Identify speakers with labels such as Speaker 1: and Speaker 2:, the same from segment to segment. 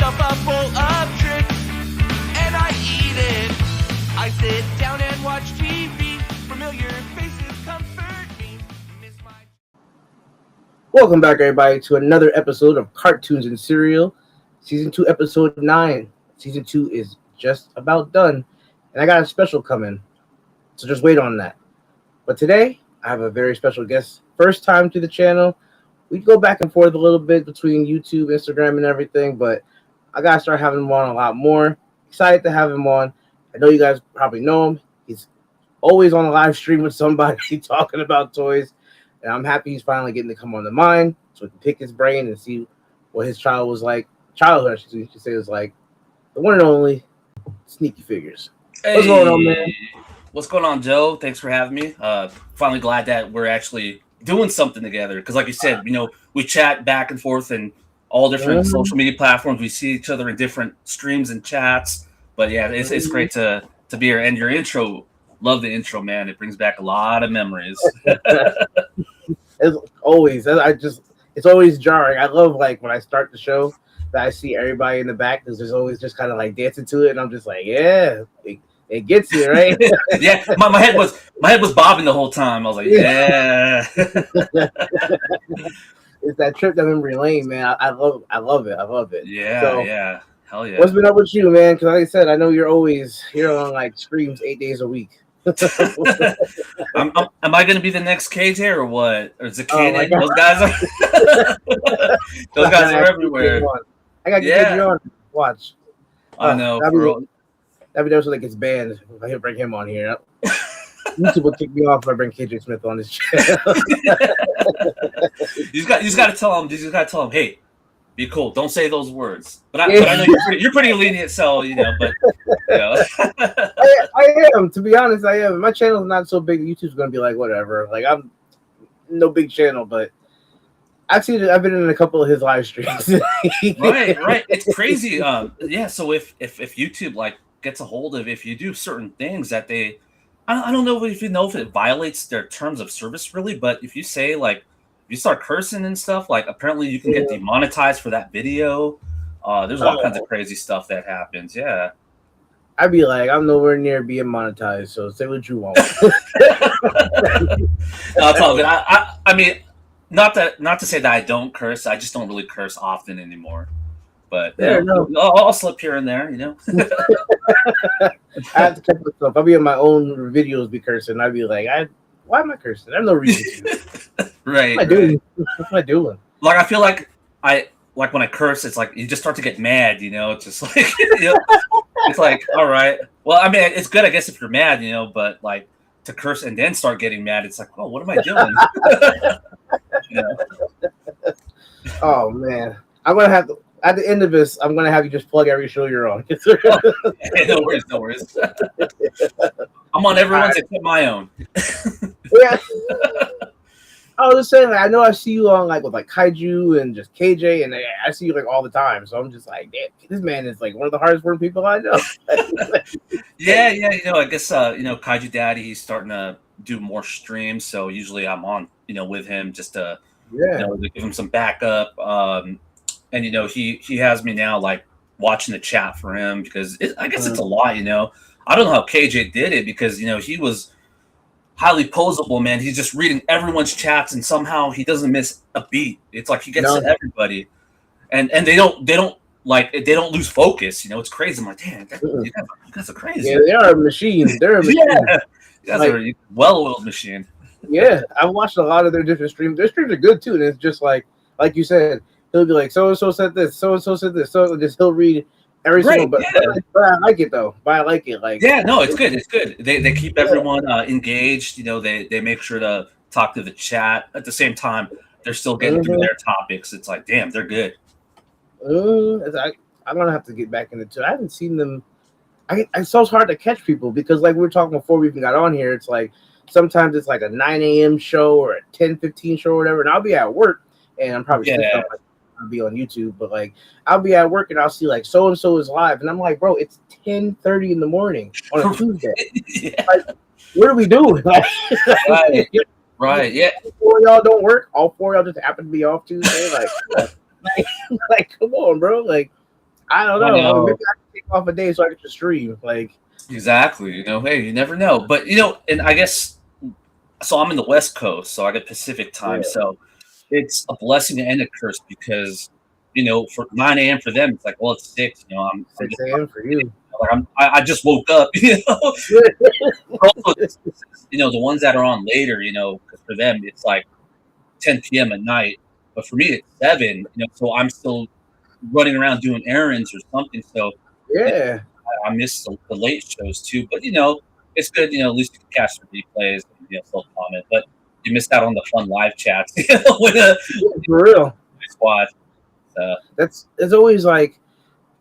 Speaker 1: stuff up full of tricks, and I eat it. I sit down and watch TV. Familiar faces comfort me. Miss my...
Speaker 2: Welcome back, everybody, to another episode of Cartoons and Cereal, Season 2, Episode 9. Season 2 is just about done, and I got a special coming, so just wait on that. But today, I have a very special guest. First time to the channel. We go back and forth a little bit between YouTube, Instagram, and everything, but I got to start having him on a lot more. Excited to have him on. I know you guys probably know him. He's always on a live stream with somebody talking about toys, and I'm happy he's finally getting to come on the Mind so we can pick his brain and see what his childhood was like. Childhood, I should say, was like. The one and only Sneaky Figures.
Speaker 3: Hey,
Speaker 2: what's going on, man?
Speaker 3: What's going on, Joe? Thanks for having me. Finally glad that we're actually doing something together. Because like you said, we chat back and forth and all different social media platforms. We see each other in different streams and chats. But yeah, it's great to be here. And your intro, love the intro, man. It brings back a lot of memories.
Speaker 2: As always, it's always jarring. I love like when I start the show that I see everybody in the back because there's always just kind of like dancing to it, and I'm just like, yeah, it gets you, right?
Speaker 3: Yeah, my head was bobbing the whole time. I was like, yeah.
Speaker 2: It's that trip down memory lane, man. I love it.
Speaker 3: Yeah,
Speaker 2: so,
Speaker 3: yeah, hell yeah.
Speaker 2: What's been up with you, man? Because like I said, I know you're on like streams 8 days a week.
Speaker 3: Am I going to be the next KJ or what? Or is it Kaden? Those guys are everywhere.
Speaker 2: I got to get you on. Watch.
Speaker 3: I know.
Speaker 2: That'd be also like it's banned if I bring him on here. YouTube will kick me off if I bring KJ Smith on this channel.
Speaker 3: You just got to tell him, hey, be cool. Don't say those words. But I know you're pretty lenient, so but
Speaker 2: I am. To be honest, I am. My channel is not so big. YouTube's gonna be like whatever. Like I'm no big channel, but I've been in a couple of his live streams.
Speaker 3: Right. It's crazy. Yeah. So if YouTube like gets a hold of if you do certain things that I don't know if it violates their terms of service really, but if you say like if you start cursing and stuff, like apparently you can get demonetized for that video. There's all kinds of crazy stuff that happens. Yeah.
Speaker 2: I'd be like, I'm nowhere near being monetized, so say what you want.
Speaker 3: No, it's all good. I mean, not to say that I don't curse. I just don't really curse often anymore. But I'll slip here and there,
Speaker 2: I have to check myself. I'll be in my own videos be cursing. I'd be like, why am I cursing? I have no reason to.
Speaker 3: Right.
Speaker 2: What am I doing?
Speaker 3: Like I feel like when I curse, it's like you just start to get mad, It's just like it's like, all right. Well, I mean, it's good, I guess, if you're mad, but like to curse and then start getting mad, it's like, oh, what am I doing?
Speaker 2: Oh man. I'm gonna have to at the end of this, I'm gonna have you just plug every show you're on.
Speaker 3: No worries. I'm on everyone's except my own.
Speaker 2: Yeah. I was just saying, like, I know I see you on like with like Kaiju and just KJ, and I see you like all the time. So I'm just like, damn, this man is like one of the hardest working people I know.
Speaker 3: Yeah. I guess Kaiju Daddy, he's starting to do more streams, so usually I'm on, with him just to, to give him some backup. And he has me now like watching the chat for him because I guess it's a lot. I don't know how KJ did it because he was highly posable, man. He's just reading everyone's chats and somehow he doesn't miss a beat. It's like he gets to everybody, and they don't lose focus. It's crazy. I'm like, damn, you guys are crazy.
Speaker 2: Yeah, they are a machine. They're a machine.
Speaker 3: Yeah, you guys are a well-oiled machine.
Speaker 2: Yeah, I've watched a lot of their different streams. Their streams are good too, and it's just like you said, he'll be like, so and so said this, so and so said this, so just he'll read every single. But I like it though. But I like it. Like
Speaker 3: no, it's good. It's good. They keep everyone engaged. They make sure to talk to the chat at the same time. They're still getting through their topics. It's like, damn, they're good.
Speaker 2: I'm gonna have to get back into it. I haven't seen them. It's so hard to catch people because like we were talking before we even got on here. It's like sometimes it's like a 9 a.m. show or a 10:15 show or whatever, and I'll be at work and I'm probably I'll be on YouTube, but like I'll be at work and I'll see like so and so is live, and I'm like, bro, it's 10:30 in the morning on a Tuesday. Like, what are we doing?
Speaker 3: Right. Yeah.
Speaker 2: 4 of y'all don't work. All 4 of y'all just happen to be off Tuesday. Like, come on, bro. Like, I don't
Speaker 3: I
Speaker 2: know. I mean,
Speaker 3: know.
Speaker 2: maybe I can take off a day so I can just stream. Like,
Speaker 3: Exactly. Hey, you never know. But and I guess so. I'm in the West Coast, so I get Pacific time.
Speaker 2: yeah,
Speaker 3: So it's a blessing and a curse because for 9 a.m. for them, it's like, well, it's 6. I'm
Speaker 2: 6
Speaker 3: just
Speaker 2: a.m. for you.
Speaker 3: like I just woke up. Also, the ones that are on later, because for them it's like 10 p.m. at night, but for me it's 7. So I'm still running around doing errands or something. So
Speaker 2: Yeah.
Speaker 3: I miss the late shows too. But it's good. At least you can catch the replays and still comment. But you missed out on the fun live chats. With a
Speaker 2: For real.
Speaker 3: squad. So.
Speaker 2: It's always like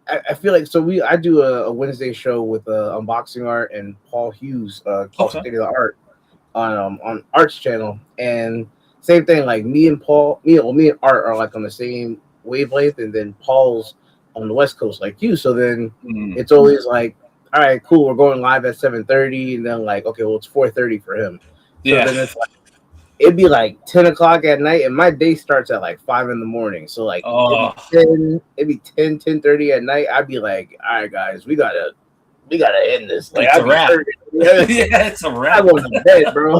Speaker 2: I feel like I do a Wednesday show with unboxing art and Paul Hughes called
Speaker 3: Okay.
Speaker 2: State of the Art on Art's channel, and same thing, like me and Art are like on the same wavelength, and then Paul's on the West Coast like you, so then it's always like, all right, cool, we're going live at 7:30, and then like, okay, well, it's 4:30 for him, so then it's like it'd be like 10 o'clock at night, and my day starts at like 5 in the morning. So like it'd be 10:30 at night. I'd be like, all right, guys, we gotta end this. Like,
Speaker 3: it's a wrap. Yeah, it's a wrap.
Speaker 2: I'm going to bed, bro.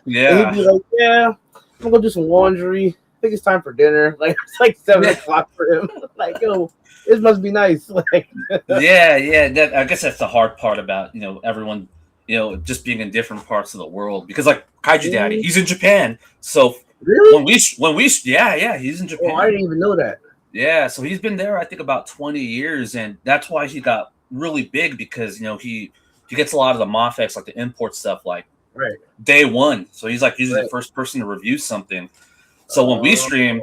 Speaker 3: Yeah.
Speaker 2: And he'd be like, yeah, I'm gonna do some laundry. I think it's time for dinner. Like, it's like 7 o'clock for him. Like, yo, this must be nice. Like,
Speaker 3: yeah. I guess that's the hard part about everyone just being in different parts of the world, because like Kaiju Daddy, he's in Japan. So
Speaker 2: really,
Speaker 3: when we he's in Japan.
Speaker 2: Oh, I didn't even know that.
Speaker 3: Yeah, so he's been there I think about 20 years, and that's why he got really big, because he gets a lot of the Mofex, like the import stuff, like day one. So he's like usually the first person to review something. So when we stream,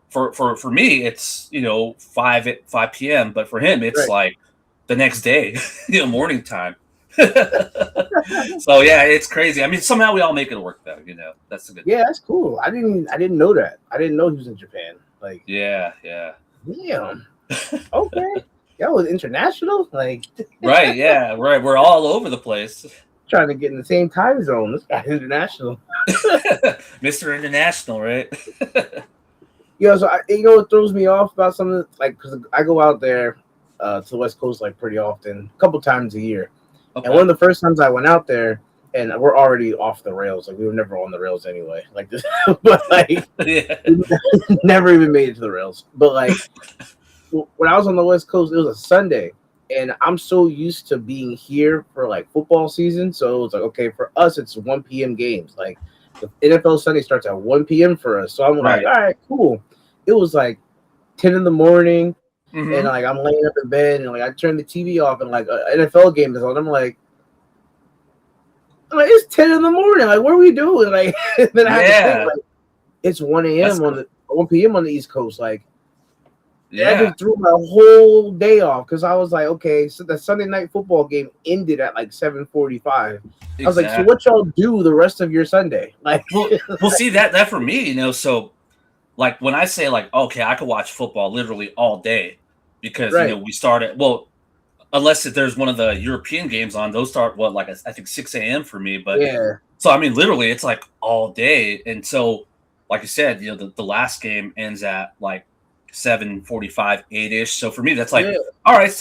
Speaker 3: for me it's 5 p.m., but for him it's like the next day, morning time. So yeah, it's crazy. I mean, somehow we all make it work though. That's the good thing.
Speaker 2: That's cool. I didn't know that. I didn't know he was in Japan. Like,
Speaker 3: yeah.
Speaker 2: Damn. Okay. That was international. Like,
Speaker 3: right. Yeah. Right. We're all over the place.
Speaker 2: Trying to get in the same time zone. This guy's international.
Speaker 3: Mr. International, right?
Speaker 2: So what throws me off about something, like, because I go out there to the West Coast like pretty often, a couple times a year. Okay. And one of the first times I went out there, and we're already off the rails. Like, we were never on the rails anyway. Like this, but like, never even made it to the rails. But like, when I was on the West Coast, it was a Sunday, and I'm so used to being here for like football season. So it was like, okay, for us, it's 1 p.m. games. Like, the NFL Sunday starts at 1 p.m. for us. So I'm like, all right, cool. It was like 10 in the morning. Mm-hmm. And like, I'm laying up in bed, and like, I turn the TV off, and like an NFL game is on. I'm like, it's 10 in the morning. Like, what are we doing? Like, then I have to think, like, it's 1 a.m. on 1 p.m. on the East Coast. Like, I just threw my whole day off, because I was like, okay, so the Sunday night football game ended at like 7:45. Exactly. I was like, so what y'all do the rest of your Sunday? Like,
Speaker 3: well, see that for me, so like when I say like, okay, I could watch football literally all day, because we started, well, unless there's one of the European games on, those start I think 6 a.m. for me. But so I mean, literally, it's like all day. And so, like you said, the last game ends at like 7:45, 8-ish. So for me, that's like, all right, it's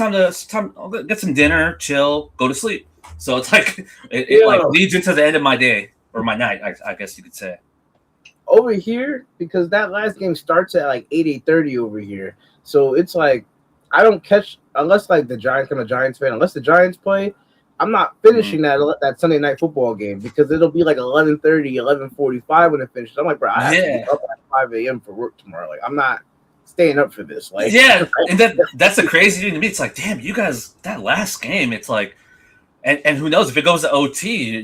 Speaker 3: time. I'll get some dinner, chill, go to sleep. So it's like it like leads into the end of my day or my night, I guess you could say.
Speaker 2: Over here, because that last game starts at like 8:30 over here. So it's like, I don't catch, unless like the Giants, I'm a Giants fan, unless the Giants play, I'm not finishing that Sunday night football game, because it'll be like 11:30, 11:45 when it finishes. I'm like, bro, I have to be up at 5 a.m. for work tomorrow. Like, I'm not staying up for this. Like,
Speaker 3: and that's the crazy thing to me. It's like, damn, you guys, that last game, it's like, and who knows if it goes to OT,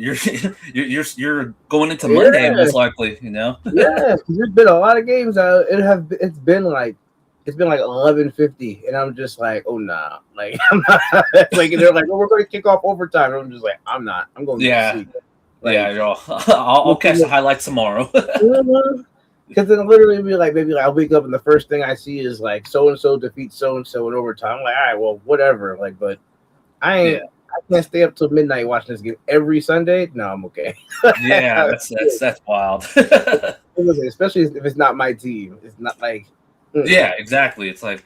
Speaker 3: you're going into Monday most likely,
Speaker 2: Yeah, because there's been a lot of games. It's been like 11:50, and I'm just like, oh nah, like I'm not. Like, they're like, well, we're going to kick off overtime. And I'm just like, I'm not. I'm going to sleep. Like,
Speaker 3: I'll catch the highlights tomorrow.
Speaker 2: Because then literally be like, maybe like I'll wake up and the first thing I see is like so and so defeats so and so in overtime. I'm like, all right, well, whatever. Like, but I can't stay up till midnight watching this game every Sunday. No, I'm okay.
Speaker 3: Yeah, that's wild.
Speaker 2: Especially if it's not my team. It's not like
Speaker 3: yeah, exactly. It's like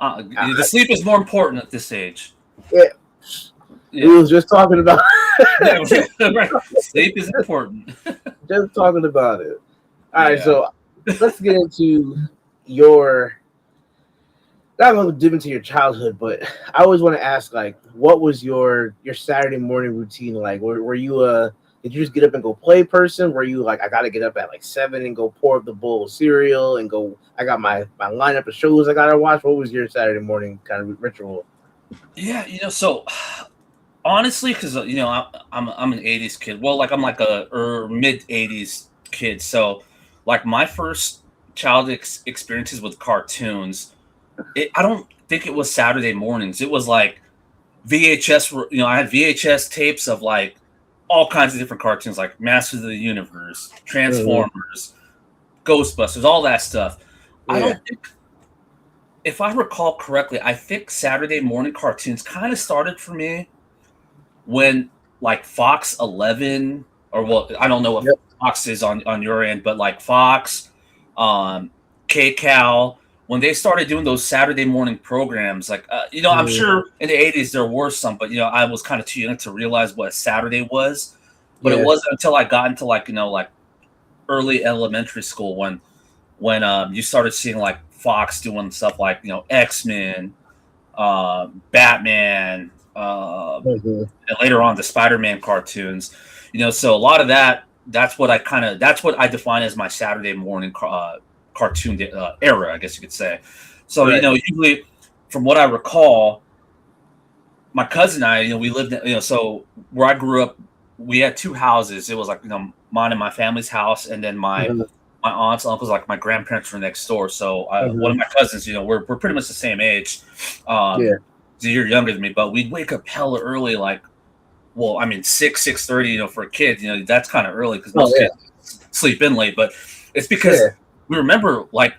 Speaker 3: The sleep is more important at this age.
Speaker 2: Yeah. We was just talking about
Speaker 3: right. Sleep is important.
Speaker 2: Just talking about it. All right, so let's get into your. Not going to dip into your childhood, but I always want to ask, like, what was your Saturday morning routine like? Were you did you just get up and go play person? Were you like, I got to get up at like 7 and go pour up the bowl of cereal and go? I got my lineup of shows I got to watch. What was your Saturday morning kind of ritual?
Speaker 3: Yeah, so honestly, because I'm an '80s kid. Well, like I'm like a mid '80s kid. So, like my first childhood experiences with cartoons, I don't think it was Saturday mornings. It was like VHS. I had VHS tapes of like all kinds of different cartoons, like Masters of the Universe, Transformers, Ghostbusters, all that stuff. Yeah. I don't think, if I recall correctly, I think Saturday morning cartoons kind of started for me when like Fox 11, or well, I don't know what Fox is on your end, but like Fox, K-Cal, when they started doing those Saturday morning programs, like, I'm sure in the 80s there were some, but, I was kind of too young to realize what a Saturday was. But it wasn't until I got into like early elementary school when you started seeing like Fox doing stuff like, X-Men, Batman, and later on the Spider-Man cartoons, so a lot of that's what I define as my Saturday morning cartoon era, I guess you could say. So, usually from what I recall, my cousin and I, we lived in, so where I grew up, we had two houses. It was like, mine and my family's house, and then my aunts, uncles, like my grandparents were next door. So one of my cousins, we're pretty much the same age. He's a year younger than me, but we'd wake up hella early, like, 6:30, for a kid, that's kind of early because most kids sleep in late, but it's because we remember like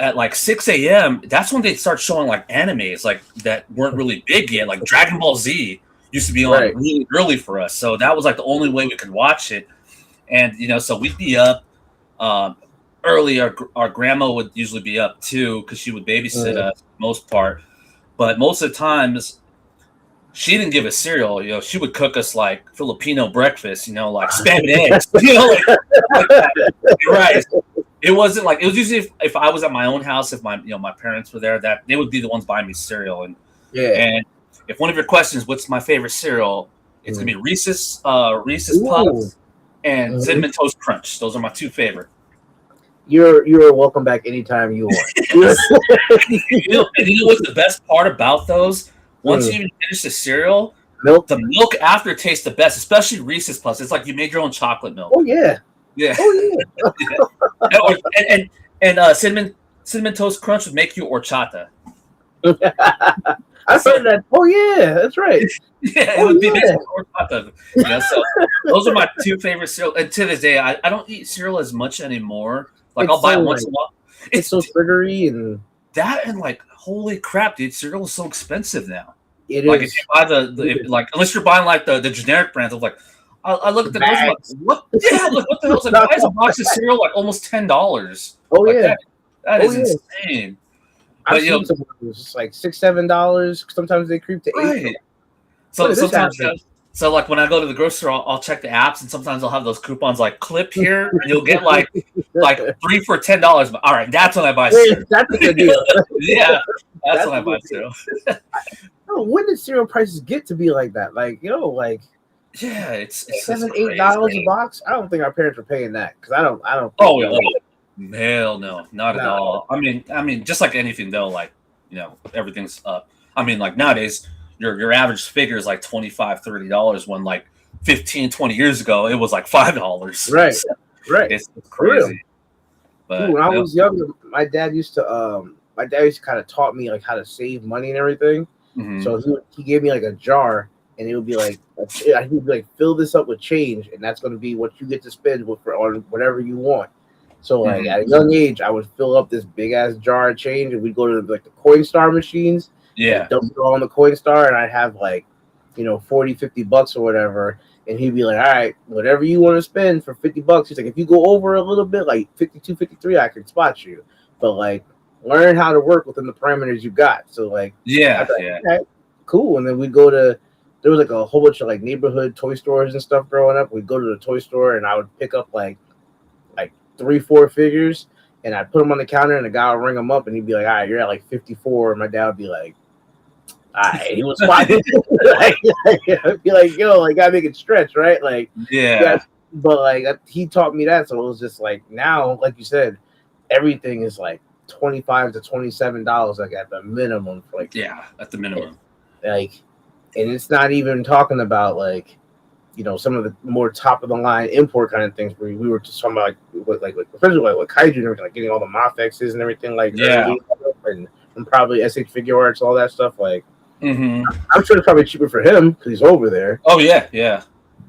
Speaker 3: at like 6 a.m. that's when they start showing like animes like that weren't really big yet, like Dragon Ball Z used to be on really early for us, so that was like the only way we could watch it. And so we'd be up early. Our grandma would usually be up too because she would babysit us for the most part, but most of the times she didn't give us cereal. She would cook us like Filipino breakfast, like spam and eggs, like that. Right. It wasn't like, it was usually if I was at my own house, if my my parents were there, that they would be the ones buying me cereal. And if one of your questions, what's my favorite cereal, it's gonna be Reese's Puffs and Cinnamon Toast Crunch. Those are my two favorite.
Speaker 2: You're welcome back anytime you want.
Speaker 3: And you know what's the best part about those? Once you even finish the cereal, the milk after tastes the best, especially Reese's Puffs. It's like you made your own chocolate milk.
Speaker 2: Oh yeah. Yeah. Oh
Speaker 3: yeah. And cinnamon toast crunch would make you horchata.
Speaker 2: I said that. Oh yeah, that's right.
Speaker 3: Yeah, it would be horchata. So those are my two favorite cereal. And to this day, I don't eat cereal as much anymore. Like I'll buy it once in a while.
Speaker 2: It's so sugary and
Speaker 3: that, and like holy crap, dude, cereal is so expensive now.
Speaker 2: It
Speaker 3: like
Speaker 2: is.
Speaker 3: If you buy like unless you're buying like the generic brands, of like I look at the numbers like, what? Yeah, look, what the hell? Like, why is a box of cereal like almost $10?
Speaker 2: Oh
Speaker 3: like,
Speaker 2: yeah,
Speaker 3: that is insane.
Speaker 2: I've seen some it's like $6-7. Sometimes they creep to $8.
Speaker 3: Right. So sometimes, so like when I go to the grocery store, I'll check the apps, and sometimes I'll have those coupons like clip here, and you'll get like 3 for $10. But all right, that's when I buy cereal. That's a good deal. Yeah, that's when I buy cereal.
Speaker 2: When did cereal prices get to be like that? Like like.
Speaker 3: Yeah, it's
Speaker 2: $7-8 a box. I don't think our parents were paying that because I don't.
Speaker 3: Oh hell no, not at all. I mean, just like anything though, like everything's up. I mean, like nowadays, your average figure is like $25-$30 when like 15-20 years ago it was like $5.
Speaker 2: Right,
Speaker 3: so
Speaker 2: right.
Speaker 3: It's crazy. But
Speaker 2: when I was younger, my dad used to kind of taught me like how to save money and everything. Mm-hmm. So he gave me like a jar. And it would be like, he would be like, fill this up with change, and that's going to be what you get to spend on whatever you want. So, like, at a young age, I would fill up this big ass jar of change, and we'd go to like the Coinstar machines.
Speaker 3: Yeah.
Speaker 2: Dump it all on the Coinstar, and I'd have like, $40-$50 or whatever. And he'd be like, all right, whatever you want to spend for $50. He's like, if you go over a little bit, like 52, 53, I can spot you. But like, learn how to work within the parameters you got. So like,
Speaker 3: Yeah,
Speaker 2: thought,
Speaker 3: yeah.
Speaker 2: okay, cool. And then we'd go to, there was like a whole bunch of like neighborhood toy stores and stuff growing up. We'd go to the toy store and I would pick up like 3-4 figures and I'd put them on the counter and the guy would ring them up and he'd be like, all right, you're at like 54. And my dad would be like, all right, he was fine. I'd be like, yo, like, gotta make it stretch, right? Like,
Speaker 3: yeah.
Speaker 2: But like, he taught me that. So it was just like, now, like you said, everything is like $25 to $27, like at the minimum. Like,
Speaker 3: yeah, at the minimum.
Speaker 2: Like, and it's not even talking about like, some of the more top of the line import kind of things where we were just talking about especially with kaiju and everything, like getting all the Mofx's and everything, like and probably SH Figure Arts, all that stuff. Like, I'm sure it's probably cheaper for him because he's over there.
Speaker 3: Oh yeah.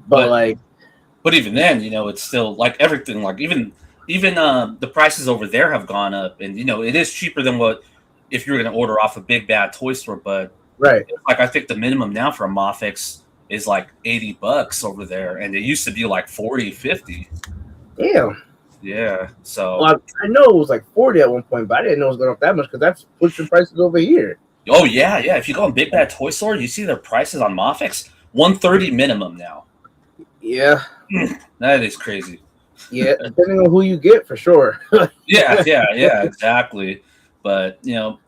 Speaker 2: But
Speaker 3: even then, it's still like everything. Like even the prices over there have gone up, and it is cheaper than what if you're going to order off a big bad toy store. But
Speaker 2: right,
Speaker 3: like I think the minimum now for a Mofx is like $80 over there, and it used to be like 40, 50. Yeah. So
Speaker 2: I know it was like 40 at one point, but I didn't know it was going up that much because that's pushing prices over here.
Speaker 3: Oh yeah. If you go on Big Bad Toy Store, you see their prices on Mofx, $130 minimum now.
Speaker 2: Yeah,
Speaker 3: that is crazy.
Speaker 2: Yeah, depending on who you get, for sure.
Speaker 3: yeah, exactly. But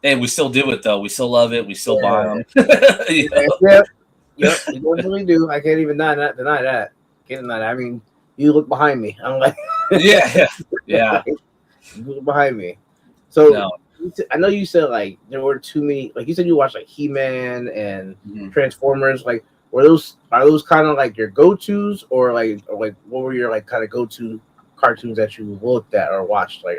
Speaker 3: hey, we still do it though. We still love it. We still buy them.
Speaker 2: Yep, you really do. I can't even deny that. Can't deny that. I mean, you look behind me. I'm like,
Speaker 3: yeah.
Speaker 2: You look behind me. So I know you said like there were too many. Like you said, you watched like He-Man and Transformers. Like, are those kind of like your go-tos, or what were your like kind of go-to cartoons that you looked at or watched? Like,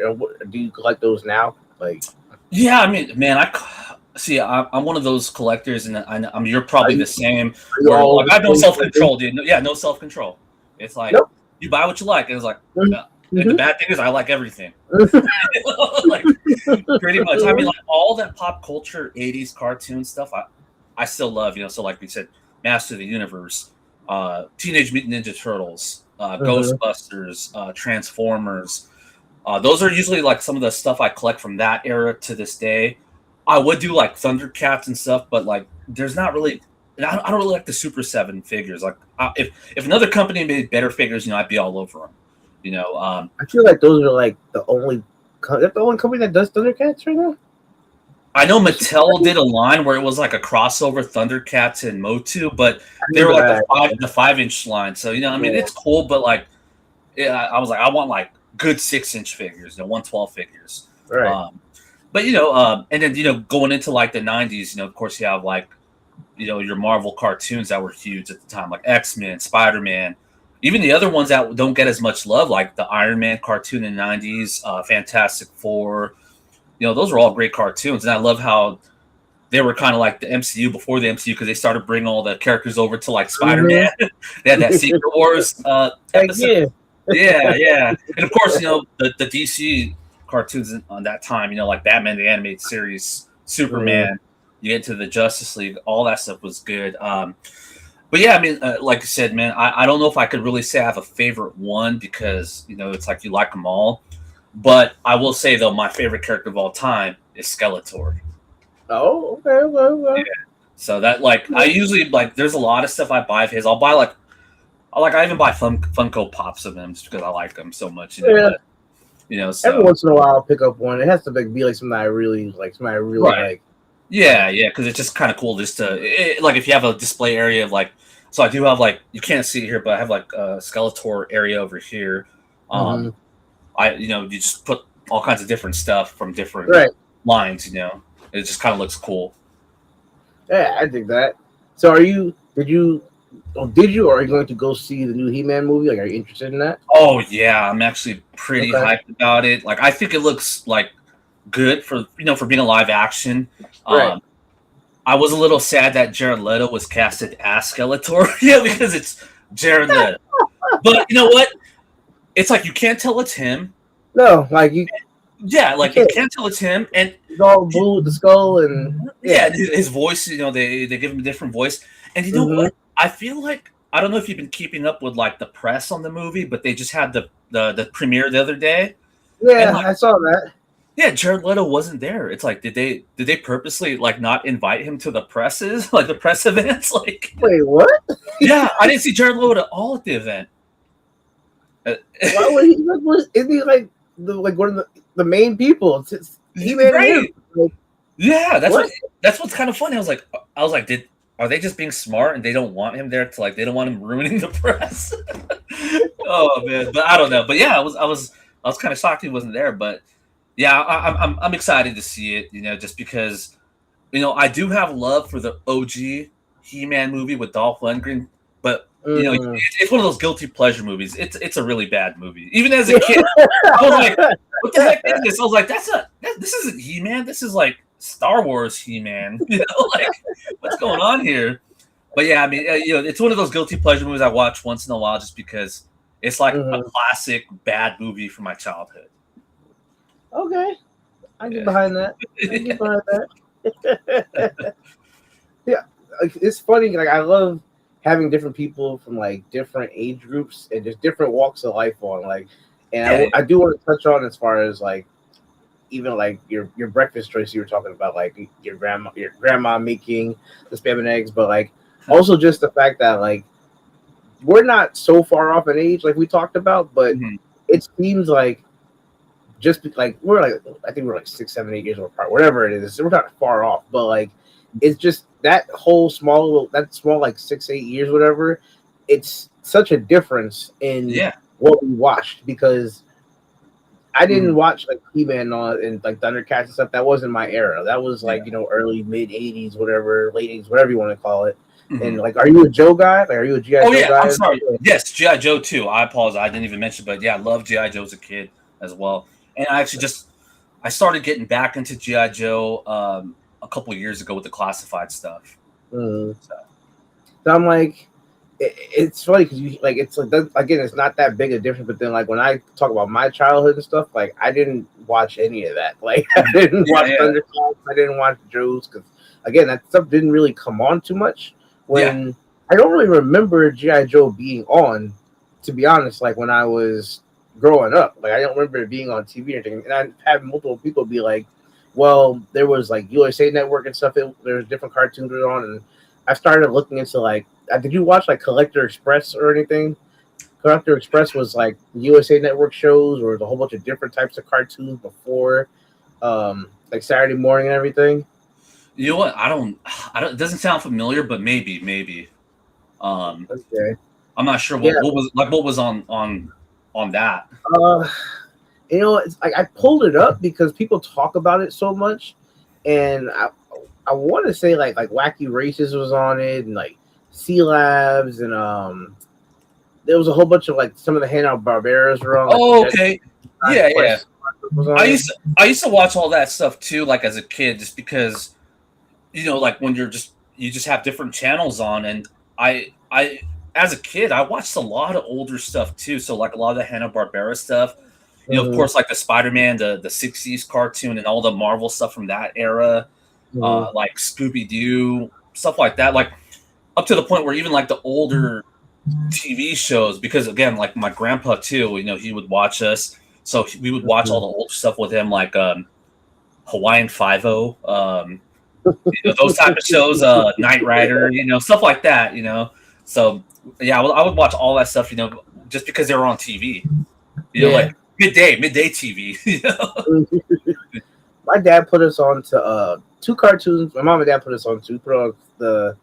Speaker 2: do you collect those now? Like,
Speaker 3: yeah, I mean, man, I'm one of those collectors, and you're probably the same. Where, like, I have no self-control, dude. No self-control. It's like you buy what you like, and it's like and the bad thing is I like everything. Like, pretty much. I mean, like all that pop culture '80s cartoon stuff, I still love. So like we said, Master of the Universe, Teenage Mutant Ninja Turtles, Ghostbusters, Transformers. Those are usually like some of the stuff I collect from that era to this day. I would do like Thundercats and stuff, but like there's not really. I don't really like the Super 7 figures. Like if another company made better figures, I'd be all over them. I
Speaker 2: feel like those are like the only company that does Thundercats right now.
Speaker 3: I know Mattel did a line where it was like a crossover Thundercats and Motu, but they were like the 5-inch line. So I mean, it's cool, but like, I was like, I want like good 6-inch figures, 112 figures.
Speaker 2: Right.
Speaker 3: But and then going into like the 90s, of course you have like your Marvel cartoons that were huge at the time, like X-Men, Spider-Man, even the other ones that don't get as much love, like the Iron Man cartoon in the 90s, Fantastic Four. Those were all great cartoons, and I love how they were kind of like the MCU before the MCU because they started bringing all the characters over to like Spider-Man. They had that Secret Wars episode. Yeah, and of course the DC cartoons on that time, like Batman the Animated Series, Superman. You get to the Justice League, all that stuff was good. But yeah, I mean, like I said, man, I don't know if I could really say I have a favorite one because it's like you like them all. But I will say though, my favorite character of all time is Skeletor.
Speaker 2: Oh, okay.
Speaker 3: Yeah. So that I usually like. There's a lot of stuff I buy of his. I'll buy I even buy Funko Pops of him just because I like them so much.
Speaker 2: So
Speaker 3: every
Speaker 2: once in a while I'll pick up one. It has to be like something I really like. Something I really like.
Speaker 3: Yeah, because it's just kind of cool just to like if you have a display area of like. So I do have like you can't see it here, but I have like a Skeletor area over here. You just put all kinds of different stuff from different lines. It just kind of looks cool.
Speaker 2: Yeah, I think that. So did you or are you going to go see the new He-Man movie? Like, are you interested in that?
Speaker 3: Oh yeah, I'm actually pretty hyped about it. Like, I think it looks like good for being a live action.
Speaker 2: Right.
Speaker 3: I was a little sad that Jared Leto was casted as Skeletor. Because it's Jared Leto. But you know what? It's like you can't tell it's him.
Speaker 2: No, like you.
Speaker 3: Yeah, like you can't tell it's him, and
Speaker 2: he's all blue with the skull, and
Speaker 3: his voice. They give him a different voice, and you know what? I feel like I don't know if you've been keeping up with like the press on the movie, but they just had the premiere the other day.
Speaker 2: Yeah, I saw that.
Speaker 3: Yeah, Jared Leto wasn't there. It's like, did they purposely like not invite him to the presses, like the press events? Like,
Speaker 2: Wait, what?
Speaker 3: yeah, I didn't see Jared Leto at all at the event.
Speaker 2: Why would he? Isn't he like one of the main people? He made
Speaker 3: Right.
Speaker 2: Like,
Speaker 3: yeah, that's what's kind of funny. I was like, are they just being smart and they don't want him there to like they don't want him ruining the press? Oh man, but I don't know. But yeah, I was kind of shocked he wasn't there. But yeah, I'm excited to see it. You know, just because I do have love for the OG He-Man movie with Dolph Lundgren, but it's one of those guilty pleasure movies. It's a really bad movie. Even as a kid, I was like, "What the heck is this?" I was like, this isn't He-Man. This is like Star Wars He-Man. Like what's going on here?" But yeah, I mean, it's one of those guilty pleasure movies I watch once in a while, just because it's like a classic bad movie from my childhood.
Speaker 2: Okay, I get behind that. Yeah, it's funny. Like I love having different people from like different age groups and just different walks of life on. Like, and I do want to touch on as far as like even like your breakfast choice you were talking about, like your grandma making the spam and eggs, but like also just the fact that like we're not so far off in age like we talked about, but it seems like just like I think we're like 6, 7, 8 years apart, whatever it is. We're not far off, but like it's just that small like 6, 8 years, whatever. It's such a difference in what we watched, because I didn't watch like He-Man and like Thundercats and stuff. That wasn't my era. That was like early mid 80s, whatever, late 80s, whatever you want to call it. And like, are you a Joe guy? Like, are you a G.I. Joe guy?
Speaker 3: I'm sorry. Yes, G.I. Joe too. I apologize. I didn't even mention, but yeah, I loved G.I. Joe as a kid as well. And I actually I started getting back into G.I. Joe a couple of years ago with the classified stuff.
Speaker 2: So I'm like, it's funny because it's like that, again, it's not that big a difference. But then like when I talk about my childhood and stuff, like I didn't watch any of that. Like I didn't watch Thundercats. I didn't watch Joe's because again, that stuff didn't really come on too much. When I don't really remember G.I. Joe being on, to be honest. Like when I was growing up, like I don't remember it being on TV or anything. And I had multiple people be like, well, there was like USA Network and stuff. There's different cartoons that were on, and I started looking into like, did you watch like Collector Express or anything? Collector Express was like USA Network shows, or a whole bunch of different types of cartoons before, like Saturday morning and everything.
Speaker 3: You know what? I don't. It doesn't sound familiar, but maybe.
Speaker 2: Okay.
Speaker 3: I'm not sure what was on that.
Speaker 2: It's like I pulled it up because people talk about it so much, and I want to say like Wacky Races was on it, and like C Labs, and there was a whole bunch of like some of the Hanna-Barberas were on. Like,
Speaker 3: oh, okay. Yeah. I used to watch all that stuff too, like as a kid, just because like when you just have different channels on, and I as a kid I watched a lot of older stuff too, so like a lot of the Hanna-Barbera stuff, of course, like the Spider-Man, the 60s cartoon, and all the Marvel stuff from that era, like Scooby-Doo, stuff like that, like up to the point where even like the older TV shows, because again, like my grandpa too, he would watch us, so we would watch all the old stuff with him, like Hawaiian Five-O, those type of shows, Knight Rider, stuff like that, So yeah, I would watch all that stuff, just because they were on TV, like midday TV.
Speaker 2: My dad put us on to 2 cartoons. My mom and dad put us on to the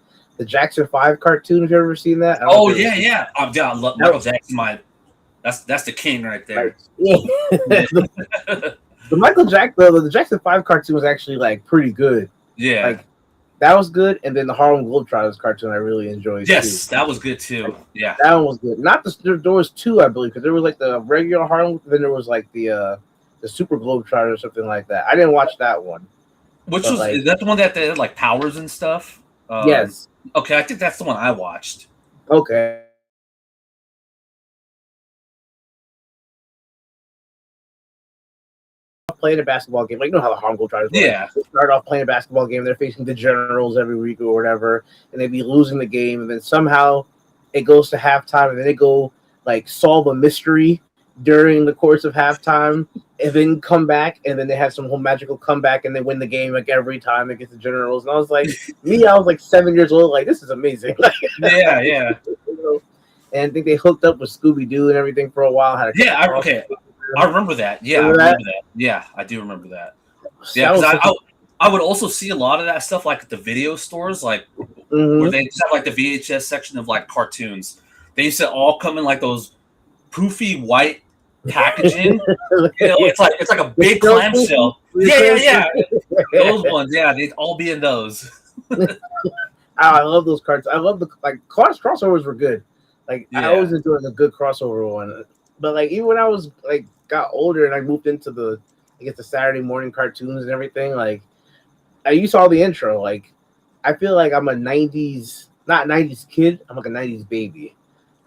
Speaker 2: Jackson 5 cartoon. Have you ever seen that?
Speaker 3: Oh yeah. I love Michael Jackson. That's the king right there.
Speaker 2: The Michael Jackson, the Jackson 5 cartoon was actually like pretty good.
Speaker 3: Yeah.
Speaker 2: Like that was good, and then the Harlem Globetrotters cartoon I really enjoyed.
Speaker 3: Yes,
Speaker 2: too.
Speaker 3: That was good too. Yeah,
Speaker 2: that one was good. Not there was 2, I believe, because there was like the regular Harlem, then there was like the Super Globetrotters or something like that. I didn't watch that one.
Speaker 3: Is that the one that they had like powers and stuff?
Speaker 2: Yes.
Speaker 3: Okay, I think that's the one I watched.
Speaker 2: Okay. Playing a basketball game, like how the Harlem Globetrotters they start off playing a basketball game, they're facing the Generals every week or whatever, and they'd be losing the game, and then somehow it goes to halftime, and then they go like solve a mystery, during the course of halftime, and then come back, and then they have some whole magical comeback, and they win the game like every time against the Generals. And I was like, I was like 7 years old, like this is amazing.
Speaker 3: Yeah, yeah.
Speaker 2: You know? And I think they hooked up with Scooby Doo and everything for a while. Had
Speaker 3: I remember that. Yeah, I remember that. Yeah, I do remember that. Yeah, because I would also see a lot of that stuff like at the video stores, like where they just have like the VHS section of like cartoons. They used to all come in like those poofy white packaging. It's like a big clamshell. Yeah. Those ones, yeah, they'd all be in those.
Speaker 2: I love those cards. I love the crossovers were good. Like I always enjoyed a good crossover one. But like even when I was like got older and I moved into the Saturday morning cartoons and everything, like you saw the intro. Like I feel like I'm a 90s, not 90s kid, I'm like a 90s baby.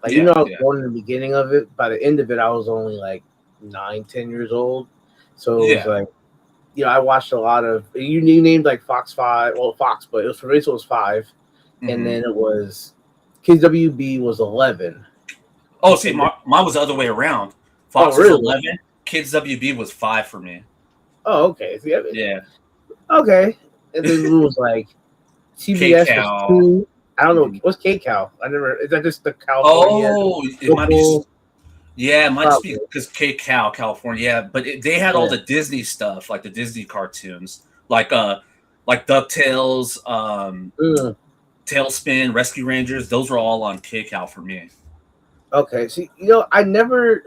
Speaker 2: Like I was born in the beginning of it. By the end of it, I was only like 9-10 years old. So it was like, I watched a lot of you named like Fox 5, well Fox, but it was for it was 5, and then it was Kids WB was 11.
Speaker 3: Oh, see, mine was the other way around. Fox was 11, Kids WB was 5 for me.
Speaker 2: Oh, okay. See,
Speaker 3: yeah.
Speaker 2: Okay, and then it was like CBS was 2. I don't know what's K-Cow. I never. Is that just the California?
Speaker 3: Oh, it might be. Yeah, it might just be because K-Cow, California. Yeah, but they had all the Disney stuff, like the Disney cartoons, like DuckTales, Tailspin, Rescue Rangers. Those were all on K-Cow for me.
Speaker 2: Okay, see, I never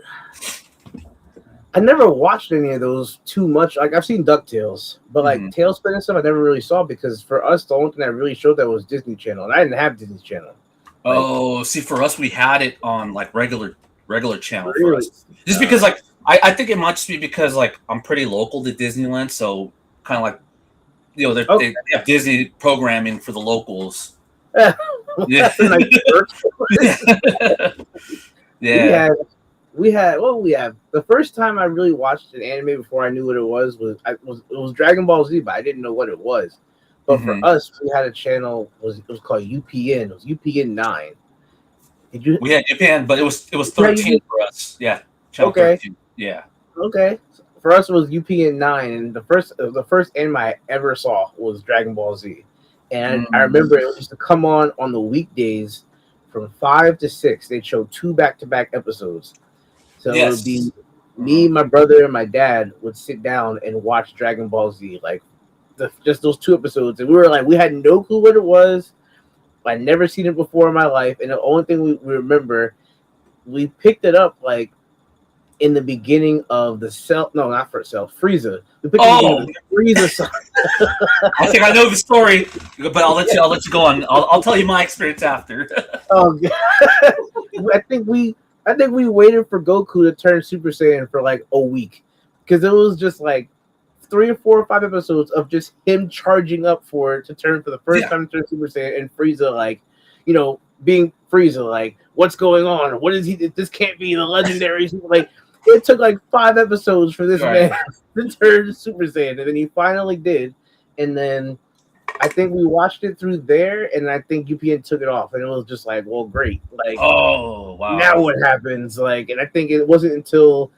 Speaker 2: watched any of those too much. Like I've seen DuckTales, but like Tailspin and stuff, I never really saw because for us, the only thing that really showed that was Disney Channel, and I didn't have Disney Channel.
Speaker 3: See, for us, we had it on like regular channel for us. Just because, like, I think it might just be because like I'm pretty local to Disneyland, so kind of like, they have Disney programming for the locals. Yeah. Yeah.
Speaker 2: We had the first time I really watched an anime before I knew what it was Dragon Ball Z, but I didn't know what it was. But for us, we had a channel. It was called UPN. It was UPN 9.
Speaker 3: We had UPN, but it was 13 for us. Yeah. Channel 13. Yeah.
Speaker 2: Okay. For us, it was UPN 9, and the first anime I ever saw was Dragon Ball Z, and I remember it used to come on the weekdays from 5 to 6. They'd show 2 back-to-back episodes. So it would be me, my brother, and my dad would sit down and watch Dragon Ball Z, like just those 2 episodes. And we had no clue what it was. I'd never seen it before in my life. And the only thing we remember, we picked it up like in the beginning of Frieza. We picked it up in the Frieza song.
Speaker 3: I think I know the story, but I'll let you go on. I'll tell you my experience after.
Speaker 2: Oh, I think we waited for Goku to turn Super Saiyan for like a week because it was just like 3 or 4 or 5 episodes of just him charging up for it to turn for the first time to turn Super Saiyan, and Frieza like, being Frieza, like, what's going on? What is he? This can't be the legendary. Like, it took like 5 episodes for this man to turn Super Saiyan, and then he finally did. And then I think we watched it through there, and I think UPN took it off, and it was just like, well, great. Like,
Speaker 3: oh wow,
Speaker 2: now what happens? Like, and I think it wasn't until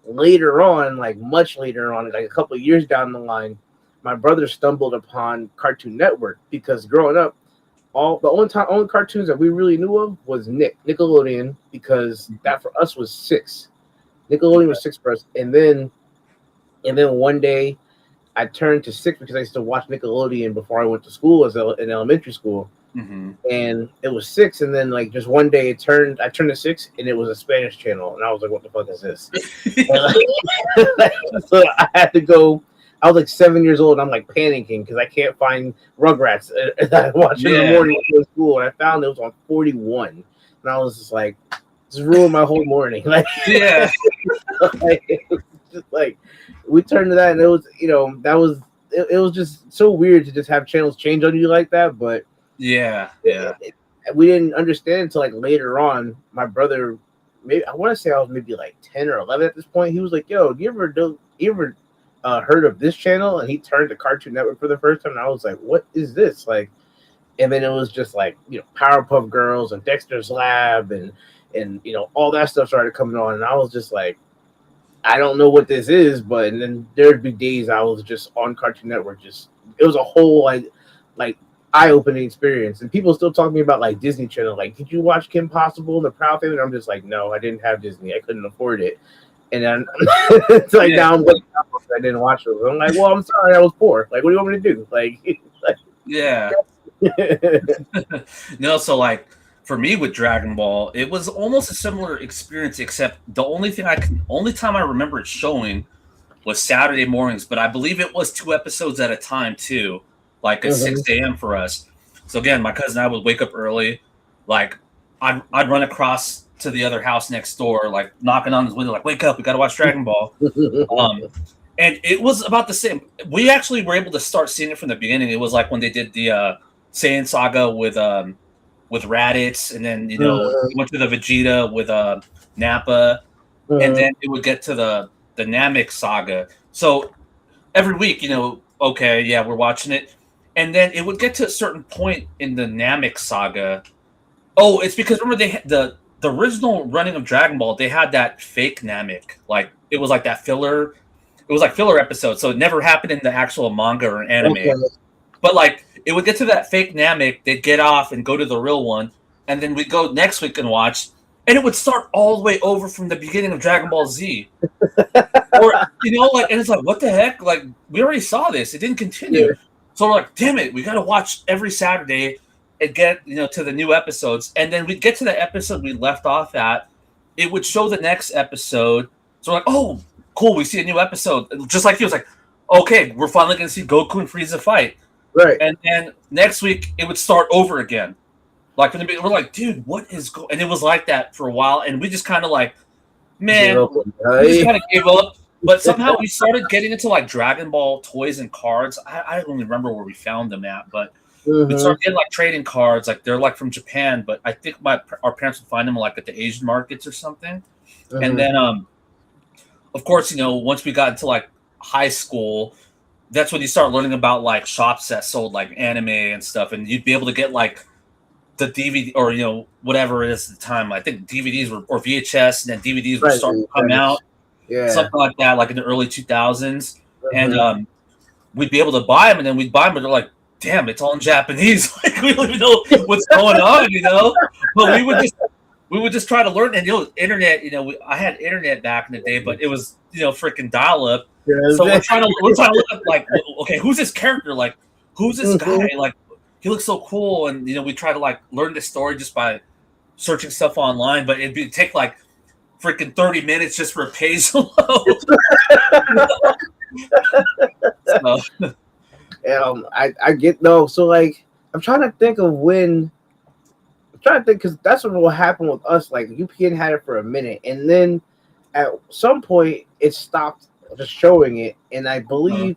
Speaker 2: later on, like much later on, like a couple of years down the line, my brother stumbled upon Cartoon Network because growing up, the only cartoons that we really knew of was Nickelodeon, because that for us was 6. Nickelodeon was 6 for us, and then one day I turned to 6 because I used to watch Nickelodeon before I went to school in elementary school, and it was 6. And then like just one day I turned to 6, and it was a Spanish channel, and I was like, "What the fuck is this?" So I had to go. I was like 7 years old, and I'm like panicking because I can't find Rugrats that I watched in the morning before school, and I found it was on 41, and I was just like, "Just ruined my whole morning." Like, it was just like we turned to that, and it was, it was just so weird to just have channels change on you like that. But we didn't understand until like later on. My brother, maybe I want to say I was maybe like 10 or 11 at this point. He was like, "Yo, do you ever heard of this channel?" And he turned to Cartoon Network for the first time, and I was like, "What is this?" Like, and then it was just like, Powerpuff Girls and Dexter's Lab and all that stuff started coming on, and I was just like, I don't know what this is, but and then there'd be days I was just on Cartoon Network. Just it was a whole like eye-opening experience, and people still talk to me about like Disney Channel. Like, did you watch Kim Possible and the Proud Family? And I'm just like, no, I didn't have Disney. I couldn't afford it. And then it's like now I'm looking up, I didn't watch it. I'm like, well, I'm sorry, I was poor. Like, what do you want me to do? Like
Speaker 3: yeah. No, so like for me with Dragon Ball, it was almost a similar experience, except the only time I remember it showing was Saturday mornings, but I believe it was 2 episodes at a time too, like at 6 a.m. for us. So again, my cousin and I would wake up early, like I'd run across to the other house next door, like knocking on his window, like, wake up, we gotta watch Dragon Ball. And it was about the same. We actually were able to start seeing it from the beginning. It was like when they did the Saiyan saga with Raditz, and then we went to the Vegeta with Nappa, and then it would get to the Namek saga. So every week, okay, yeah, we're watching it, and then it would get to a certain point in the Namek saga. Oh, it's because remember they had the original running of Dragon Ball. They had that fake Namek, like it was like that filler. It was like filler episodes, so it never happened in the actual manga or anime. Okay. But like it would get to that fake Namek, they'd get off and go to the real one, and then we'd go next week and watch, and it would start all the way over from the beginning of Dragon Ball Z. Or like, and it's like, what the heck? Like, we already saw this, it didn't continue. Yeah. So we're like, damn it, we gotta watch every Saturday and get to the new episodes. And then we'd get to the episode we left off at, it would show the next episode. So we're like, oh, cool, we see a new episode. Just like he was like, okay, we're finally going to see Goku and Frieza fight.
Speaker 2: Right.
Speaker 3: And then next week, it would start over again. Like, we're like, dude, what is going on? And it was like that for a while. And we just kind of like, man, we just kind of gave up. But somehow we started getting into like Dragon Ball toys and cards. I don't even remember where we found them at, but we started getting like trading cards. Like, they're like from Japan, but I think our parents would find them like at the Asian markets or something. And then, of course, once we got into like high school, that's when you start learning about like shops that sold like anime and stuff, and you'd be able to get like the DVD or whatever it is at the time. I think DVDs or VHS, and then DVDs were starting to come out, something like that, like in the early 2000s, and we'd be able to buy them, and then we'd buy them, but they're like, damn, it's all in Japanese. Like, we don't even know what's going on, But we would just try to learn, and internet. I had internet back in the day, but it was freaking dial up. Yeah, so we're trying to look up like, okay, who's this character? Like, who's this guy? Like, he looks so cool, and we try to like learn the story just by searching stuff online. But it'd take like freaking 30 minutes just for a page to load.
Speaker 2: I get no. So like, I'm trying to think of when. Because that's what happened with us. Like, UPN had it for a minute, and then at some point it stopped just showing it. And I believe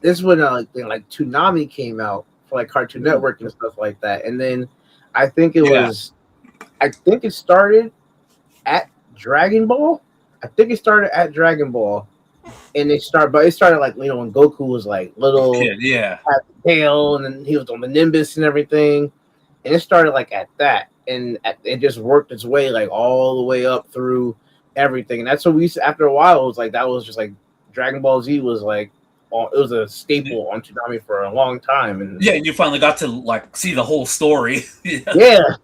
Speaker 2: this is when like Toonami came out for like Cartoon Network and stuff like that. And then I think it started at Dragon Ball. And it started like when Goku was like little, had the tail, and then he was on the Nimbus and everything. And it started like at that, and it just worked its way like all the way up through everything. And that's what we used to, after a while, it was like that was just like Dragon Ball Z was like it was a staple on Toonami for a long time. And
Speaker 3: you finally got to like see the whole story.
Speaker 2: Because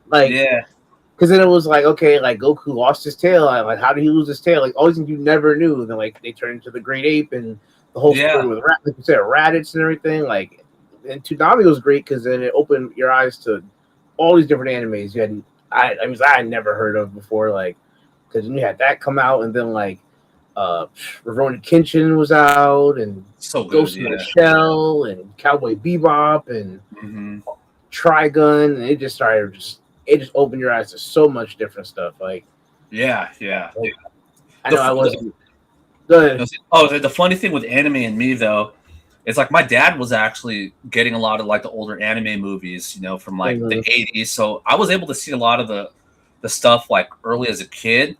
Speaker 2: then it was like, okay, like Goku lost his tail. Like, how did he lose his tail? Like all these things you never knew. And then like they turned into the Great Ape and the whole story with like you said, Raditz and everything. Like, and Toonami was great because then it opened your eyes to all these different animes you had. I had never heard of before, like, because you had that come out, and then like Rurouni Kenshin was out, and
Speaker 3: so good,
Speaker 2: Ghost in the Shell, and Cowboy Bebop, and Trigun, and it just opened your eyes to so much different stuff. Like,
Speaker 3: I
Speaker 2: know I wasn't good.
Speaker 3: The funny thing with anime and me though, it's like my dad was actually getting a lot of like the older anime movies, from like the 80s. So I was able to see a lot of the stuff like early as a kid.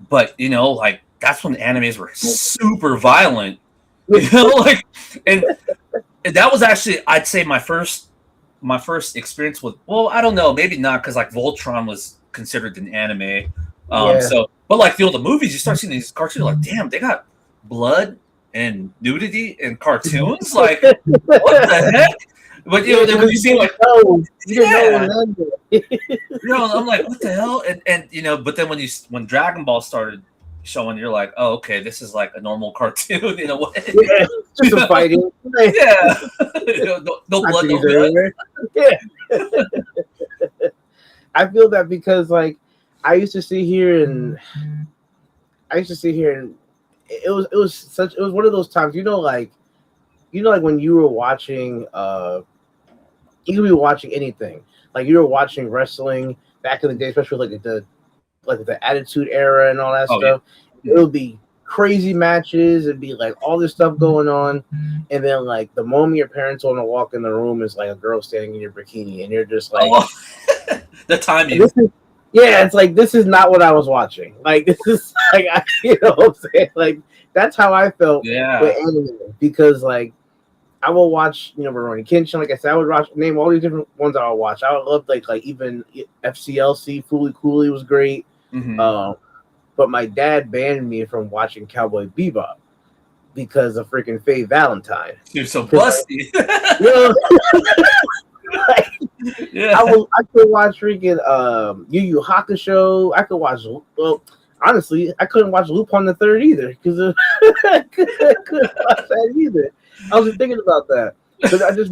Speaker 3: But like that's when animes were super violent. Like, and that was actually, I'd say, my first experience with. Well, I don't know, maybe not, because like Voltron was considered an anime. So But like the movies, you start seeing these cartoons, like, damn, they got blood and nudity in cartoons. Like, what the heck? But then when you see like, I'm like, what the hell? And but then when Dragon Ball started showing, you're like, oh, okay, this is like a normal cartoon in a way.
Speaker 2: Yeah, just some fighting.
Speaker 3: Yeah, no blood, no blood.
Speaker 2: Yeah. I feel that because like I used to sit here and it was one of those times, like when you were watching you could be watching anything. Like you were watching wrestling back in the day, especially like the Attitude Era and all that stuff. Yeah. It would be crazy matches. It'd be like all this stuff going on, and then like the moment your parents want to walk in the room is like a girl standing in your bikini, and you're just like,
Speaker 3: the timing.
Speaker 2: It's like this is not what I was watching. Like this is like what I'm saying? Like that's how I felt with anime, because like I will watch, Rurouni Kenshin. Like I said, I would name all these different ones I would watch. I would love like even FCLC, Fooly Cooley was great.
Speaker 3: Mm-hmm.
Speaker 2: But my dad banned me from watching Cowboy Bebop because of freaking Faye Valentine.
Speaker 3: You're so busty.
Speaker 2: I could watch freaking Yu Yu Hakusho. I could watch. Well, honestly, I couldn't watch Lupin the Third either because I couldn't watch that either. I was thinking about that, but I just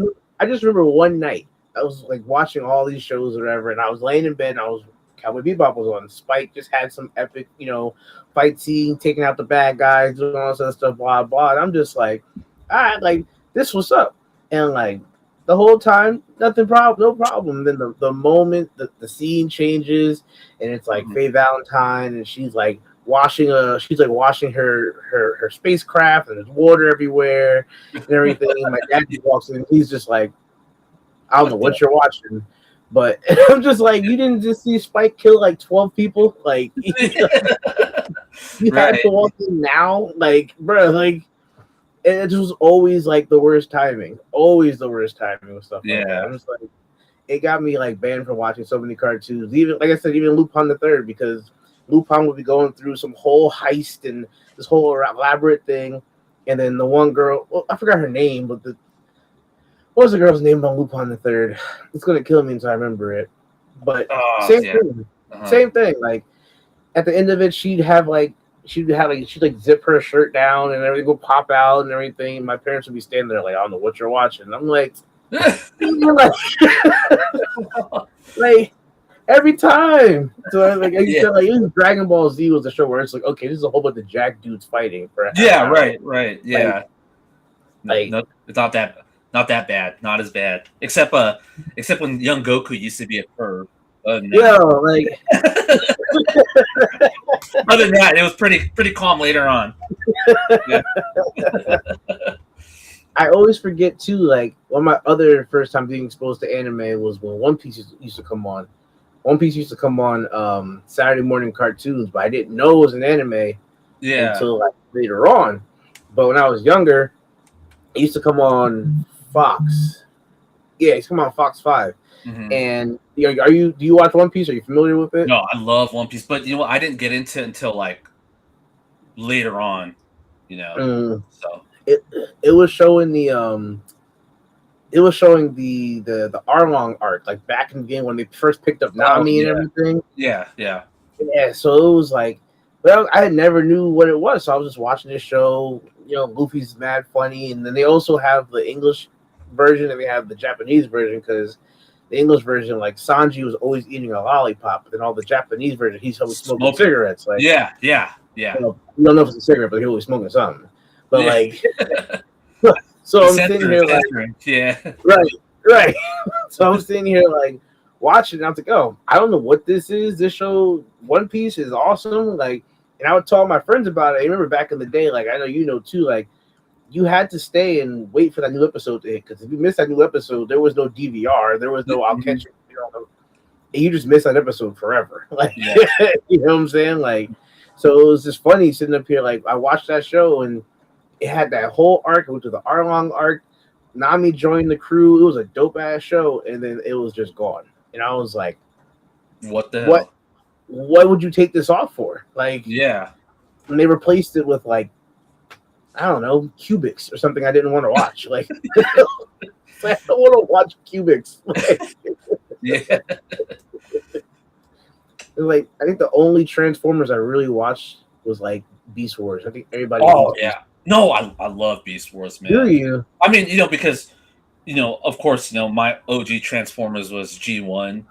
Speaker 2: remember one night I was like watching all these shows or whatever, and I was laying in bed and Cowboy Bebop was on. Spike just had some epic, fight scene, taking out the bad guys, doing all this other stuff, blah blah. And I'm just like, all right, like this what's up, and like the whole time, no problem. Then the moment the scene changes, and it's like Faye Valentine, and she's like washing her spacecraft, and there's water everywhere and everything. And my dad just walks in, and he's just like, I don't know what you're watching, but I'm just like, you didn't just see Spike kill like 12 people, like you had to walk in now, like bro, like it just was always like the worst timing, with stuff.
Speaker 3: Yeah,
Speaker 2: like that. I'm just like, it got me like banned from watching so many cartoons. Even like I said, even Lupin the Third, because Lupin would be going through some whole heist and this whole elaborate thing, and then the one girl, well, I forgot her name, but what was the girl's name on Lupin the Third? It's gonna kill me until I remember it. But same thing. Like at the end of it, she'd zip her shirt down and everything would pop out and everything. My parents would be standing there like, I don't know what you're watching. I'm like, like every time. So like you said, like even Dragon Ball Z was a show where it's like, okay, this is a whole bunch of jack dudes fighting for
Speaker 3: right. Yeah.
Speaker 2: Like
Speaker 3: no, it's not that bad. Not as bad. Except when young Goku used to be a perv.
Speaker 2: Like
Speaker 3: other than that, it was pretty calm later on. Yeah.
Speaker 2: I always forget too, like one of my other first time being exposed to anime was when One Piece used to come on. One Piece used to come on Saturday morning cartoons, but I didn't know it was an anime until like later on. But when I was younger, it used to come on Fox. Yeah, it's come on Fox 5.
Speaker 3: Mm-hmm.
Speaker 2: And do you watch One Piece? Are you familiar with it?
Speaker 3: No, I love One Piece, but I didn't get into it until like later on. So
Speaker 2: it was showing the Arlong arc, like back in the game when they first picked up Nami and everything.
Speaker 3: Yeah.
Speaker 2: So it was like, well, I never knew what it was, so I was just watching this show. Luffy's mad funny, and then they also have the English version and they have the Japanese version, because the English version, like Sanji was always eating a lollipop, but then all the Japanese version, he's always smoking cigarettes. Like
Speaker 3: yeah.
Speaker 2: You don't know if it's a cigarette, but he's always smoking something. But like, so I'm sitting here like, right. So I'm sitting here like watching. And I was like, oh, I don't know what this is. This show, One Piece, is awesome. Like, and I would tell my friends about it. I remember back in the day, like I know too, like you had to stay and wait for that new episode to hit, because if you missed that new episode, there was no DVR, there was no I'll catch it. And you just missed that episode forever. Like, you know what I'm saying? Like, so it was just funny sitting up here. Like, I watched that show and it had that whole arc, which was the Arlong arc. Nami joined the crew. It was a dope ass show, and then it was just gone. And I was like,
Speaker 3: "What the hell?
Speaker 2: What would you take this off for?" Like,
Speaker 3: yeah.
Speaker 2: and they replaced it with like, I don't know, Cubics or something I didn't want to watch. Like, I don't want to watch Cubics. Like,
Speaker 3: Yeah.
Speaker 2: like, I think the only Transformers I really watched was like Beast Wars. I think everybody.
Speaker 3: Oh
Speaker 2: hates
Speaker 3: yeah. No, I love Beast Wars, man.
Speaker 2: Do you?
Speaker 3: I mean, because of course, my OG Transformers was G1.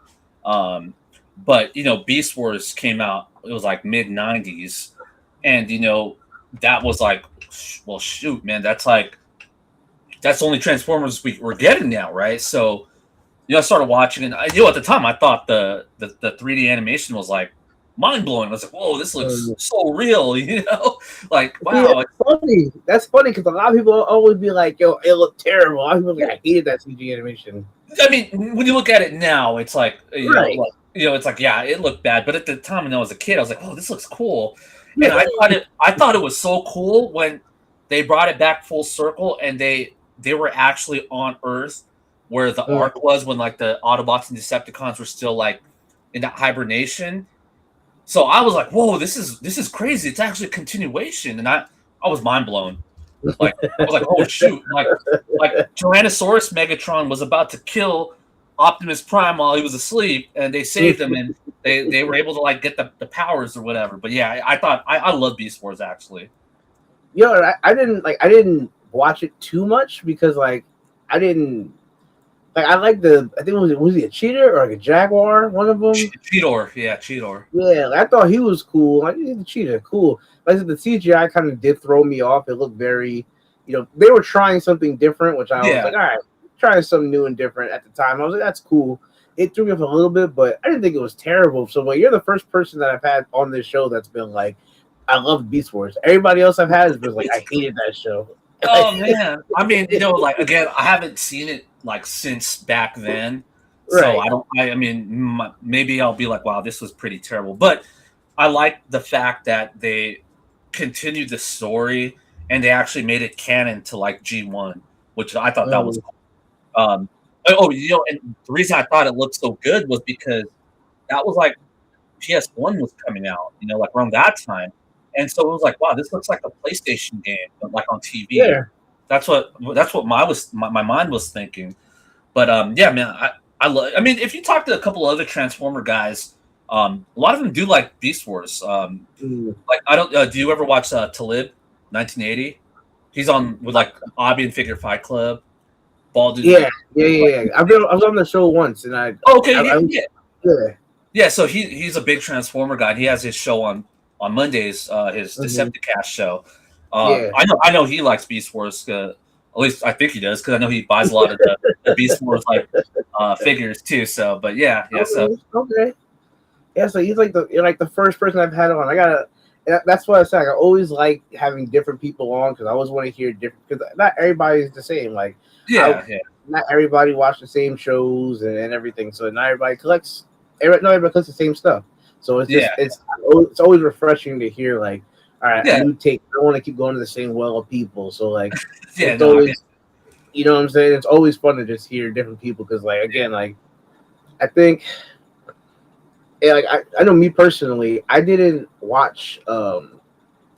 Speaker 3: But Beast Wars came out, it was like mid 90s, and that was like, well, shoot, man, that's the only Transformers we're getting now, right? So I started watching, and at the time I thought the 3D animation was like mind blowing. I was like, whoa, this looks so real, like wow.
Speaker 2: Yeah, it's funny. That's funny because a lot of people always be like, "Yo, it looked terrible." A lot of people like, I hated that CG animation.
Speaker 3: I mean, when you look at it now, it's like
Speaker 2: Right.
Speaker 3: it's like, yeah, it looked bad. But at the time when I was a kid, I was like, oh, this looks cool, and I thought it was so cool when they brought it back full circle and they were actually on Earth where the Ark was when like the Autobots and Decepticons were still like in that hibernation. So I was like, whoa, this is crazy. It's actually a continuation, and I was mind blown. Like I was like, oh shoot, like Tyrannosaurus Megatron was about to kill Optimus Prime while he was asleep, and they saved him, and they were able to like get the powers or whatever. But yeah, I thought I love Beast Wars actually.
Speaker 2: I didn't watch it too much because like I didn't like I like I think was he a cheetah or like a jaguar, one of them?
Speaker 3: Cheetor, yeah, Cheetor.
Speaker 2: Yeah, I thought he was cool. Like he's a cheetah, cool. Like I said, the CGI kind of did throw me off. It looked very, they were trying something different, which I was like, all right, trying something new and different at the time. I was like, that's cool. It threw me off a little bit, but I didn't think it was terrible. So, you're the first person that I've had on this show that's been like, I love Beast Wars. Everybody else I've had has been like, I hated that show.
Speaker 3: Oh man, I mean, like again, I haven't seen it like since back then, so
Speaker 2: Right.
Speaker 3: I mean, maybe I'll be like, wow, this was pretty terrible. But I like the fact that they continued the story and they actually made it canon to like G1, which I thought that was cool. And the reason I thought it looked so good was because that was like PS1 was coming out, like around that time. And so it was like, wow, this looks like a PlayStation game, but like on TV.
Speaker 2: Yeah.
Speaker 3: That's what my mind was thinking. But yeah, man, I love. I mean, if you talk to a couple other Transformer guys, a lot of them do like Beast Wars. Like I don't. Do you ever watch Talib, 1980? He's on with like Obby and Figure Fight Club. Bald dude.
Speaker 2: Yeah. I was on the show once, and
Speaker 3: Yeah. So he's a big Transformer guy. He has his show on Mondays, his Decepticast show. I know he likes Beast Wars. At least I think he does, because I know he buys a lot of the Beast Wars like figures too. So, but yeah. So
Speaker 2: yeah. So you're like the first person I've had on. That's what I said. I always like having different people on because I always want to hear different. Because not everybody's the same. Like not everybody watch the same shows and everything. So not everybody collects. Everybody collects the same stuff. So it's just it's always refreshing to hear like, all right, I don't want to keep going to the same well of people. So like, always, you know what I'm saying? It's always fun to just hear different people because like again, like I think, like I know me personally, I didn't watch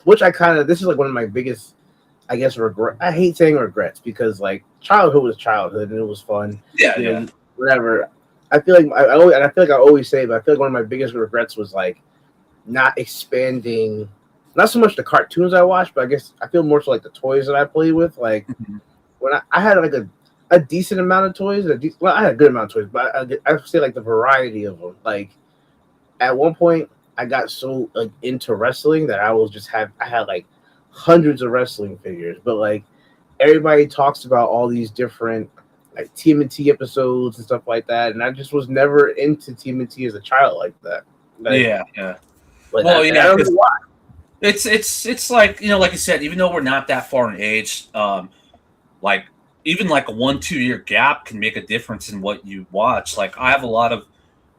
Speaker 2: which this is like one of my biggest, I guess, regret. I hate saying regrets because like childhood was childhood and it was fun. Whatever. I feel like I always say, but I feel like one of my biggest regrets was like not expanding, not so much the cartoons I watched, but I guess I feel more so like the toys that I play with. Like when I had like a decent amount of toys, I had a good amount of toys, but I say like the variety of them. Like at one point, I got so like into wrestling that I had like hundreds of wrestling figures, but like everybody talks about all these different like TMNT episodes and stuff like that, and I just was never into TMNT as a child like that. Like,
Speaker 3: yeah.
Speaker 2: Like
Speaker 3: well,
Speaker 2: I don't know why.
Speaker 3: It's like like you said, even though we're not that far in age, like even like a 1-2 year gap can make a difference in what you watch. Like I have a lot of,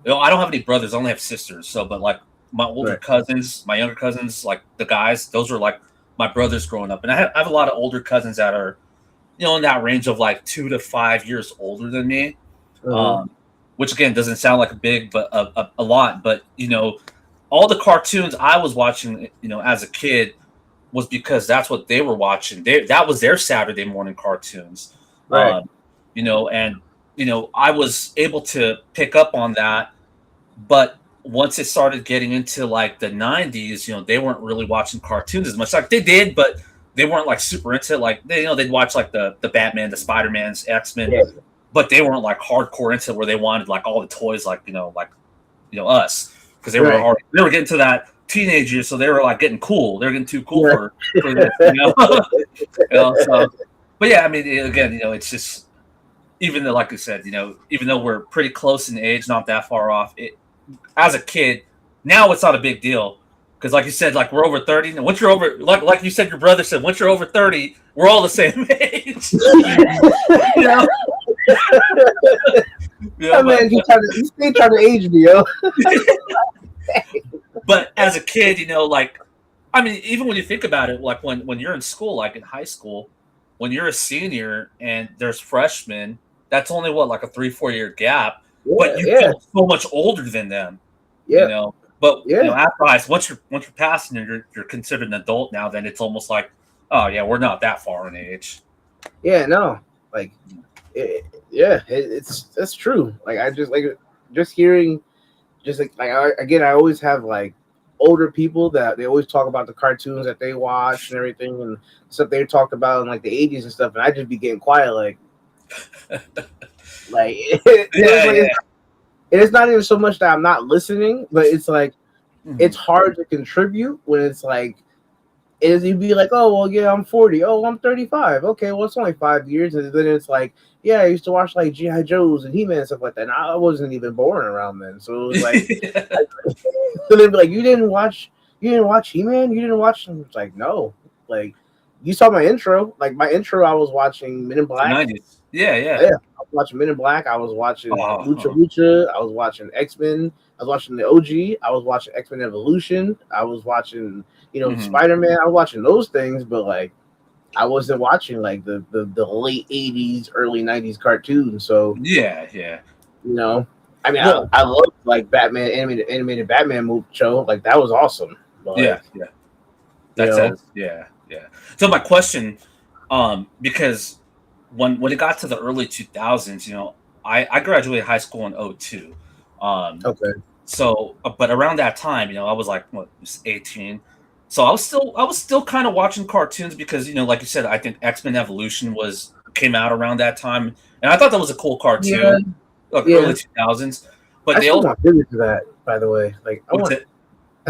Speaker 3: I don't have any brothers, I only have sisters. So, but like my older cousins, my younger cousins, like the guys, those are like my brothers growing up, and I have a lot of older cousins that are, in that range of like 2 to 5 years older than me, which again doesn't sound like a big, but a lot. But all the cartoons I was watching, as a kid, was because that's what they were watching. That was their Saturday morning cartoons.
Speaker 2: Right.
Speaker 3: And I was able to pick up on that, but once it started getting into like the 90s, they weren't really watching cartoons as much. Like they did, but they weren't like super into it. Like they'd watch like the Batman, the Spider-Mans, X-Men,
Speaker 2: Yeah.
Speaker 3: but they weren't like hardcore into it where they wanted like all the toys, like us, because they were
Speaker 2: Right.
Speaker 3: they were getting to that teenage year, so they were like getting cool. They're getting too cool
Speaker 2: Yeah.
Speaker 3: for this, So, but yeah, I mean, again, it's just, even though, like I said, even though we're pretty close in age, not that far off, as a kid, now it's not a big deal. Because, like you said, like we're over 30. And once you're over, like you said, your brother said, once you're over 30, we're all the same age.
Speaker 2: Man, he's still trying to age me, yo.
Speaker 3: But as a kid, like, I mean, even when you think about it, like when you're in school, like in high school, when you're a senior and there's freshmen, that's only like a 3-4 year gap.
Speaker 2: Yeah,
Speaker 3: but you feel so much older than them.
Speaker 2: Yeah.
Speaker 3: But
Speaker 2: Yeah.
Speaker 3: after high school, once you're passing and you're considered an adult now, then it's almost like, oh yeah, we're not that far in age.
Speaker 2: Yeah, no, like, that's true. Like I just hearing, just like I always have like older people that they always talk about the cartoons that they watch and everything and stuff they talked about in like the 80s and stuff, and I just be getting quiet, like it's not even so much that I'm not listening, but it's like it's hard to contribute when it's like you'd be like, oh well, yeah, I'm 40, oh I'm 35, okay, well it's only 5 years, and then it's like, yeah, I used to watch like G.I. Joes and He-Man and stuff like that, and I wasn't even born around then, so it was like so they'd be like, you didn't watch He-Man, you didn't watch, and it's like, no, like you saw my intro, I was watching Men in Black.
Speaker 3: 90s. Yeah.
Speaker 2: I was watching Men in Black. I was watching Lucha. I was watching X-Men. I was watching the OG. I was watching X-Men Evolution. I was watching, Spider-Man. I was watching those things, but like I wasn't watching like the late 80s, early 90s cartoons. So
Speaker 3: yeah.
Speaker 2: I mean, I love like Batman animated Batman show. Like that was awesome. But,
Speaker 3: yeah. That's yeah. So my question, because when it got to the early 2000s, I graduated high school in 2002.
Speaker 2: Okay.
Speaker 3: So, but around that time, I was like, 18. So I was still kind of watching cartoons because, like you said, I think X-Men Evolution came out around that time, and I thought that was a cool cartoon, early 2000s. But
Speaker 2: I want figures for that, by the way. Like I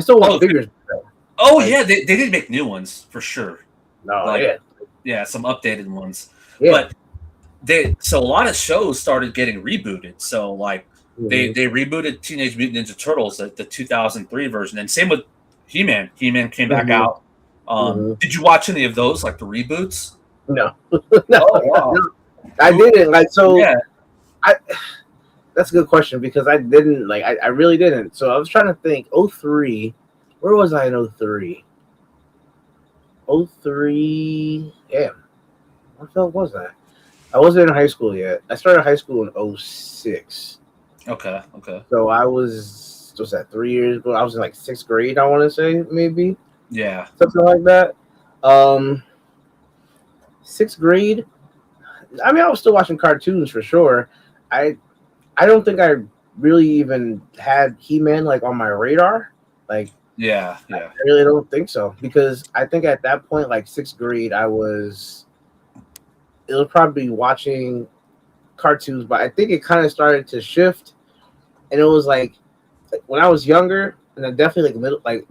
Speaker 2: still want figures for that.
Speaker 3: Oh yeah, they did make new ones for sure.
Speaker 2: No,
Speaker 3: yeah, some updated ones.
Speaker 2: Yeah.
Speaker 3: But so a lot of shows started getting rebooted. So like they rebooted Teenage Mutant Ninja Turtles, the 2003 version, and same with He-Man. He-Man came back out. Did you watch any of those, like the reboots?
Speaker 2: No.
Speaker 3: No, wow.
Speaker 2: I didn't. Like, so
Speaker 3: yeah.
Speaker 2: That's a good question because I didn't, like, I really didn't. So I was trying to think. 03, where was I in 03? 03, damn. What the hell was that? I wasn't in high school yet. I started high school in 06.
Speaker 3: Okay.
Speaker 2: So I was, what's that, 3 years ago? I was in like 6th grade, I want to say, maybe.
Speaker 3: Yeah.
Speaker 2: Something like that. 6th grade. I mean, I was still watching cartoons for sure. I don't think I really even had He-Man like on my radar. Like,
Speaker 3: yeah.
Speaker 2: I really don't think so because I think at that point, like 6th grade, it was probably watching cartoons, but I think it kind of started to shift, and it was like when I was younger, and then definitely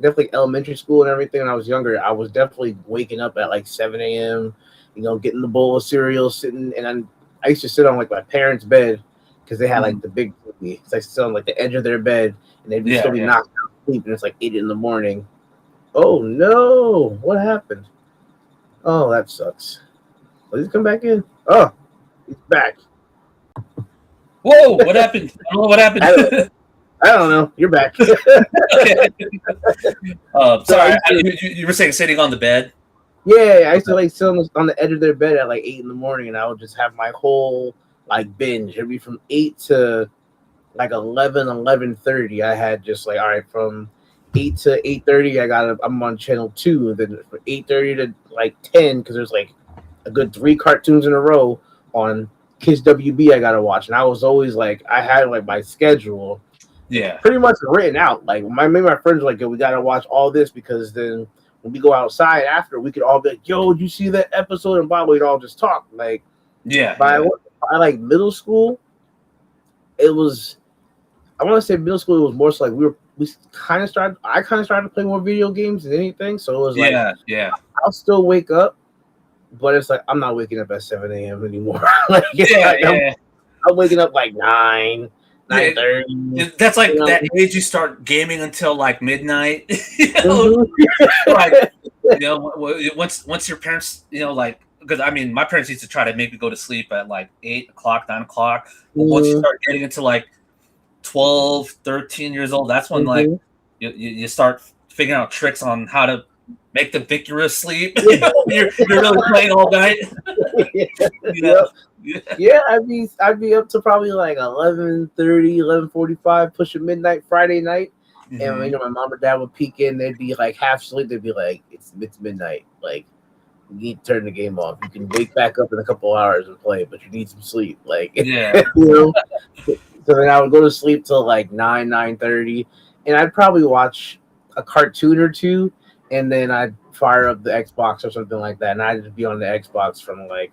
Speaker 2: definitely elementary school and everything. When I was younger, I was definitely waking up at like 7 a.m. Getting the bowl of cereal, sitting, and I used to sit on like my parents' bed because they had like the big TV. So I sit on like the edge of their bed, and they'd still be knocked out asleep, and it's like 8 in the morning. Oh no! What happened? Oh, that sucks. Will he come back in? Oh, he's back.
Speaker 3: Whoa! What happened? I don't know what happened.
Speaker 2: I don't know. You're back.
Speaker 3: Okay. Sorry, you were saying sitting on the bed.
Speaker 2: Yeah, I used to like sit on the edge of their bed at like 8 in the morning, and I would just have my whole like binge. It'd be from 8 to like 11:30. I had just like, all right, from 8 to 8:30, I'm on channel 2, and then from 8:30 to like 10, because there's like a good 3 cartoons in a row on Kids WB I gotta watch. And I was always like, I had like my schedule pretty much written out. Like my friends were like, yo, we gotta watch all this, because then when we go outside after, we could all be like, yo, did you see that episode? And we'd all just talk. Like by like middle school, it was, I want to say middle school, it was more so like I kind of started to play more video games than anything. So it was like, I'll still wake up, but it's like I'm not waking up at 7 a.m. anymore. I'm waking up like 9:30.
Speaker 3: That's like that age you start gaming until like midnight. Like, once your parents, like, because I mean, my parents used to try to make me go to sleep at like 8 o'clock, 9 o'clock. But once you start getting into like 12, 13 years old, that's when like you start figuring out tricks on how to make them think you're asleep. You're really playing all night.
Speaker 2: I'd be up to probably like 11:30, 11:45, pushing midnight Friday night. And my mom or dad would peek in, they'd be like half asleep, they'd be like, it's midnight, like you need to turn the game off. You can wake back up in a couple hours and play, but you need some sleep. Like So then I would go to sleep till like 9:30, and I'd probably watch a cartoon or two, and then I'd fire up the Xbox or something like that, and I'd just be on the Xbox from like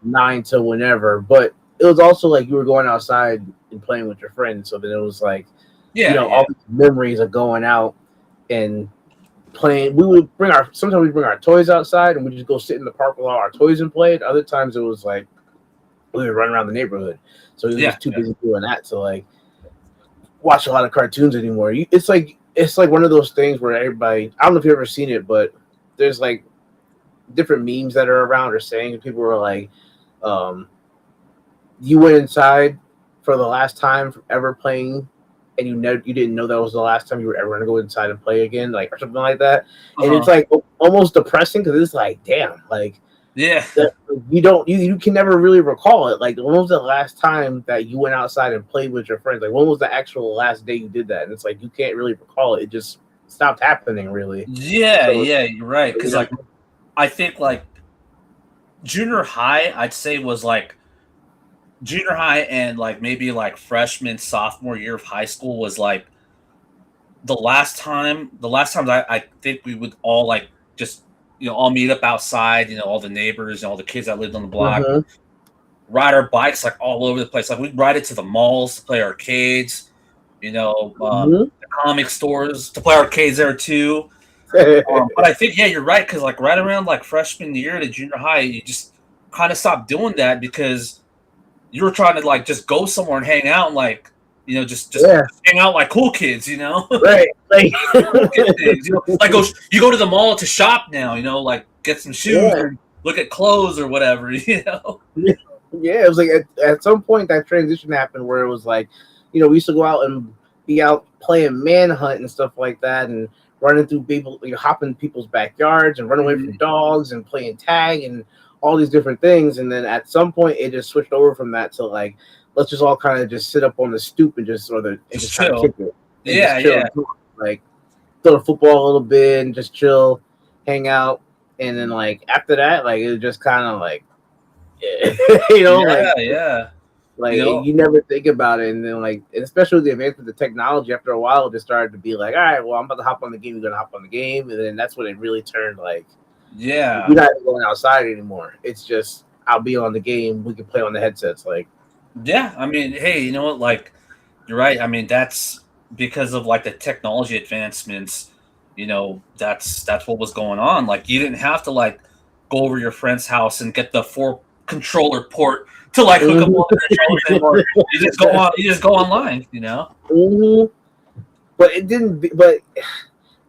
Speaker 2: 9 to whenever. But it was also like you were going outside and playing with your friends, so then it was like all these memories of going out and playing. Sometimes we'd bring our toys outside, and we'd just go sit in the park with all our toys and play. Other times it was like we would run around the neighborhood. So he was just too busy doing that to like watch a lot of cartoons anymore. It's like one of those things where everybody, I don't know if you've ever seen it, but there's like different memes that are around or saying, people were like, you went inside for the last time ever playing, and you didn't know that was the last time you were ever going to go inside and play again, like, or something like that. And it's like almost depressing, because it's like, damn, like, you can never really recall it. Like, when was the last time that you went outside and played with your friends? Like, when was the actual last day you did that? And it's like you can't really recall it. It just stopped happening, really.
Speaker 3: You're right. Because like, I think like junior high, I'd say was like junior high and like maybe like freshman, sophomore year of high school was like the last time I think we would all like just all meet up outside, all the neighbors and all the kids that lived on the block, ride our bikes like all over the place. Like we'd ride it to the malls to play arcades, the comic stores to play arcades there too. But I think, you're right. Cause like right around like freshman year to junior high, you just kind of stopped doing that because you were trying to like just go somewhere and hang out and like, just hang out like cool kids,
Speaker 2: Right. Like,
Speaker 3: like you go to the mall to shop now, like get some shoes or look at clothes or whatever,
Speaker 2: Yeah, it was like at some point that transition happened where it was like, we used to go out and be out playing manhunt and stuff like that, and running through people, hopping people's backyards and running away from dogs and playing tag and all these different things. And then at some point it just switched over from that to like, let's just all kind of just sit up on the stoop and just chill. Kick it. Like throw the football a little bit and just chill, hang out. And then like after that, like it was just kind of like, like you never think about it. And then like, especially with the advancement of the technology, after a while it just started to be like, all right, well, I'm about to hop on the game, you're gonna hop on the game. And then that's when it really turned like, we're not even going outside anymore. It's just I'll be on the game, we can play on the headsets. Like,
Speaker 3: I mean, hey, you know what? Like, you're right. I mean, that's because of like the technology advancements. That's what was going on. Like, you didn't have to like go over your friend's house and get the 4 controller port to like hook up all the controllers anymore. You just go online.
Speaker 2: But it didn't. But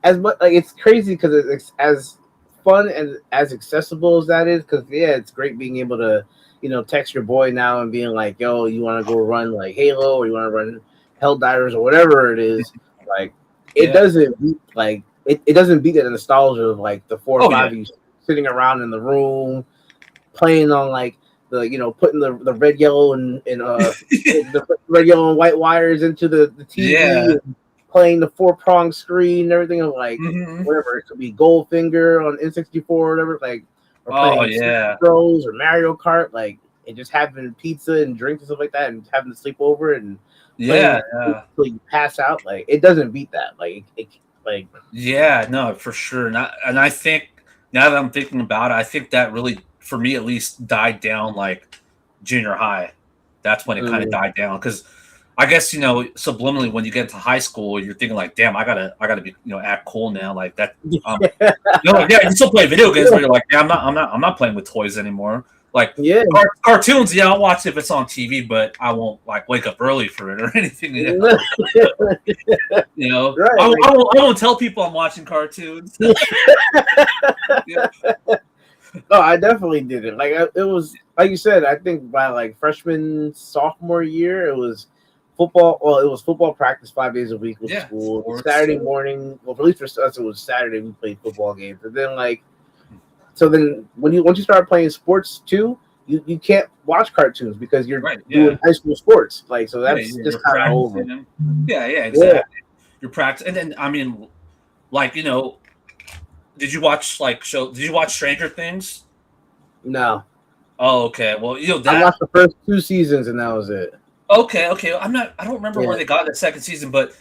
Speaker 2: as much like it's crazy because it's as fun and as accessible as that is. Because it's great being able to text your boy now and being like, yo, you want to go run like Halo or you want to run Helldivers or whatever it is. Like it doesn't beat like it doesn't beat the nostalgia of like the 4 or 5 of you sitting around in the room playing on like the putting the red, yellow and the red, yellow and white wires into the TV and playing the 4-prong screen and everything, of like
Speaker 3: Mhm.
Speaker 2: whatever it could be, Goldfinger on N64 or whatever, like, or
Speaker 3: Oh
Speaker 2: playing
Speaker 3: yeah.
Speaker 2: Bros or Mario Kart, like, and just having pizza and drinks and stuff like that, and having to sleep over and playing
Speaker 3: Yeah, yeah.
Speaker 2: until you pass out. Like, it doesn't beat that. Like
Speaker 3: Yeah, no, for sure. And I think now that I'm thinking about it, I think that really, for me at least, died down like junior high. That's when it kind of
Speaker 2: mm,
Speaker 3: died down because I guess subliminally when you get to high school, you're thinking like, damn, I gotta be act cool now like that. Um, like, yeah, you can still play video games, but you're like, yeah, I'm not playing with toys anymore. Like
Speaker 2: yeah,
Speaker 3: cartoons, yeah, I'll watch if it's on TV, but I won't like wake up early for it or anything.
Speaker 2: right.
Speaker 3: I won't tell people I'm watching cartoons. Yeah.
Speaker 2: No, I definitely did it. Like, it was like you said. I think by like freshman, sophomore year, it was football. Well, it was football practice 5 days a week with
Speaker 3: Yeah,
Speaker 2: school.
Speaker 3: sports.
Speaker 2: Saturday morning. Well, at least for us, it was Saturday. We played football games, and then then once you start playing sports too, you can't watch cartoons because you're
Speaker 3: Right,
Speaker 2: doing
Speaker 3: yeah.
Speaker 2: high school sports. Like, so
Speaker 3: Yeah,
Speaker 2: that's
Speaker 3: you're
Speaker 2: just kind of over.
Speaker 3: practicing. Yeah, exactly.
Speaker 2: Yeah.
Speaker 3: You're practicing, and then I mean, like did you watch Did you watch Stranger Things?
Speaker 2: No,
Speaker 3: Oh, okay. Well,
Speaker 2: I
Speaker 3: that.
Speaker 2: watched the first 2 seasons, and that was it.
Speaker 3: Okay, okay. I don't remember
Speaker 2: Yeah.
Speaker 3: where they got the second season, but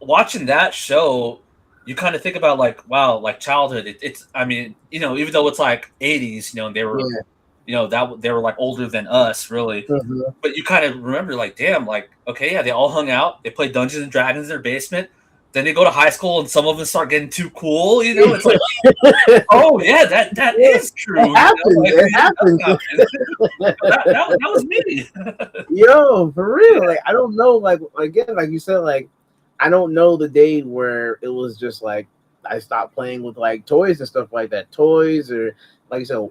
Speaker 3: watching that show, you kind of think about like, wow, like childhood. It's, I mean, even though it's like 80s, they were, that they were like older than us, really.
Speaker 2: Mhm.
Speaker 3: But you kind of remember, like, damn, like, okay, yeah, they all hung out, they played Dungeons and Dragons in their basement. Then they go to high school, and some of them start getting too cool. It's like, oh yeah, that is true.
Speaker 2: It happened. It happened.
Speaker 3: That was me.
Speaker 2: Yo, for real. Like, I don't know. Like, again, like you said, like, I don't know the day where it was just like I stopped playing with like toys and stuff like that. Toys, or like you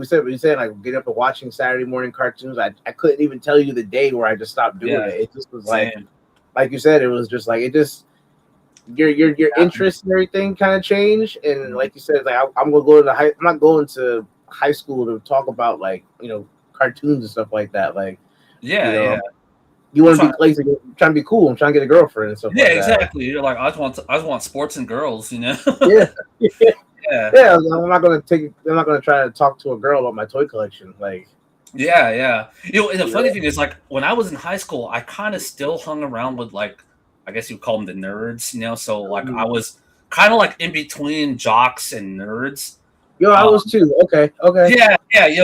Speaker 2: said, we said, like, get up and watching Saturday morning cartoons. I couldn't even tell you the day where I just stopped doing it. It just was like you said, it was just like it just your interest and everything kind of changed. And like you said, like I'm gonna go to I'm not going to high school to talk about like cartoons and stuff like that. Like,
Speaker 3: yeah.
Speaker 2: You want to be lazy, trying to be cool. I'm trying to get a girlfriend and stuff.
Speaker 3: Yeah,
Speaker 2: like
Speaker 3: exactly. You're like, I just want sports and girls.
Speaker 2: Yeah.
Speaker 3: Yeah.
Speaker 2: I'm not gonna try to talk to a girl about my toy collection. Like,
Speaker 3: yeah. And the funny thing is, like, when I was in high school, I kind of still hung around with, like, I guess you would call them the nerds. So like I was kind of like in between jocks and nerds.
Speaker 2: Yo, I was too. Okay.
Speaker 3: Yeah.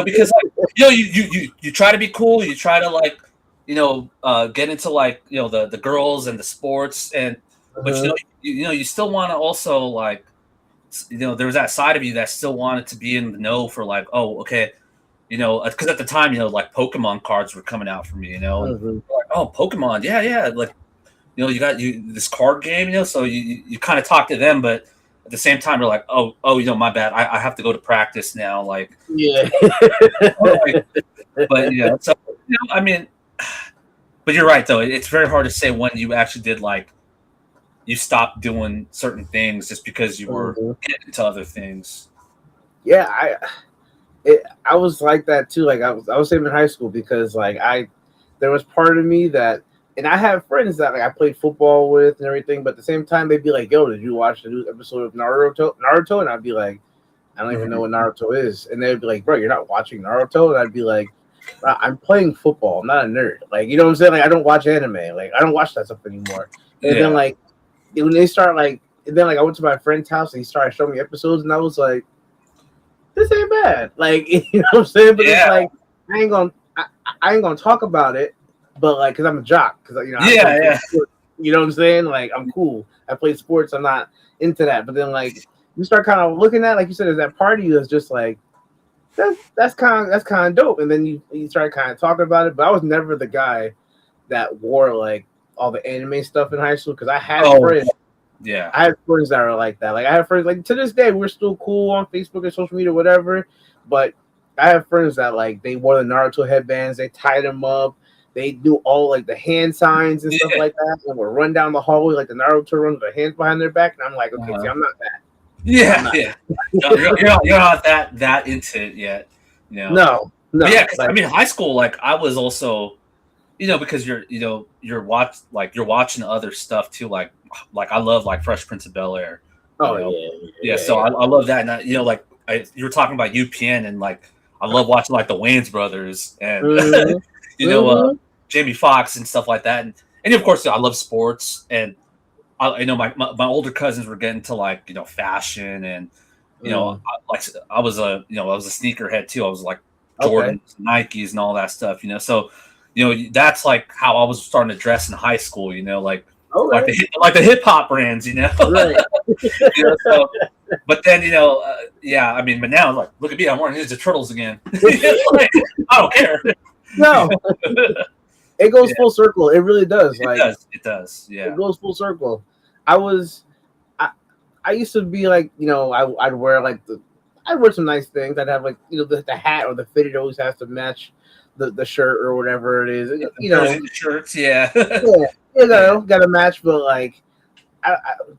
Speaker 3: Because like, you try to be cool. You try to like, get into like the girls and the sports, and but you still want to also like, there was that side of you that still wanted to be in the know for like, oh, okay, because at the time like Pokemon cards were coming out for me, and like, oh, Pokemon, yeah, like you got this card game, so you kind of talk to them, but at the same time you're like, oh, my bad, I have to go to practice now, like,
Speaker 2: yeah.
Speaker 3: But so I mean. But you're right, though. It's very hard to say when you actually did, like, you stopped doing certain things just because you were getting into other things.
Speaker 2: Yeah, I was like that too. Like, I was in high school because like there was part of me that, and I have friends that like I played football with and everything, but at the same time they'd be like, "Yo, did you watch the new episode of Naruto?" And I'd be like, "I don't even know what Naruto is," and they'd be like, "Bro, you're not watching Naruto?" And I'd be like, I'm playing football. I'm not a nerd. Like, you know what I'm saying? Like, I don't watch anime. Like, I don't watch that stuff anymore. And then, like, when they start, like, and then, like, I went to my friend's house and he started showing me episodes, and I was like, this ain't bad. Like, you know what I'm saying? But it's like, I ain't gonna talk about it, but, like, because I'm a jock. Because, you know what I'm saying? Like, I'm cool. I play sports. I'm not into that. But then, like, you start kind of looking at, like you said, there's that part of you that's just like, that's kind of dope, and then you start kind of talking about it. But I was never the guy that wore like all the anime stuff in high school because I had friends.
Speaker 3: Yeah,
Speaker 2: I had friends that are like that. Like, I have friends like to this day we're still cool on Facebook and social media, whatever. But I have friends that like they wore the Naruto headbands, they tied them up, they do all like the hand signs and stuff like that, and would run down the hallway like the Naruto run with their hands behind their back. And I'm like, okay, see, I'm not that.
Speaker 3: Yeah. You're not that into it yet.
Speaker 2: No.
Speaker 3: But yeah, because I mean, high school, like I was also, because you're watching other stuff too, like like I love like Fresh Prince of Bel-Air.
Speaker 2: Oh
Speaker 3: yeah. So I love that, and like you were talking about UPN, and like I love watching like the Wayans brothers and Jamie Foxx and stuff like that, and of course I love sports, and I know my older cousins were getting to like fashion, and I was a I was a sneakerhead too. I was like Jordans, Nikes, and all that stuff. So that's like how I was starting to dress in high school. Like the hip hop brands.
Speaker 2: Right.
Speaker 3: So, but then yeah. I mean, but now like look at me, I'm wearing Ninja Turtles again. Like, I don't care.
Speaker 2: No. It goes full circle. It really does.
Speaker 3: It does. Yeah.
Speaker 2: It goes full circle. I used to be like, I'd wear I'd wear some nice things. I'd have like, the hat or the fitted always has to match the shirt or whatever it is.
Speaker 3: The shirts, yeah.
Speaker 2: Got to match. But like,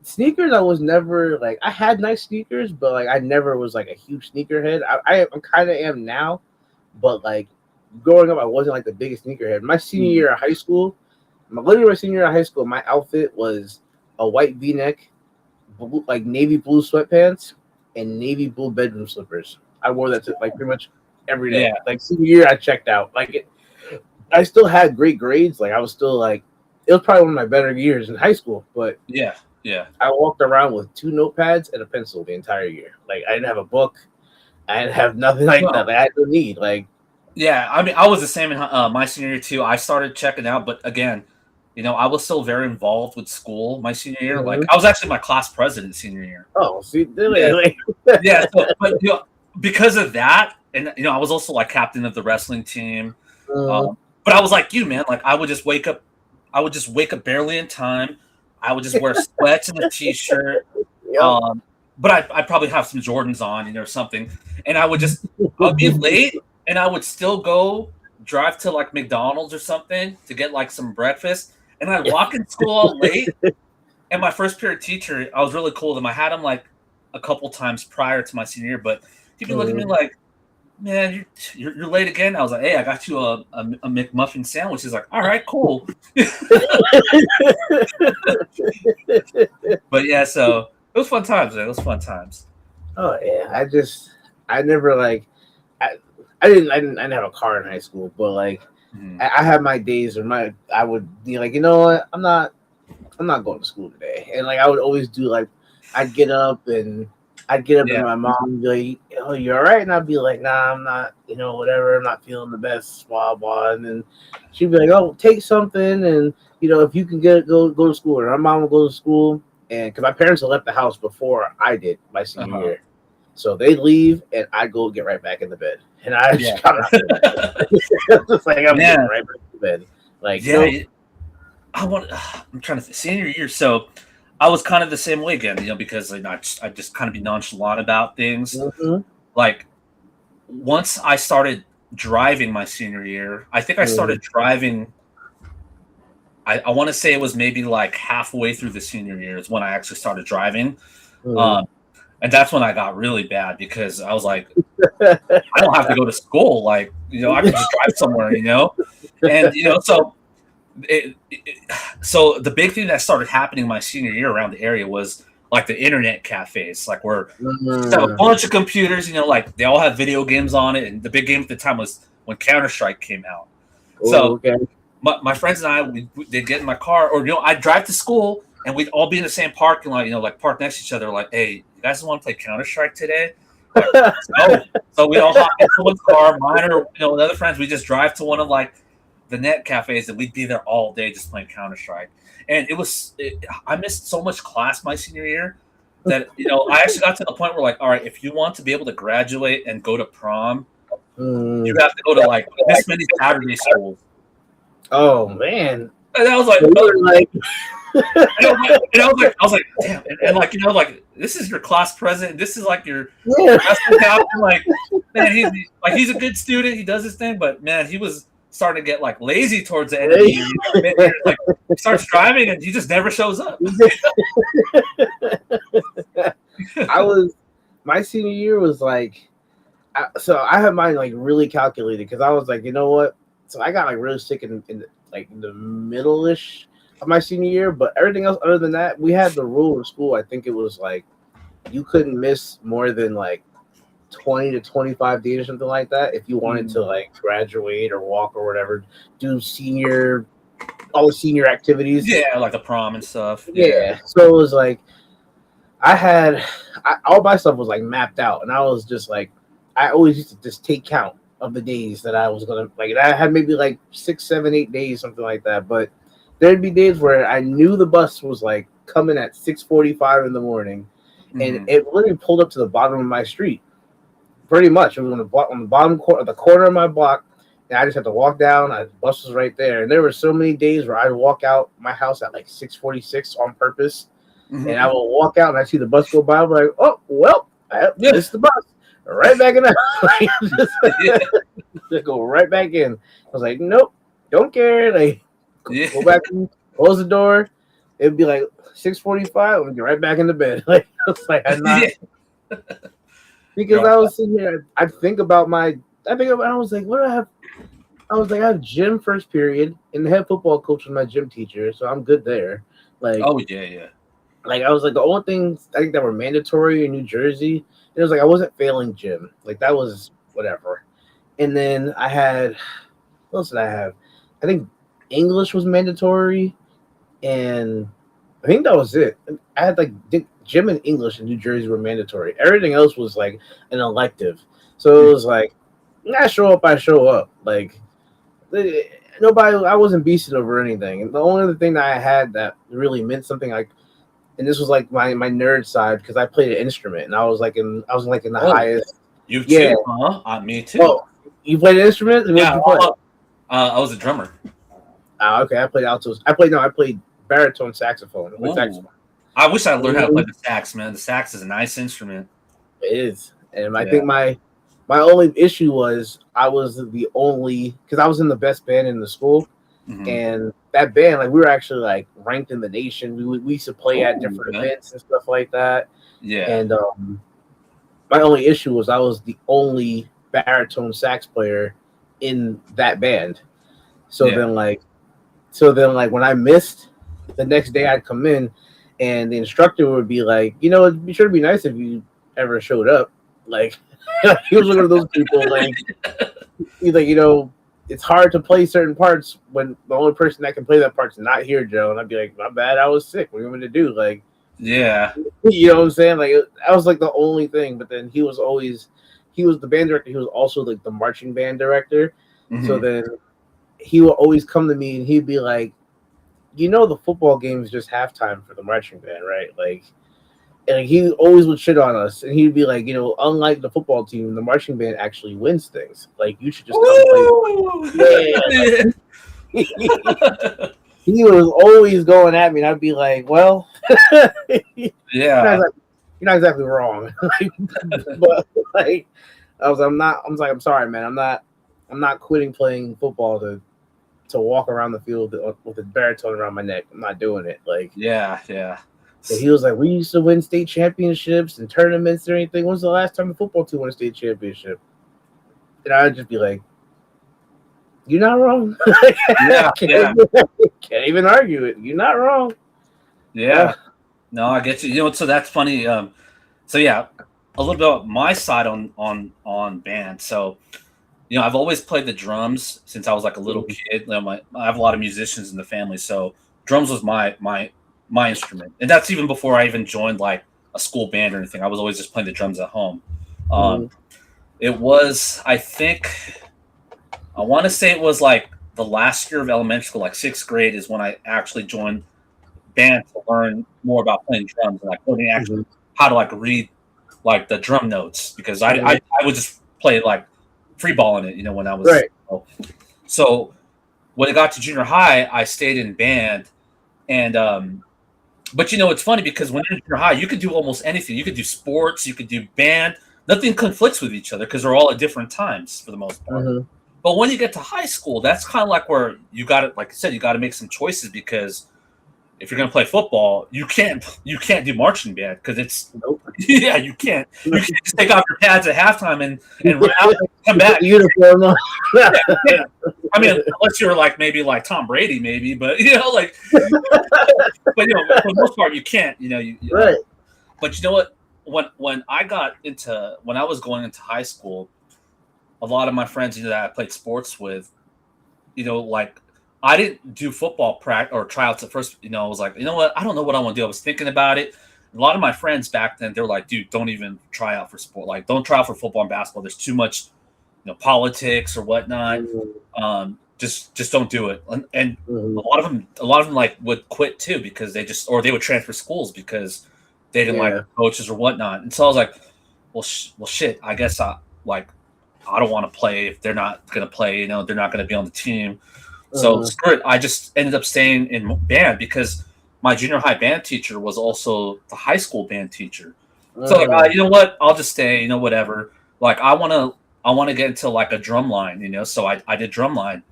Speaker 2: sneakers, I was never like, I had nice sneakers, but like, I never was like a huge sneakerhead. I kind of am now, but like, growing up, I wasn't like the biggest sneakerhead. My senior year of high school, my outfit was a white V-neck, like navy blue sweatpants, and navy blue bedroom slippers. I wore that to like pretty much every day.
Speaker 3: Yeah.
Speaker 2: Like senior year, I checked out. I still had great grades. Like I was still like, it was probably one of my better years in high school. But
Speaker 3: yeah,
Speaker 2: I walked around with 2 notepads and a pencil the entire year. Like I didn't have a book. I didn't have nothing like that. Like, I didn't need
Speaker 3: Yeah, I mean, I was the same in my senior year too. I started checking out, but again, I was still very involved with school my senior year. Like, I was actually my class president senior year.
Speaker 2: Oh, see,
Speaker 3: yeah. So, but because of that, and I was also like captain of the wrestling team. But I was like you, man. Like, I would just wake up barely in time. I would just wear sweats and a t-shirt. But I'd probably have some Jordans on, or something, and I'd be late. And I would still go drive to like McDonald's or something to get like some breakfast. And I'd walk in school all late. And my first period teacher, I was really cool with him. I had him like a couple times prior to my senior year, but he'd be looking at me like, man, you're late again. I was like, hey, I got you a McMuffin sandwich. He's like, all right, cool. But yeah, so it was fun times, man. It was fun times.
Speaker 2: Oh yeah. I never like, I didn't have a car in high school, but like I had my days where I would be like, you know what, I'm not going to school today, and like I would always do like I'd get up and my mom would be like, oh, you all right? And I'd be like, nah, I'm not, whatever, I'm not feeling the best, blah blah. And then she'd be like, oh, take something, and if you can go to school. And my mom would go to school, and because my parents had left the house before I did my senior year. So they leave, and I go get right back in the bed, and I just got just like I'm getting right back in the bed. Like
Speaker 3: I'm trying to think, senior year. So I was kind of the same way again, because I just kind of be nonchalant about things. Like once I started driving my senior year, I think I started driving. I want to say it was maybe like halfway through the senior year is when I actually started driving. And that's when I got really bad because I was like, I don't have to go to school. Like, I can just drive somewhere, and, so the big thing that started happening my senior year around the area was like the internet cafes, like where just have a bunch of computers, like they all have video games on it. And the big game at the time was when Counter-Strike came out. My friends and I, they'd get in my car, or, I'd drive to school and we'd all be in the same parking lot, like park next to each other, like, hey, you guys want to play Counter-Strike today? Like, so we all hop in someone's car, mine or with other friends. We just drive to one of like the net cafes, and we'd be there all day just playing Counter-Strike. And I missed so much class my senior year that I actually got to the point where like, all right, if you want to be able to graduate and go to prom, you have to go to like this many Saturday schools.
Speaker 2: Oh man.
Speaker 3: And I was like, I was like, damn, and like like this is your class president, this is like your wrestling captain, like man, he's a good student, he does his thing, but man, he was starting to get like lazy towards the end of the year. Like he starts driving and he just never shows up.
Speaker 2: My senior year was like, so I had mine like really calculated because I was like, you know what? So I got like really sick in the middle-ish my senior year, but everything else other than that, we had the rule in school. I think it was like you couldn't miss more than like 20 to 25 days or something like that if you wanted to like graduate or walk or whatever, do all the senior activities.
Speaker 3: Yeah, like the prom and stuff.
Speaker 2: Yeah. So it was like all my stuff was like mapped out, and I was just like, I always used to just take count of the days that I was gonna like. I had maybe like 6, 7, 8 days, something like that. But there'd be days where I knew the bus was like coming at 6:45 in the morning, and it literally pulled up to the bottom of my street. Pretty much, it was on the bottom corner, the corner of my block, and I just had to walk down. The bus was right there, and there were so many days where I'd walk out my house at like 6:46 on purpose, and I will walk out and I see the bus go by. I'm like, oh well, I missed the bus. Right back in the just go right back in. I was like, nope, don't care. Like, go back, close the door. It'd be like 6:45. We'll get right back into bed. Like, it's like I'm not. Because I was sitting here, I was like, what do I have? I was like, I have gym first period, and the head football coach was my gym teacher, so I'm good there. Like,
Speaker 3: oh yeah.
Speaker 2: Like, I was like, the only things I think that were mandatory in New Jersey, it was like I wasn't failing gym. Like, that was whatever. And then I had, what else did I have? I think English was mandatory, and I think that was it. I had like gym and English in New Jersey were mandatory. Everything else was like an elective. So it was like, I show up, I show up. Like, I wasn't beasting over anything. And the only other thing that I had that really meant something, like, and this was like my nerd side, because I played an instrument, and I was like in the highest.
Speaker 3: You too, huh? Me too.
Speaker 2: Oh, you played an instrument?
Speaker 3: Yeah, I was a drummer.
Speaker 2: Okay, I played altos. I played baritone saxophone.
Speaker 3: I wish I learned how to play the sax, man. The sax is a nice instrument.
Speaker 2: It is, and I think my only issue was I was the only, because I was in the best band in the school, and that band, like, we were actually like ranked in the nation. We used to play at different events and stuff like that. Yeah, and my only issue was I was the only baritone sax player in that band. So then when I missed, the next day I'd come in, and the instructor would be like, it'd be sure to be nice if you ever showed up. Like, he was one of those people, like, he's like, it's hard to play certain parts when the only person that can play that part's not here, Joe. And I'd be like, my bad, I was sick. What do you want me to do? Like, yeah, you know what I'm saying? Like, that was like the only thing. But then he was the band director. He was also like the marching band director. So then he would always come to me and he'd be like, the football game is just halftime for the marching band, right? Like, and he always would shit on us, and he'd be like, unlike the football team, the marching band actually wins things. Like, you should just come play. Yeah. He was always going at me, and I'd be like, well, yeah, you're not exactly wrong. But like, I'm sorry, man. I'm not quitting playing football to walk around the field with a baritone around my neck. I'm not doing it. Like, yeah. So he was like, we used to win state championships and tournaments or anything. When's the last time the football team won a state championship? And I'd just be like, you're not wrong. Can't even argue it. You're not wrong.
Speaker 3: Yeah. No, I get you. So that's funny. So yeah, a little bit about my side on band. So, I've always played the drums since I was like a little kid. I have a lot of musicians in the family, so drums was my instrument, and that's even before I even joined like a school band or anything. I was always just playing the drums at home. It was, I want to say it was like the last year of elementary school, like 6th grade, is when I actually joined band to learn more about playing drums and like learning actually how to like read like the drum notes, because I would just play like free balling it, when I was So when I got to junior high, I stayed in band, and but it's funny because when you're in junior high, you could do almost anything. You could do sports, you could do band. Nothing conflicts with each other because they're all at different times for the most part. But when you get to high school, that's kind of like where you got to, like I said, you got to make some choices, because if you're gonna play football, you can't do marching band because it's
Speaker 2: Nope.
Speaker 3: yeah, you can't just take off your pads at halftime and run out and come back.
Speaker 2: Uniform on.
Speaker 3: Yeah, yeah. I mean, unless you're like maybe like Tom Brady, maybe, but like, but for the most part, you can't.
Speaker 2: Right.
Speaker 3: But you know what? When I was going into high school, a lot of my friends that I played sports with, like I didn't do football practice or tryouts at first. I was like, you know what? I don't know what I want to do. I was thinking about it. A lot of my friends back then, they're like, dude, don't even try out for sport. Like, don't try out for football and basketball. There's too much, politics or whatnot. Just don't do it. And a lot of them like would quit too because they would transfer schools because they didn't like coaches or whatnot. And so I was like, well, shit. I guess I don't want to play if they're not going to play. They're not going to be on the team. So screw it. I just ended up staying in band because my junior high band teacher was also the high school band teacher. So like, you know what? I'll just stay. Whatever. Like I want to get into like a drum line. So I did drum line.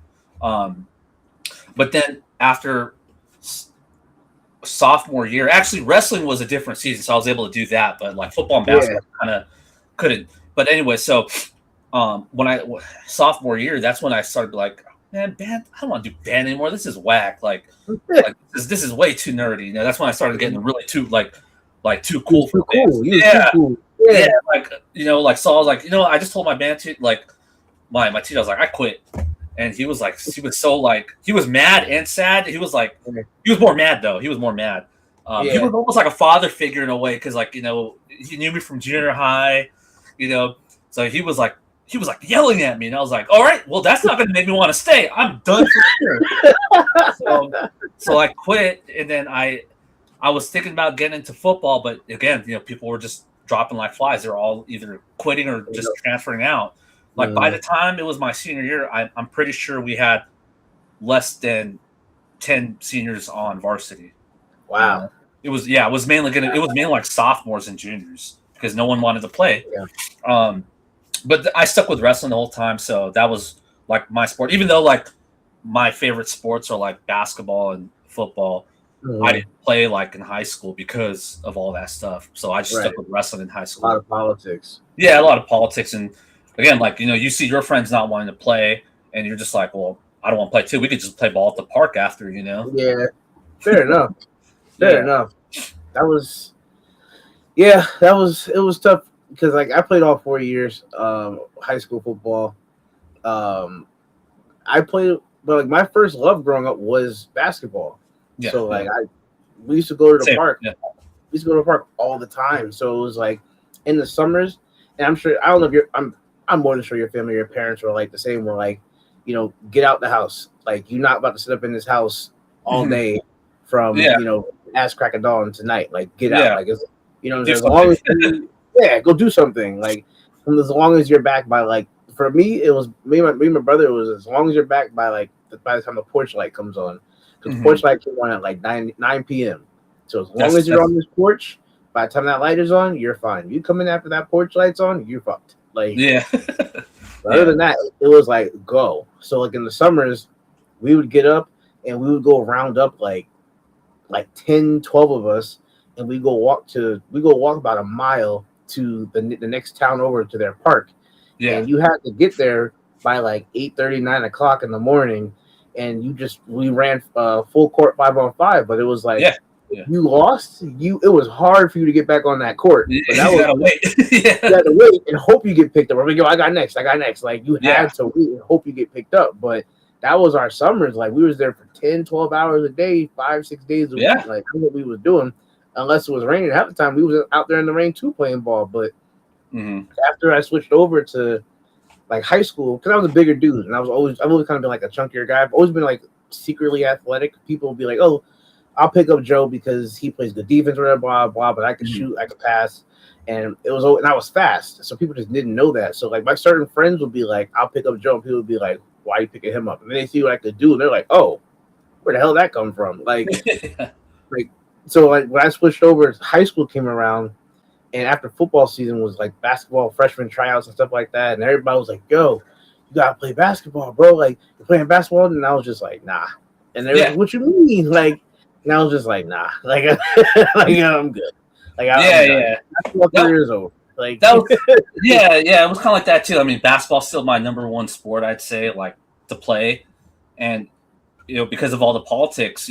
Speaker 3: But then after sophomore year, actually wrestling was a different season, so I was able to do that. But like football and basketball, kind of couldn't. But anyway, so when sophomore year, that's when I started like, man, band. I don't want to do band anymore. This is whack. Like this is way too nerdy. That's when I started getting really too too cool for bands. Yeah. Cool. Yeah. Like so I was like, I just told my band like my teacher, I was like, I quit. And he was like, he was mad and sad. He was like, he was more mad though. He was more mad. He was almost like a father figure in a way because like he knew me from junior high, so he was like yelling at me, and I was like, all right, well that's not going to make me want to stay. I'm done for sure. So I quit, and then I was thinking about getting into football, but again, people were just dropping like flies. They were all either quitting or just transferring out. Like by the time it was my senior year, I'm pretty sure we had less than 10 seniors on varsity.
Speaker 2: Wow.
Speaker 3: It was mainly like sophomores and juniors because no one wanted to play. Yeah. But I stuck with wrestling the whole time, so that was like my sport. Even though like my favorite sports are like basketball and football, I didn't play like in high school because of all that stuff. So I just stuck with wrestling in high school.
Speaker 2: A lot of politics.
Speaker 3: Yeah, a lot of politics. And again, like, you see your friends not wanting to play, and you're just like, well, I don't want to play too. We could just play ball at the park after,
Speaker 2: Yeah, fair enough. Fair enough. It was tough because, like, I played all 4 years high school football. I played, but, like, my first love growing up was basketball. Yeah, so, like, we used to go to the park. Yeah. We used to go to the park all the time. So it was, like, in the summers, and I'm sure, I don't know if I'm more than sure your family, your parents were like the same. Were like, get out the house. Like you're not about to sit up in this house all day from ass crack of dawn tonight. Like get out. Like it's, as long as go do something. Like as long as you're back by like for me it was me and my brother. It was as long as you're back by like by the time the porch light comes on, because the porch light came on at like 9 p.m. So as long as you're on this porch, by the time that light is on, you're fine. You come in after that porch light's on, you're fucked. Like other than that, it was like go. So like in the summers, we would get up and we would go round up like 10, 12 of us, and we go walk about a mile to the next town over to their park. Yeah, and you had to get there by like 8:30, 9 o'clock in the morning, and we ran full court 5-on-5, but it was like. Yeah. You lost. It was hard for you to get back on that court. But that you gotta wait. You had to wait and hope you get picked up. I got next. Like you had to wait and hope you get picked up. But that was our summers. Like we was there for 10, 12 hours a day, 5-6 days a week. Like that's what we was doing. Unless it was raining. Half the time we was out there in the rain too playing ball. But after I switched over to like high school, because I was a bigger dude and I've always kind of been like a chunkier guy. I've always been like secretly athletic. People would be like, oh, I'll pick up Joe because he plays good defense, whatever, blah, blah, but I could shoot, I could pass. And I was fast. So people just didn't know that. So like my certain friends would be like, I'll pick up Joe, and people would be like, why are you picking him up? And then they see what I could do, and they're like, oh, where the hell did that come from? Like, so like when I switched over, high school came around, and after football season was like basketball, freshman tryouts and stuff like that. And everybody was like, yo, you gotta play basketball, bro. Like you're playing basketball. And I was just like, nah. And they're like, what you mean? Like, And I was just like, nah, like, I'm good. Like,
Speaker 3: Yeah.
Speaker 2: Basketball career is over. Like
Speaker 3: that was, yeah, it was kind of like that too. I mean, basketball's still my number one sport, I'd say, like to play, and because of all the politics,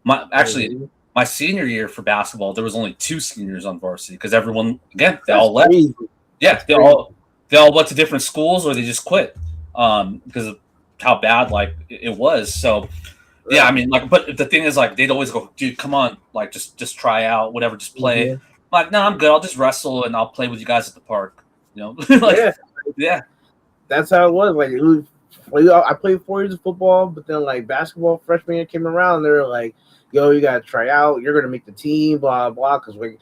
Speaker 3: my senior year for basketball, there was only 2 seniors on varsity because everyone, again, they all left.
Speaker 2: Crazy.
Speaker 3: Yeah, they all went to different schools or they just quit because of how bad it was. So yeah, I mean, but the thing is, they'd always go, dude, come on, just try out, whatever, just play.
Speaker 2: Mm-hmm.
Speaker 3: Like, no, I'm good. I'll just wrestle and I'll play with you guys at the park. Yeah.
Speaker 2: That's how it was. I played 4 years of football, but then basketball freshman year came around, they were like, yo, you gotta try out. You're gonna make the team, blah blah. Because we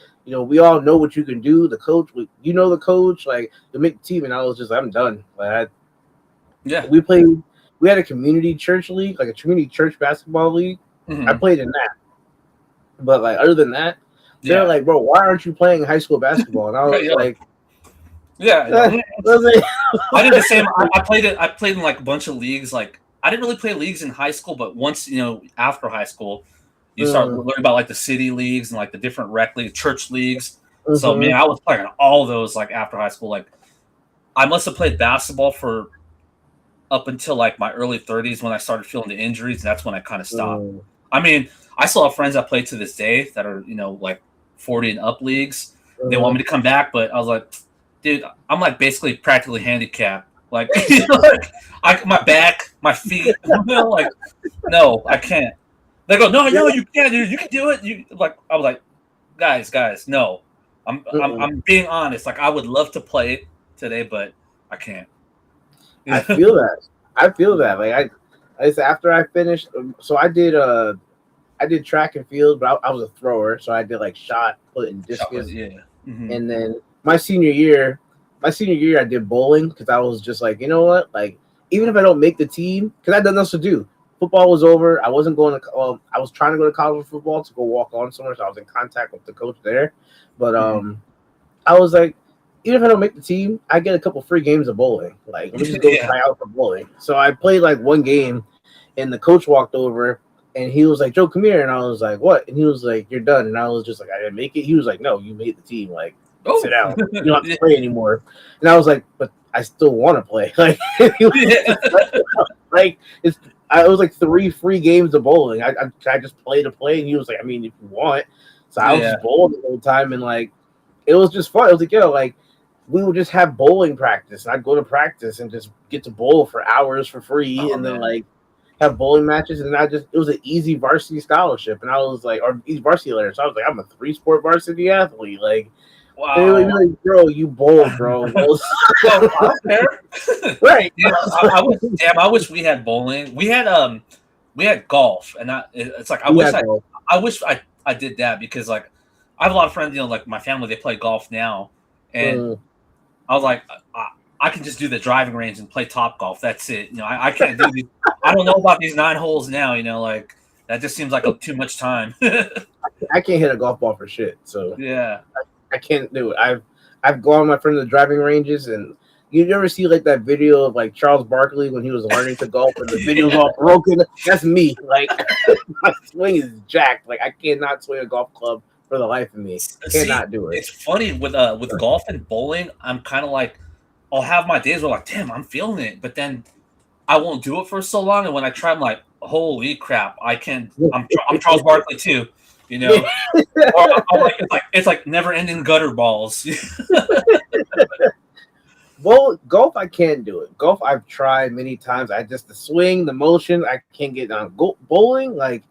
Speaker 2: all know what you can do. The coach, the coach, to make the team. And I was just, I'm done. We had a community church league, like a community church basketball league.
Speaker 3: Mm-hmm.
Speaker 2: I played in that, but other than that, they're like, bro, why aren't you playing high school basketball? And I was like,
Speaker 3: yeah. I did the same. I played in a bunch of leagues. I didn't really play leagues in high school, but once after high school, you start learning about the city leagues and the different rec leagues, church leagues. Mm-hmm. So man, I was playing all of those after high school. I must have played basketball for up until my early 30s when I started feeling the injuries, and that's when I kind of stopped. I mean, I still have friends that play to this day that are 40 and up leagues. They want me to come back, but I was like, dude, I'm basically practically handicapped. My back, my feet, no, I can't. They go, no, you can't, dude. You can do it. I was like, guys, no. I'm being honest. I would love to play it today, but I can't.
Speaker 2: I feel that. I said after I finished, so I did track and field, but I was a thrower, so I did shot, put, and discus.
Speaker 3: Mm-hmm.
Speaker 2: And then my senior year, I did bowling because I was just like, you know what, even if I don't make the team, because I had nothing else to do. Football was over. I wasn't going to. I was trying to go to college for football to go walk on somewhere, so I was in contact with the coach there. But I was like, even if I don't make the team, I get a couple free games of bowling. Let me just go try out for bowling. So I played one game, and the coach walked over, and he was like, Joe, come here. And I was like, what? And he was like, you're done. And I was just like, I didn't make it. He was like, no, you made the team. Sit down. You don't have to play anymore. And I was like, but I still want to play. It was 3 free games of bowling. I just play to play. And he was like, I mean, if you want. So I was just bowling the whole time. And it was just fun. It was we would just have bowling practice. I'd go to practice and just get to bowl for hours for free. And then have bowling matches. And it was an easy varsity scholarship. And I was or easy varsity letter. So I was I'm a 3-sport varsity athlete.
Speaker 3: Wow.
Speaker 2: They were bro, you bowl, bro. Right.
Speaker 3: Yeah, I wish we had bowling. We had golf, and I wish I did that because I have a lot of friends, my family, they play golf now, and I was like, I can just do the driving range and play top golf. That's it. I can't do these. I don't know about these 9 holes now. That just seems like too much time.
Speaker 2: I can't hit a golf ball for shit. So
Speaker 3: yeah.
Speaker 2: I can't do it. I've gone my friend to the driving ranges, and you ever see that video of Charles Barkley when he was learning to golf and the video's all broken? That's me. My swing is jacked. I cannot swing a golf club for the life of me. Cannot do it.
Speaker 3: It's funny with golf and bowling. I'm kind of I'll have my days where damn, I'm feeling it, but then I won't do it for so long, and when I try, I'm like, holy crap, I can't. I'm Charles Barkley too. Or it's never-ending gutter balls.
Speaker 2: Well, golf, I can do it. Golf, I've tried many times. The swing, the motion, I can't get down. Bowling, I'm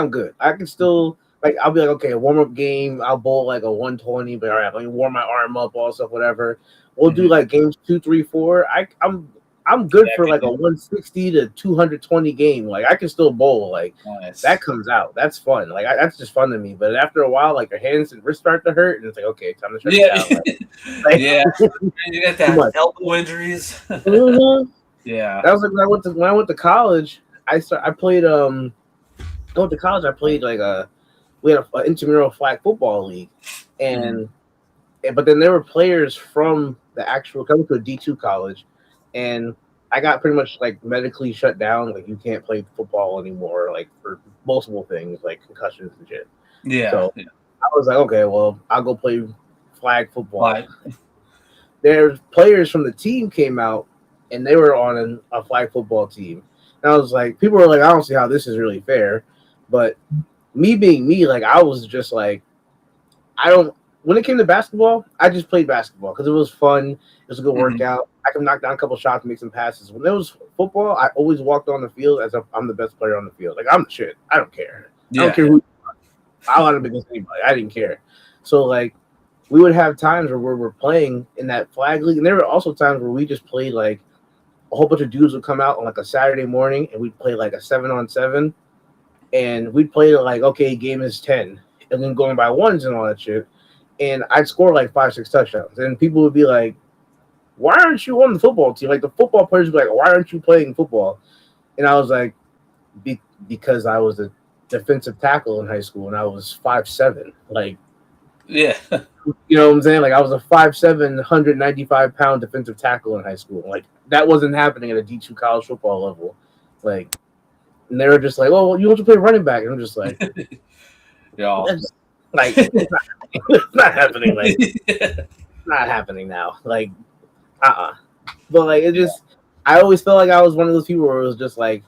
Speaker 2: good. I can still I'll be okay, a warm-up game. I'll bowl a 120, but all right, let me warm my arm up, all stuff, whatever. We'll do games 2, 3, 4. I'm good for a 160 to 220 game. I can still bowl.
Speaker 3: Nice.
Speaker 2: That comes out. That's fun. That's just fun to me. But after a while, your hands and wrists start to hurt, and it's okay, time to shut it down.
Speaker 3: Yeah, you get that elbow injuries.
Speaker 2: Mm-hmm.
Speaker 3: Yeah,
Speaker 2: that was when I went to college. I played going to college. I played we had an intramural flag football league, but then there were players from the actual coming to a D2 college. And I got pretty much like medically shut down. Like you can't play football anymore, like for multiple things, like concussions and shit.
Speaker 3: Yeah.
Speaker 2: So
Speaker 3: yeah.
Speaker 2: I was like, okay, well, I'll go play flag football.
Speaker 3: Right.
Speaker 2: There's players from the team came out, and they were on a flag football team. And I was like, people were like, I don't see how this is really fair. But me being me, like I was just like, I don't. When it came to basketball, I just played basketball because it was fun. It was a good workout. I could knock down a couple shots, make some passes. When it was football, I always walked on the field as if I'm the best player on the field. Like I'm the shit. I don't care. I don't care who. I wanted to be against anybody. I didn't care. So like, we would have times where we're playing in that flag league, and there were also times where we just played like a whole bunch of dudes would come out on like a Saturday morning, and we'd play like a 7-on-7, and we'd play like, okay, game is 10, and then going by ones and all that shit. And I'd score like 5-6 touchdowns, and people would be like, "Why aren't you on the football team?" Like the football players would be like, "Why aren't you playing football?" And I was like, "Because I was a defensive tackle in high school, and I was 5'7". Like,
Speaker 3: yeah,
Speaker 2: you know what I'm saying? Like I was a 5'7", 195-pound defensive tackle in high school. Like that wasn't happening at a D2 college football level. Like, and they were just like, "Oh, well, you want to play running back?" And I'm just like,
Speaker 3: yeah.
Speaker 2: Like it's not happening. Like it's not happening now. Like But like it just, I always felt like I was one of those people where it was just like,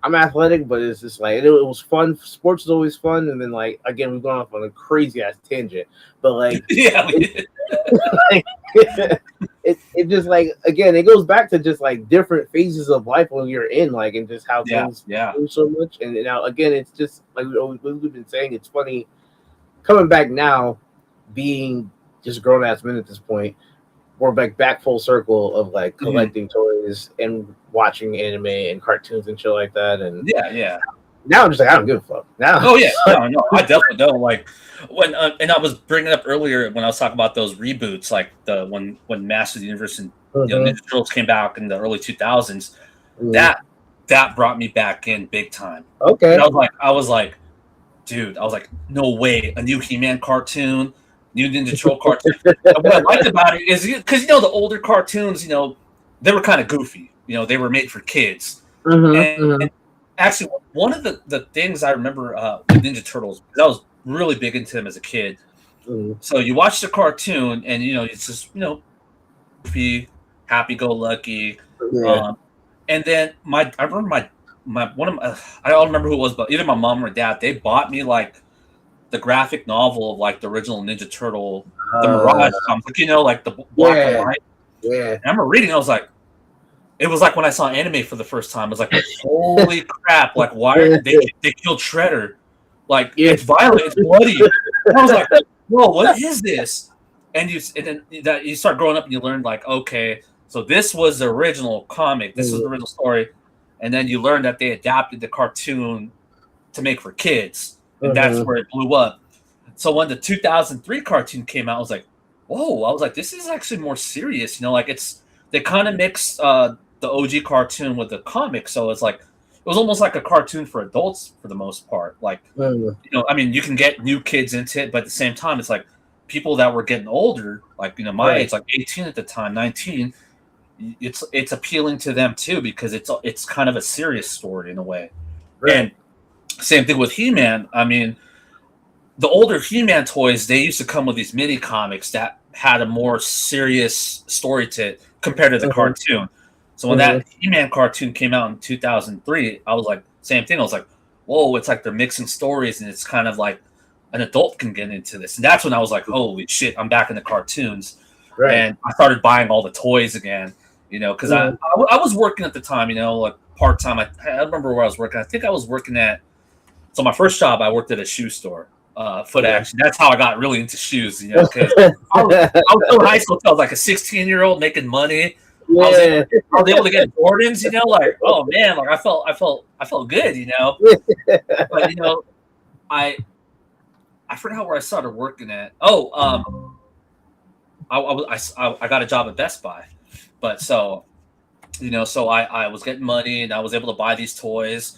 Speaker 2: I'm athletic, but it's just like it was fun. Sports is always fun, and then like again, we've gone off on a crazy ass tangent. But like
Speaker 3: yeah,
Speaker 2: it just like again, it goes back to just like different phases of life when you're in, like, and just how things change so much. And now again, it's just like we've been saying, it's funny coming back now, being just grown ass men at this point. We're like back full circle of like collecting toys and watching anime and cartoons and shit like that. And
Speaker 3: yeah.
Speaker 2: Now I'm just like, I don't give a fuck. Now,
Speaker 3: no, I definitely don't. Like when and I was bringing up earlier when I was talking about those reboots, like the when Masters of the Universe and Ninja Turtles came back in the early 2000s. That brought me back in big time.
Speaker 2: Okay,
Speaker 3: and I was like, dude, no way, a new He-Man cartoon. New Ninja Turtle cartoon. What I liked about it is because the older cartoons, they were kind of goofy. They were made for kids. And actually, one of the things I remember with Ninja Turtles, because I was really big into them as a kid. So you watch the cartoon, and it's just goofy, happy-go-lucky. And then I remember I don't remember who it was, but either my mom or dad, they bought me like the graphic novel of like the original Ninja Turtle, the Mirage comic, like the black and white.
Speaker 2: Yeah.
Speaker 3: And I remember reading, it was like when I saw anime for the first time, I was like, holy crap, like why are they killed Shredder? Like it's violent, it's bloody. And I was like, whoa, what is this? And then you start growing up and you learn like, okay, so this was the original comic, this was the original story. And then you learn that they adapted the cartoon to make for kids. And that's where it blew up. So when the 2003 cartoon came out, I was like, whoa, I was like, this is actually more serious. Like they kind of mix the OG cartoon with the comic. So it's like, it was almost like a cartoon for adults for the most part. Like, I mean, you can get new kids into it, but at the same time, it's like people that were getting older, like, my age, like 18 at the time, 19, it's appealing to them too, because it's kind of a serious story in a way. Right. And same thing with He-Man. I mean, the older He-Man toys, they used to come with these mini comics that had a more serious story to it compared to the cartoon. So when that He-Man cartoon came out in 2003, I was like, same thing. I was like, whoa, it's like they're mixing stories, and it's kind of like an adult can get into this. And that's when I was like, holy shit, I'm back in the cartoons. Right. And I started buying all the toys again, because I was working at the time, like part-time. I remember where I was working. I think I was working so my first job, I worked at a shoe store, Foot Action. That's how I got really into shoes, because I was in high school. I was like a 16-year-old making money. Yeah. I was able to get Jordans, like, oh man, like I felt good, But I forgot where I started working at. I got a job at Best Buy, but so I was getting money and I was able to buy these toys.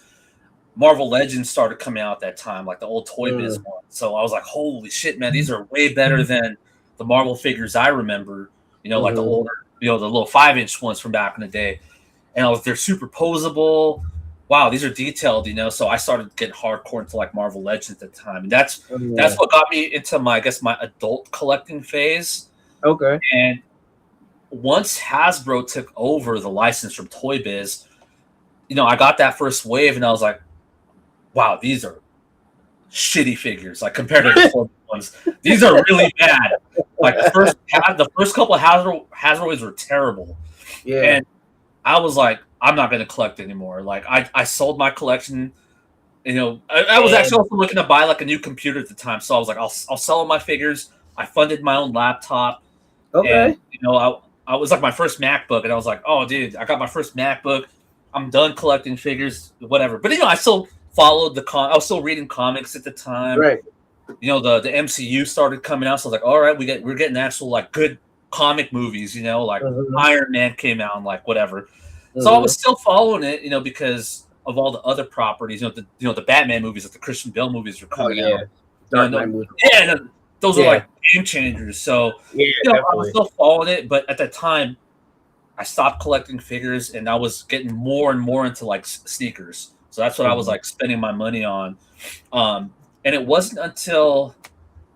Speaker 3: Marvel Legends started coming out at that time, like the old Toy Biz one. So I was like, holy shit, man, these are way better than the Marvel figures I remember, like the older, the little 5-inch ones from back in the day. and they're superposable. Wow, these are detailed, So I started getting hardcore into like Marvel Legends at the time, and that's what got me into my adult collecting phase.
Speaker 2: Okay.
Speaker 3: And once Hasbro took over the license from Toy Biz, I got that first wave, and I was like, wow, these are shitty figures, like compared to the Toy ones. These are really bad. Like the first couple of Hasbro waves were terrible.
Speaker 2: Yeah.
Speaker 3: And I was like, I'm not going to collect anymore. Like I sold my collection. I was actually also looking to buy like a new computer at the time, so I was like, I'll sell all my figures. I funded my own laptop.
Speaker 2: Okay.
Speaker 3: And I was like my first MacBook, and I was like, oh dude, I got my first MacBook. I'm done collecting figures, whatever. But I still followed I was still reading comics at the time.
Speaker 2: Right.
Speaker 3: The MCU started coming out, so I was like, all right, we're getting actual like good comic movies, like Iron Man came out and like whatever. So I was still following it, because of all the other properties, the Batman movies, like the Christian Bale movies were coming out.
Speaker 2: Dark Knight movies.
Speaker 3: Yeah, those are like game changers. So I was still following it, but at that time, I stopped collecting figures, and I was getting more and more into like sneakers. So that's what I was like spending my money on. And it wasn't until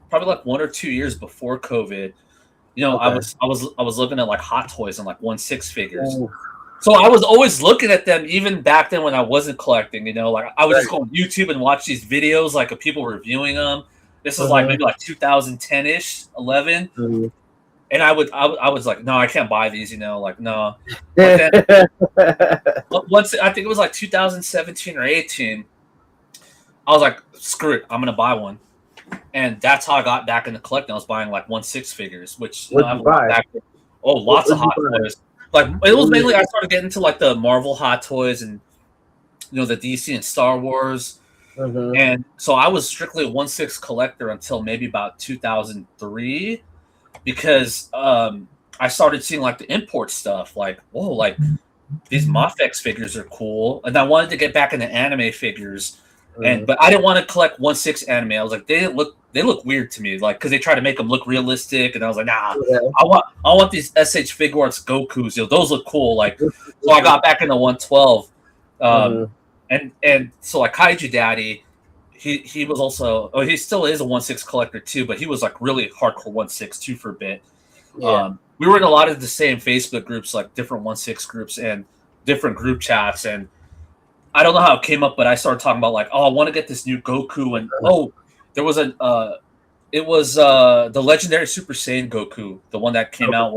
Speaker 3: probably like 1 or 2 years before COVID, I was looking at like Hot Toys and like 1/6 figures. Ooh. So I was always looking at them, even back then when I wasn't collecting. Like I was just going on YouTube and watch these videos like of people reviewing them. This is like maybe like 2010-ish, 11. Mm-hmm. And I was like, no, I can't buy these, like, no. But then once I think it was like 2017 or 18, I was like, screw it, I'm gonna buy one. And that's how I got back into collecting. I was buying like 1/6 figures, which lots of Hot Toys. Like it was mainly I started getting into like the Marvel Hot Toys and the DC and Star Wars. Mm-hmm. And so I was strictly a 1/6 collector until maybe about 2003. Because I started seeing like the import stuff, like, whoa, like these Mafex figures are cool, and I wanted to get back into anime figures, but I didn't want to collect 1/6 anime. I was like, they look weird to me, like because they try to make them look realistic, and I was like, nah, I want these SH Figuarts Goku's, those look cool, like. So I got back into 112, and so like Kaiju Daddy. He was also he still is a 1/6 collector too, but he was like really hardcore 1/6 too for a bit. Yeah. We were in a lot of the same Facebook groups, like different 1/6 groups and different group chats. And I don't know how it came up, but I started talking about like, oh, I want to get this new Goku, and there was it was the legendary Super Saiyan Goku, the one that came out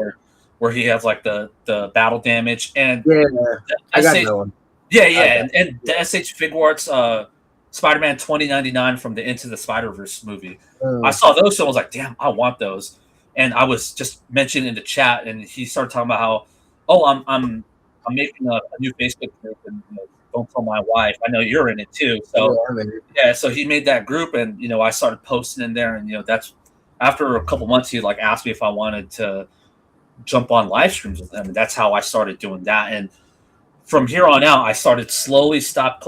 Speaker 3: where he has like the battle damage and
Speaker 2: I got that one.
Speaker 3: And the SH Figuarts Spider-Man 2099 from the Into the Spider-Verse movie. I saw those, so I was like, damn, I want those. And I was just mentioning in the chat, and he started talking about how, I'm making a new Facebook group, and don't tell my wife. I know you're in it too. So so he made that group, and I started posting in there, and that's after a couple months, he like asked me if I wanted to jump on live streams with him, and that's how I started doing that. And from here on out, I started slowly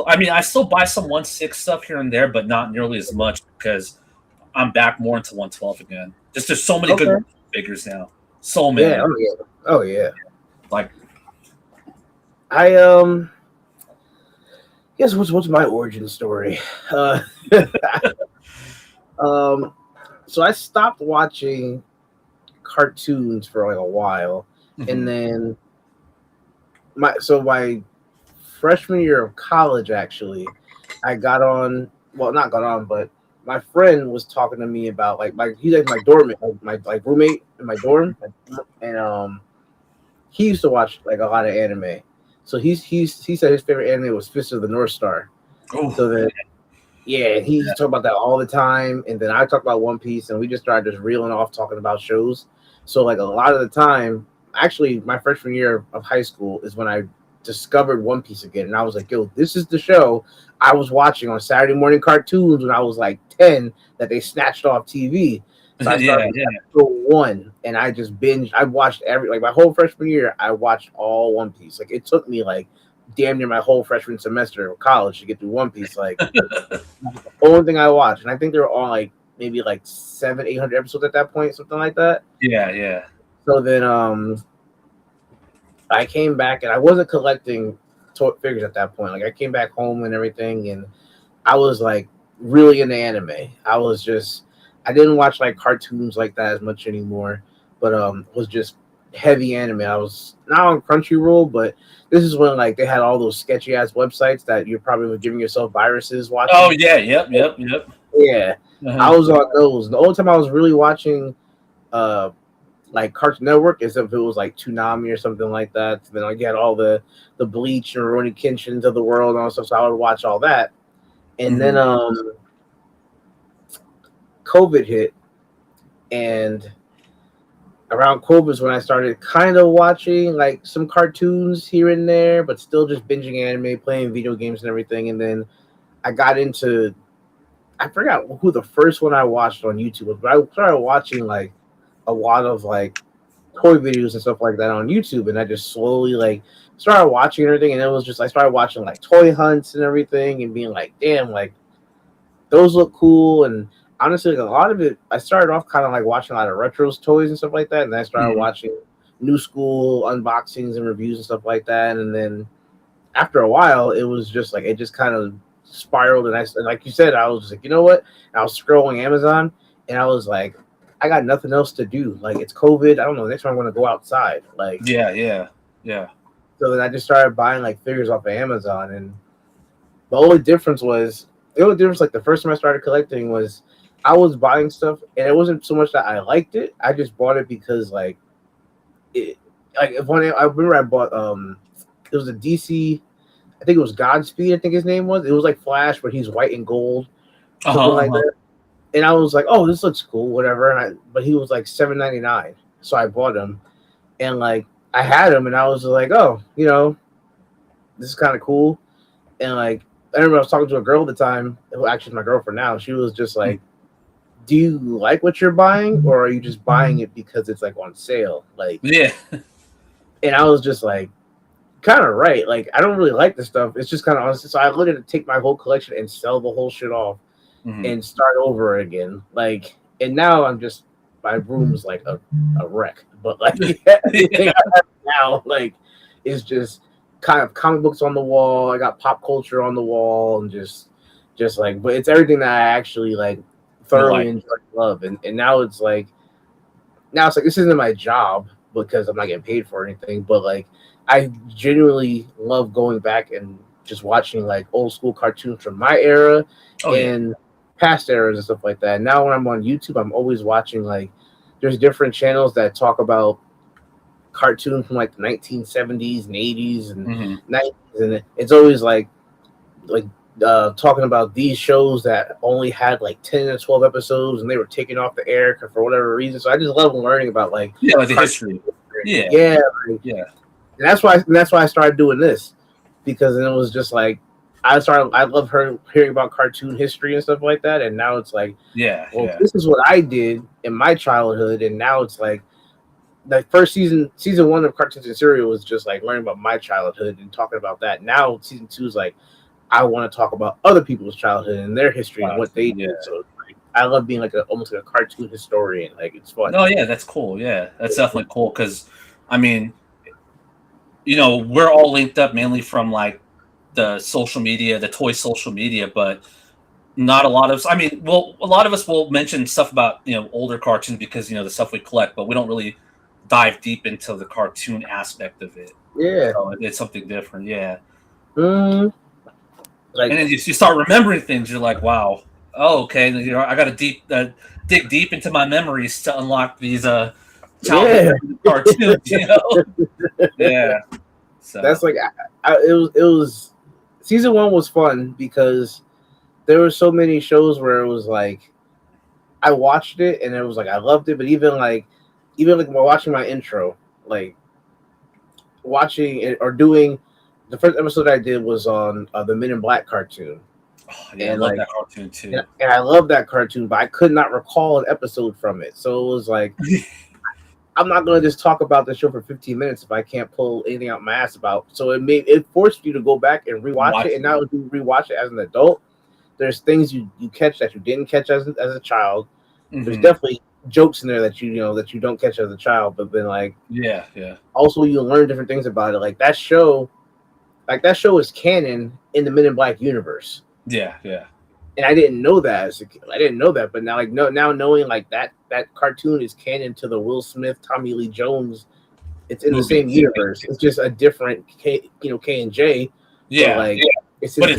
Speaker 3: I still buy some 1/6 stuff here and there, but not nearly as much because I'm back more into 112 again. Just there's so many good figures now. So many.
Speaker 2: Yeah, oh yeah.
Speaker 3: Like
Speaker 2: I guess what's my origin story? So I stopped watching cartoons for like a while, and then my freshman year of college, actually, I got on. Well, not got on, but my friend was talking to me about he's like my dorm, my roommate in my dorm, and he used to watch like a lot of anime. So he said his favorite anime was Fist of the North Star. Oh. So then, he talked about that all the time, and then I talked about One Piece, and we just started just reeling off talking about shows. So like a lot of the time. Actually, my freshman year of high school is when I discovered One Piece again. And I was like, yo, this is the show I was watching on Saturday morning cartoons when I was like 10 that they snatched off TV. So I started episode 1, and I just binged. I watched my whole freshman year, I watched all One Piece. Like, it took me like damn near my whole freshman semester of college to get through One Piece. Like, the only thing I watched. And I think they were all like maybe like 700-800 episodes at that point, something like that.
Speaker 3: Yeah.
Speaker 2: So then I came back and I wasn't collecting figures at that point. Like I came back home and everything, and I was like really into anime. I didn't watch like cartoons like that as much anymore, but was just heavy anime. I was not on Crunchyroll, but this is when like they had all those sketchy ass websites that you're probably giving yourself viruses watching.
Speaker 3: Oh yeah, yep.
Speaker 2: Yeah, I was on those. The only time I was really watching like Cartoon Network is if it was like Toonami or something like that. Then I get all the Bleach and Rurouni Kenshins of the world and all stuff, so I would watch all that. And then COVID hit, and around COVID is when I started kind of watching like some cartoons here and there, but still just binging anime, playing video games and everything. And then I got into, I forgot who the first one I watched on YouTube was, but I started watching like a lot of like toy videos and stuff like that on YouTube, and I just slowly like started watching everything, and it was just I started watching like toy hunts and everything, and being like, damn, like those look cool. And honestly, like, a lot of it, I started off kind of like watching a lot of retro toys and stuff like that, and then I started watching new school unboxings and reviews and stuff like that, and then after a while, it was just like it just kind of spiraled, and like you said, I was just like, you know what? And I was scrolling Amazon, and I was like, I got nothing else to do. Like it's COVID. I don't know. Next time I'm gonna go outside. Like
Speaker 3: yeah.
Speaker 2: So then I just started buying like figures off of Amazon, and the only difference like the first time I started collecting was I was buying stuff, and it wasn't so much that I liked it. I just bought it because like it. Like if one, I remember I bought it was a DC. I think it was Godspeed. I think his name was. It was like Flash, but he's white and gold, something like that. And I was like, "Oh, this looks cool, whatever." But he was like $7.99, so I bought him, and like I had him, and I was like, "Oh, you know, this is kind of cool." And like I remember I was talking to a girl at the time, who actually is my girlfriend now. She was just like, "Do you like what you're buying, or are you just buying it because it's like on sale?" Like,
Speaker 3: yeah.
Speaker 2: And I was just like, kind of right. Like I don't really like this stuff. It's just kind of honest. So I literally had to take my whole collection and sell the whole shit off. And start over again. Like, and now I'm just, my room's like a wreck. But like everything I have now, like, is just kind of comic books on the wall. I got pop culture on the wall, and just like, but it's everything that I actually like thoroughly enjoy and love. And now it's like this isn't my job because I'm not getting paid for anything, but like I genuinely love going back and just watching like old school cartoons from my era and past eras and stuff like that. Now when I'm on YouTube, I'm always watching like there's different channels that talk about cartoons from like the 1970s and 80s and 90s, and it's always like talking about these shows that only had like 10 or 12 episodes and they were taken off the air for whatever reason. So I just love learning about like
Speaker 3: the history.
Speaker 2: And that's why I started doing this, because then it was just like I love hearing about cartoon history and stuff like that, and now it's like, this is what I did in my childhood, and now it's like the first season 1 of Cartoons and Serial was just like learning about my childhood and talking about that. Now season 2 is like I want to talk about other people's childhood and their history and what they did. So like, I love being like almost like a cartoon historian. Like it's fun.
Speaker 3: Oh yeah, that's cool. Yeah, that's definitely cool because I mean, you know, we're all linked up mainly from like the social media, the toy social media, but not a lot of, I mean, well, a lot of us will mention stuff about, you know, older cartoons because, you know, the stuff we collect, but we don't really dive deep into the cartoon aspect of it.
Speaker 2: Yeah.
Speaker 3: So it's something different. Yeah.
Speaker 2: Like,
Speaker 3: and then you start remembering things. You're like, wow. Oh, okay. You know, I got to dig deep into my memories to unlock these childhood cartoons, you know? Yeah. So
Speaker 2: that's like, it was season 1 was fun because there were so many shows where it was like I watched it and it was like I loved it, but even like while watching my intro, like watching it or doing the first episode I did was on the Men in Black cartoon.
Speaker 3: Oh, yeah, and I love that cartoon too.
Speaker 2: And I love that cartoon, but I could not recall an episode from it. So it was like I'm not going to just talk about the show for 15 minutes if I can't pull anything out my ass about. So it forced you to go back and rewatch it. And now if you rewatch it as an adult, there's things you catch that you didn't catch as a child. There's definitely jokes in there that you know that you don't catch as a child, but then like
Speaker 3: yeah.
Speaker 2: also you learn different things about it. Like that show is canon in the Men in Black universe.
Speaker 3: Yeah.
Speaker 2: And I didn't know that as a kid. I didn't know that, but now like now knowing like that cartoon is canon to the Will Smith, Tommy Lee Jones. It's in the same universe. It's just a different K and J.
Speaker 3: Yeah,
Speaker 2: but like
Speaker 3: it's them.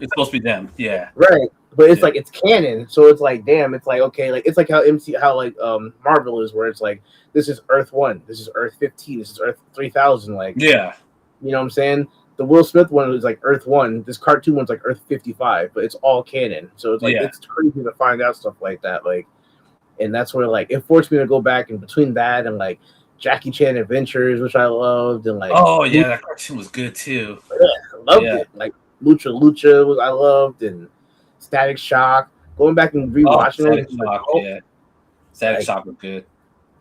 Speaker 3: It's supposed to be them. Yeah,
Speaker 2: right. But it's like it's canon, so it's like damn. It's like okay, like it's like how Marvel is, where it's like this is Earth 1, this is Earth 15, this is Earth 3000. Like
Speaker 3: yeah,
Speaker 2: you know what I'm saying? The Will Smith one is like Earth 1. This cartoon one's like Earth 55, but it's all canon. So it's like it's crazy to find out stuff like that. Like, and that's where like it forced me to go back in between that and like Jackie Chan Adventures, which I loved, and like
Speaker 3: that cartoon was good too.
Speaker 2: Yeah, I loved it. Like Lucha was I loved, and Static Shock. Going back and rewatching it.
Speaker 3: Static Shock was good.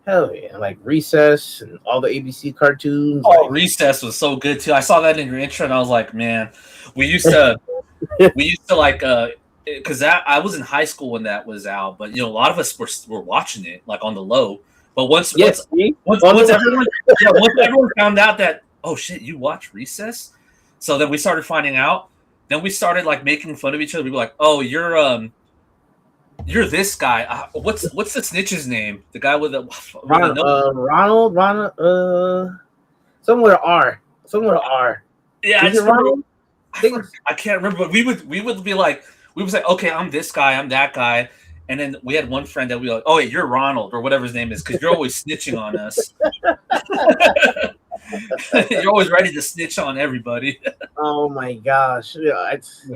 Speaker 2: Hell yeah! Like Recess and all the ABC cartoons.
Speaker 3: Oh, like, Recess was so good too. I saw that in your intro, and I was like, man, we used to like because I was in high school when that was out, but you know, a lot of us were watching it like on the low. But once everyone found out that, oh shit, you watch Recess, so then we started finding out. Then we started like making fun of each other. We were like, oh, you're this guy. What's the snitch's name? The guy with the
Speaker 2: Ronald, somewhere R.
Speaker 3: Yeah, I can't remember. But we would be like, we would say, okay, I'm this guy, I'm that guy. And then we had one friend that we were like, oh, wait, you're Ronald or whatever his name is, because you're always snitching on us. You're always ready to snitch on everybody.
Speaker 2: Oh my gosh. Yeah, it's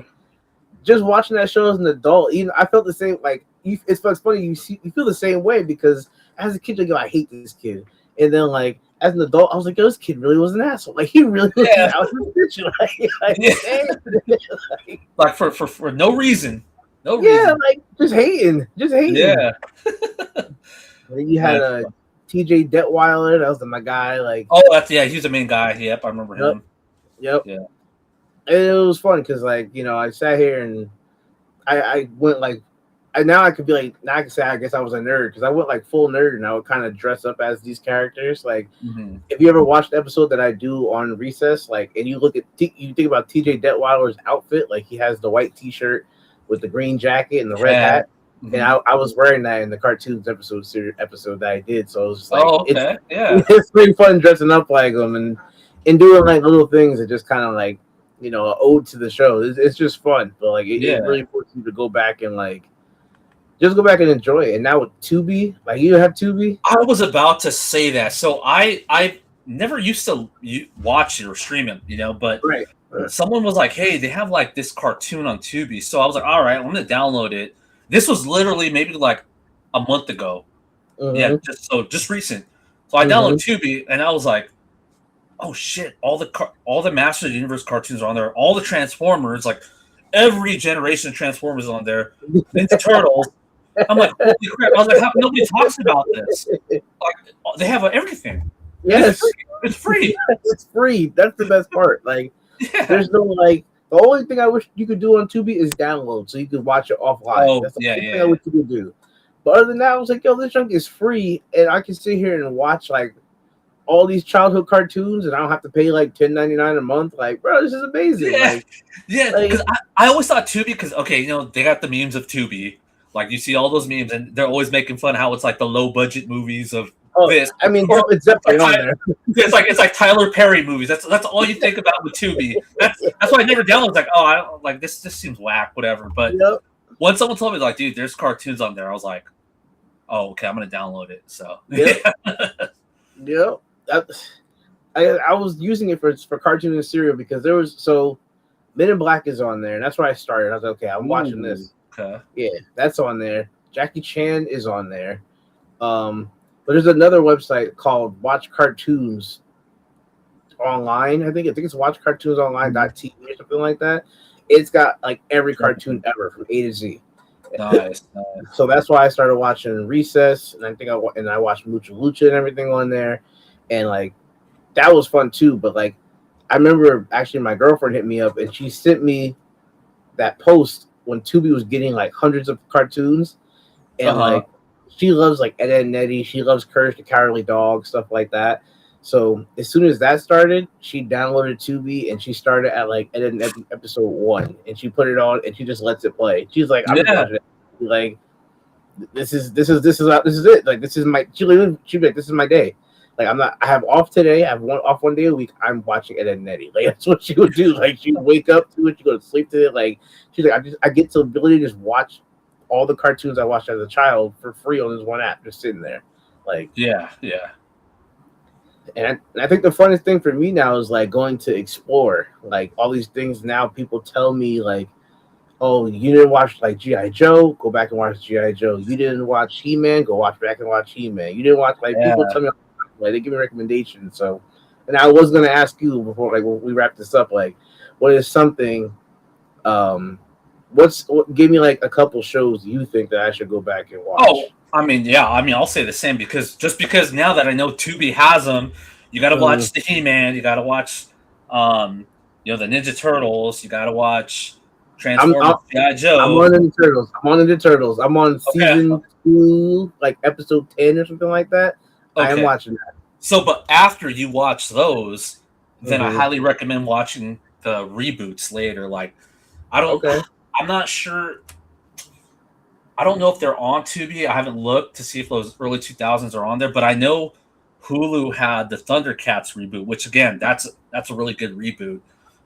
Speaker 2: just watching that show as an adult, even I felt the same. Like it's funny, you feel the same way, because as a kid you go, I hate this kid. And then like as an adult, I was like, yo, this kid really was an asshole. Like he really was snitching.
Speaker 3: Like for no reason. No
Speaker 2: reason.
Speaker 3: Yeah,
Speaker 2: like just hating.
Speaker 3: Yeah.
Speaker 2: You had TJ Detweiler, that was my guy. Like,
Speaker 3: he was the main guy. Yep, I remember him.
Speaker 2: Yep.
Speaker 3: Yeah.
Speaker 2: And it was fun because, like, you know, I sat here and I went like, now I could be like, now I can say I guess I was a nerd, because I went like full nerd and I would kind of dress up as these characters. Like, if you ever watched the episode that I do on Recess, like, and you look at you think about TJ Detweiler's outfit, like he has the white T-shirt with the green jacket and the red hat. And I was wearing that in the cartoons episode that I did, so it was just like, it's pretty fun dressing up like them and doing like little things that just kind of like, you know, an ode to the show. It's just fun, but like it really forces you to go back and like just go back and enjoy it. And now with Tubi, like you have Tubi.
Speaker 3: I was about to say that, so I never used to watch it or stream it, you know, but someone was like, hey, they have like this cartoon on Tubi, so I was like, all right, I'm gonna download it. This was literally maybe like a month ago. Yeah, just recent. So I downloaded Tubi and I was like, oh shit, all the Masters of the Universe cartoons are on there. All the Transformers, like every generation of Transformers is on there. Ninja Turtles. I'm like, holy crap. I was like, nobody talks about this. Like, they have everything.
Speaker 2: Yes.
Speaker 3: It's free.
Speaker 2: It's free. That's the best part. Like, there's no like, the only thing I wish you could do on Tubi is download, so you could watch it offline. That's the only thing I wish you could do. But other than that, I was like, yo, this junk is free, and I can sit here and watch like all these childhood cartoons, and I don't have to pay like $10.99 a month. Like, bro, this is amazing.
Speaker 3: Because I always thought Tubi, because you know, they got the memes of Tubi. Like you see all those memes, and they're always making fun of how it's like the low budget movies of this.
Speaker 2: I mean, it's definitely on there.
Speaker 3: It's like Tyler Perry movies. That's all you think about with Tubi. That's why I never downloaded. Like, oh, I don't like this. This seems whack, whatever. But once someone told me like, dude, there's cartoons on there, I was like, oh, okay, I'm gonna download it. So
Speaker 2: I was using it for cartoon and cereal, because there was Men in Black is on there, and that's where I started. I was like, okay, I'm watching this.
Speaker 3: Okay.
Speaker 2: Yeah, that's on there. Jackie Chan is on there. But there's another website called Watch Cartoons Online. I think it's watchcartoonsonline.tv or something like that. It's got like every cartoon ever from A to Z.
Speaker 3: Nice.
Speaker 2: So that's why I started watching Recess, and I watched Lucha and everything on there, and like that was fun too. But like I remember actually my girlfriend hit me up and she sent me that post when Tubi was getting like hundreds of cartoons, and like she loves like Ed, Edd n Eddy. She loves Courage the Cowardly Dog, stuff like that. So as soon as that started, she downloaded Tubi and she started at like Ed, Edd n Eddy episode 1, and she put it on and she just lets it play. She's like, I'm just watching it. Like, this is it. Like, this is my. She like, this is my day. Like, I'm not. I have off today. I have one day a week. I'm watching Ed, Edd n Eddy. Like, that's what she would do. Like, she would wake up to it. She go to sleep to it. Like, she's like, I get the ability to just watch all the cartoons I watched as a child for free on this one app, just sitting there. Like,
Speaker 3: yeah.
Speaker 2: And I think the funnest thing for me now is like going to explore like all these things. Now people tell me like, oh, you didn't watch like G.I. Joe, go back and watch G.I. Joe. You didn't watch He-Man, go back and watch He-Man. You didn't watch people tell me like they give me recommendations. So, and I was gonna ask you before like when we wrap this up, like, what is something give me like a couple shows you think that I should go back and watch?
Speaker 3: Oh, I mean, I'll say the same because now that I know Tubi has them, you got to watch the He-Man, you got to watch, the Ninja Turtles, you got to watch Transformers, G.I. Joe.
Speaker 2: I'm on the Turtles. I'm on season 2, like episode 10 or something like that. Okay. I am watching that.
Speaker 3: So, but after you watch those, then I highly recommend watching the reboots later. Like, I'm not sure. I don't know if they're on Tubi. I haven't looked to see if those early 2000s are on there, but I know Hulu had the Thundercats reboot, which again, that's a really good reboot.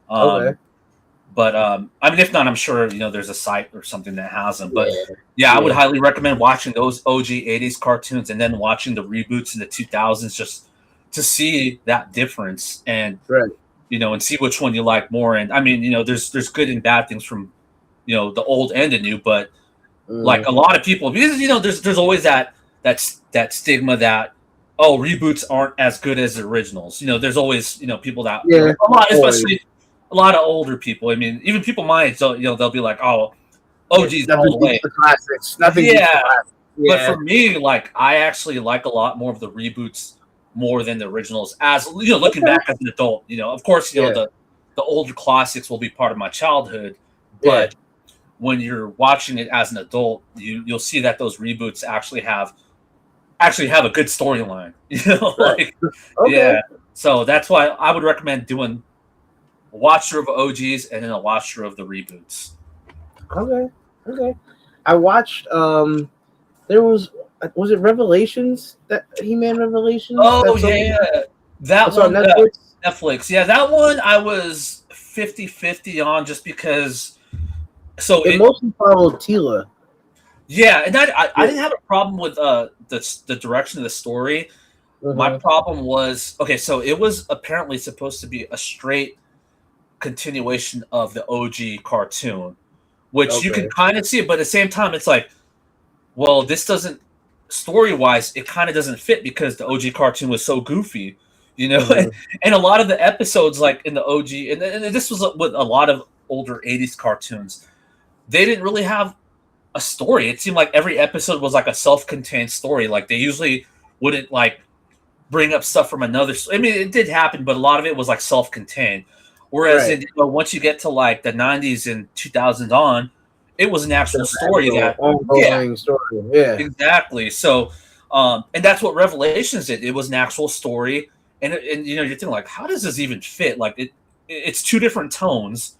Speaker 3: But I mean, if not, I'm sure there's a site or something that has them. But I would highly recommend watching those OG 80s cartoons and then watching the reboots in the 2000s just to see that difference and and see which one you like more. And I mean, there's good and bad things from the old and the new, but like a lot of people, because there's always that stigma that reboots aren't as good as the originals. There's always people that especially a lot of older people. I mean, even people my age, they'll be like, OG's all the way.
Speaker 2: The classics. Nothing.
Speaker 3: But for me, like, I actually like a lot more of the reboots more than the originals. As looking back as an adult, of course, the older classics will be part of my childhood, but when you're watching it as an adult, you'll see that those reboots actually have a good storyline. So that's why I would recommend doing a watch through of OGs and then a watch through of the reboots.
Speaker 2: Okay. I watched there was it Revelations, that He-Man Revelations?
Speaker 3: Oh yeah. That one on Netflix. Yeah, that one I was 50-50 on just because it mostly
Speaker 2: followed Tila.
Speaker 3: Yeah, and I didn't have a problem with the direction of the story. My problem was so it was apparently supposed to be a straight continuation of the OG cartoon, which you can kind of see it, but at the same time, it's like, well, this doesn't story-wise, it kind of doesn't fit because the OG cartoon was so goofy, and a lot of the episodes, like in the OG, and this was with a lot of older 80s cartoons, they didn't really have a story. It seemed like every episode was like a self-contained story. Like they usually wouldn't like bring up stuff from another. I mean, it did happen, but a lot of it was like self-contained. Whereas once you get to like the 90s and 2000s on, it was an actual story
Speaker 2: story. Yeah,
Speaker 3: exactly. So, and that's what Revelations did. It was an actual story, and you're thinking like, how does this even fit? Like it's two different tones,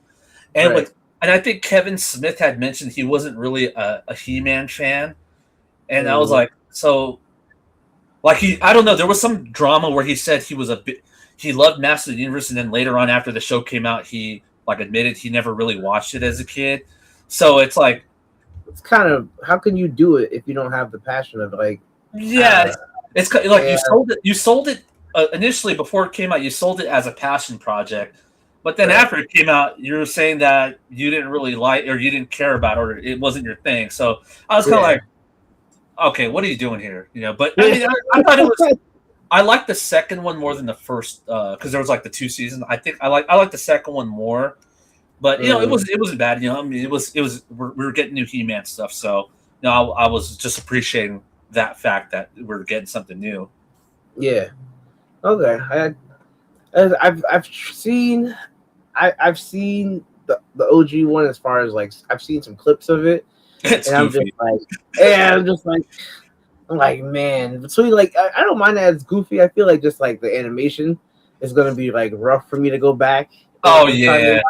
Speaker 3: and and I think Kevin Smith had mentioned he wasn't really a He-Man fan, and I was like, so, like I don't know, there was some drama where he said he loved Master of the Universe, and then later on after the show came out, he like admitted he never really watched it as a kid. So it's like,
Speaker 2: it's kind of, how can you do it if you don't have the passion of like?
Speaker 3: It's like you sold it initially before it came out. You sold it as a passion project. But then after it came out, you were saying that you didn't really like, or you didn't care about, or it wasn't your thing. So I was kind of like, okay, what are you doing here? But I mean, I thought it was. I liked the second one more than the first because there was like the 2 seasons. I think I like the second one more, but it wasn't bad. I mean, it was we were getting new He-Man stuff, so I was just appreciating that fact that we're getting something new.
Speaker 2: Yeah. Okay. I've seen the OG one as far as like I've seen some clips of it,
Speaker 3: It's
Speaker 2: and
Speaker 3: goofy.
Speaker 2: I'm just like, I'm like, man, so like I don't mind that it's goofy. I feel like just like the animation is gonna be like rough for me to go back.
Speaker 3: Oh
Speaker 2: And try to
Speaker 3: yeah,
Speaker 2: watch,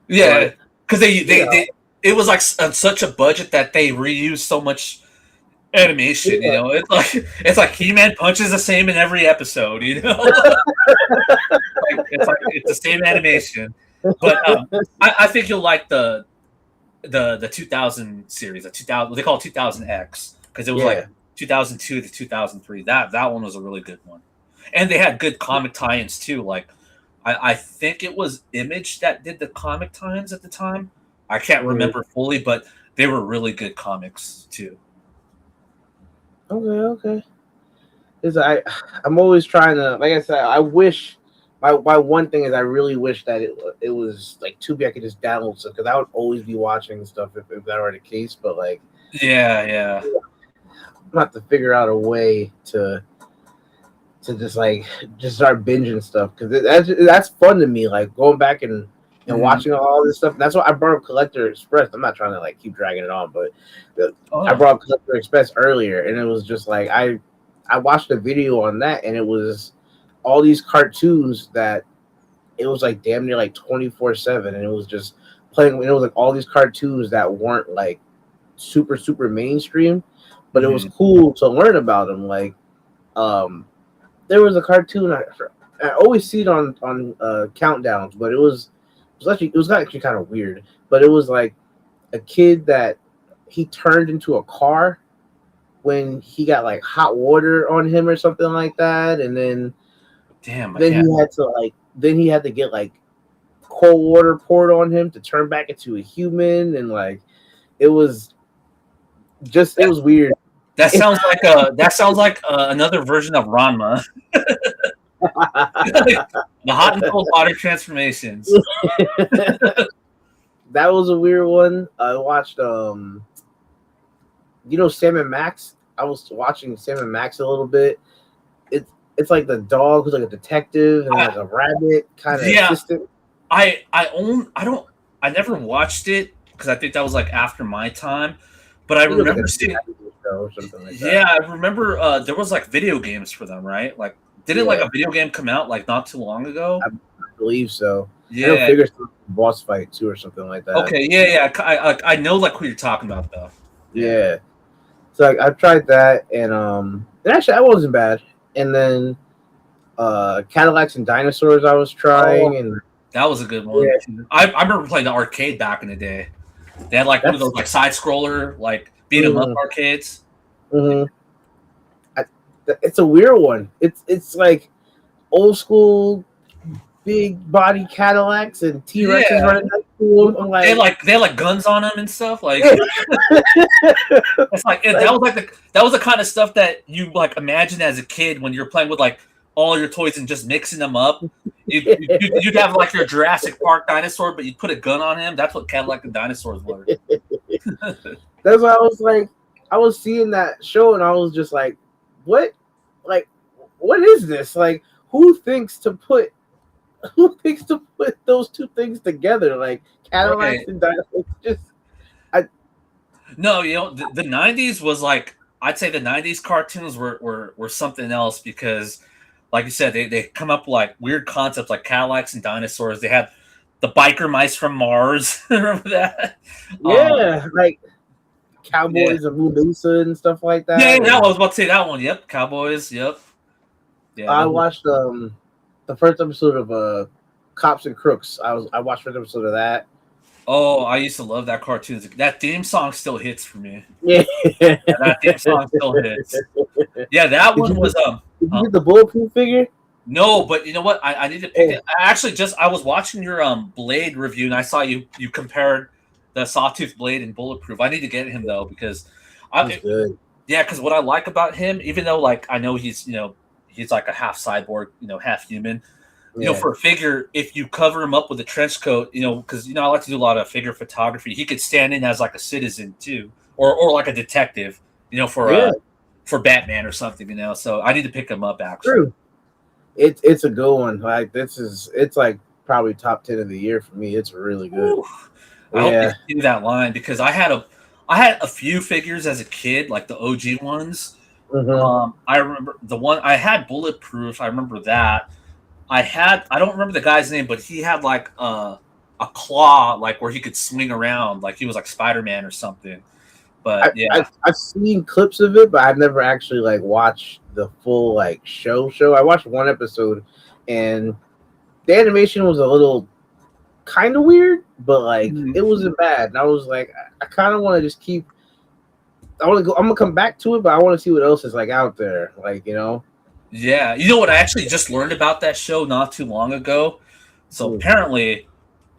Speaker 3: yeah,
Speaker 2: but
Speaker 3: because
Speaker 2: you know,
Speaker 3: they it was like on such a budget that they reused so much animation. You
Speaker 2: yeah.
Speaker 3: know, it's like He-Man punches the same in every episode. You know, like it's the same animation. But I think you'll like the 2000 series, the 2000 they call it 2000X because it was like
Speaker 2: Yeah.
Speaker 3: 2002 to 2003. That one was a really good one, and they had good comic tie-ins too. Like I think it was Image that did the comic tie-ins at the time. I can't remember fully, but they were really good comics too.
Speaker 2: Okay. Is I'm always trying to, like I said, I wish my one thing is I really wish that it was like Tubi. I could just download stuff because I would always be watching stuff if that were the case. But like,
Speaker 3: Yeah.
Speaker 2: I'm gonna have to figure out a way to just start binging stuff because that's fun to me. Like going back and watching all this stuff. And that's why I brought up Collector Express. I'm not trying to like keep dragging it on, but I brought up Collector Express earlier, and it was just like I watched a video on that, and it was all these cartoons that it was like damn near like 24/7, and it was just playing. And it was like all these cartoons that weren't like super mainstream, but it was cool to learn about them. Like, there was a cartoon I always see it on countdowns, but it was actually kind of weird. But it was like a kid that he turned into a car when he got like hot water on him or something like that, and then he had to get like cold water poured on him to turn back into a human, and like it was weird.
Speaker 3: That sounds like another version of Ranma. The hot and cold water transformations.
Speaker 2: That was a weird one. I watched Sam and Max. I was watching Sam and Max a little bit. It's like the dog who's like a detective and like a rabbit kind of assistant.
Speaker 3: I never watched it because I think that was like after my time. But I remember seeing
Speaker 2: or something like that.
Speaker 3: Yeah, I remember there was like video games for them, right? Like didn't like a video game come out like not too long ago?
Speaker 2: I believe so.
Speaker 3: Yeah,
Speaker 2: I figure boss fight too or something like that.
Speaker 3: Okay, yeah. I know like who you're talking about though.
Speaker 2: Yeah. So I tried that, and actually that wasn't bad. And then Cadillacs and Dinosaurs I was trying, and
Speaker 3: that was a good one. Yeah. I remember playing the arcade back in the day. They had like one of those like side scroller like beat 'em up arcades.
Speaker 2: It's a weird one. It's like old school big body Cadillacs and T-Rexes running next to them. I'm like,
Speaker 3: they had like guns on them and stuff. Like it's like that was the kind of stuff that you like imagine as a kid when you're playing with like all your toys and just mixing them up. You'd have like your Jurassic Park dinosaur, but you put a gun on him. That's what Cadillac and Dinosaurs were.
Speaker 2: That's why I was like, I was seeing that show and I was just like, what? Like, what is this? Like, who thinks to put those two things together? Like Cadillacs and Dinosaurs.
Speaker 3: No, the 90s was like, I'd say the 90s cartoons were something else because like you said, they come up with like weird concepts like Cadillacs and Dinosaurs. They had the biker mice from Mars. Remember that?
Speaker 2: Yeah, like Cowboys of Medusa and stuff like that.
Speaker 3: Yeah, I was about to say that one. Yep, Cowboys. Yep.
Speaker 2: Yeah, I watched the first episode of Cops and Crooks. I watched the first episode of that.
Speaker 3: Oh, I used to love that cartoon. That theme song still hits for me.
Speaker 2: Yeah,
Speaker 3: that theme song still hits. Yeah, that one was
Speaker 2: Did you get the Bulletproof figure?
Speaker 3: No, but you know what? I need to pick it. I was watching your Blade review and I saw you compared the Sawtooth Blade and Bulletproof. I need to get him though because
Speaker 2: good.
Speaker 3: Yeah, because what I like about him, even though like I know he's like a half cyborg, half human. For a figure, if you cover him up with a trench coat, because I like to do a lot of figure photography. He could stand in as like a citizen too, or like a detective, for Batman or something, So I need to pick him up actually.
Speaker 2: True. It's a good one. Like it's like probably top 10 of the year for me. It's really good.
Speaker 3: I hope they do that line because I had a few figures as a kid, like the OG ones, I remember the one I had Bulletproof. I remember that. I don't remember the guy's name, but he had like a claw, like where he could swing around, like he was like Spider-Man or something. But
Speaker 2: I've seen clips of it, but I've never actually like watched the full like show. I watched one episode, and the animation was a little kind of weird, but like it wasn't bad. And I was like, I kind of want to just keep. I want to go. I'm gonna come back to it, but I want to see what else is like out there. Like, you know.
Speaker 3: Yeah, you know what? I actually just learned about that show not too long ago. So apparently,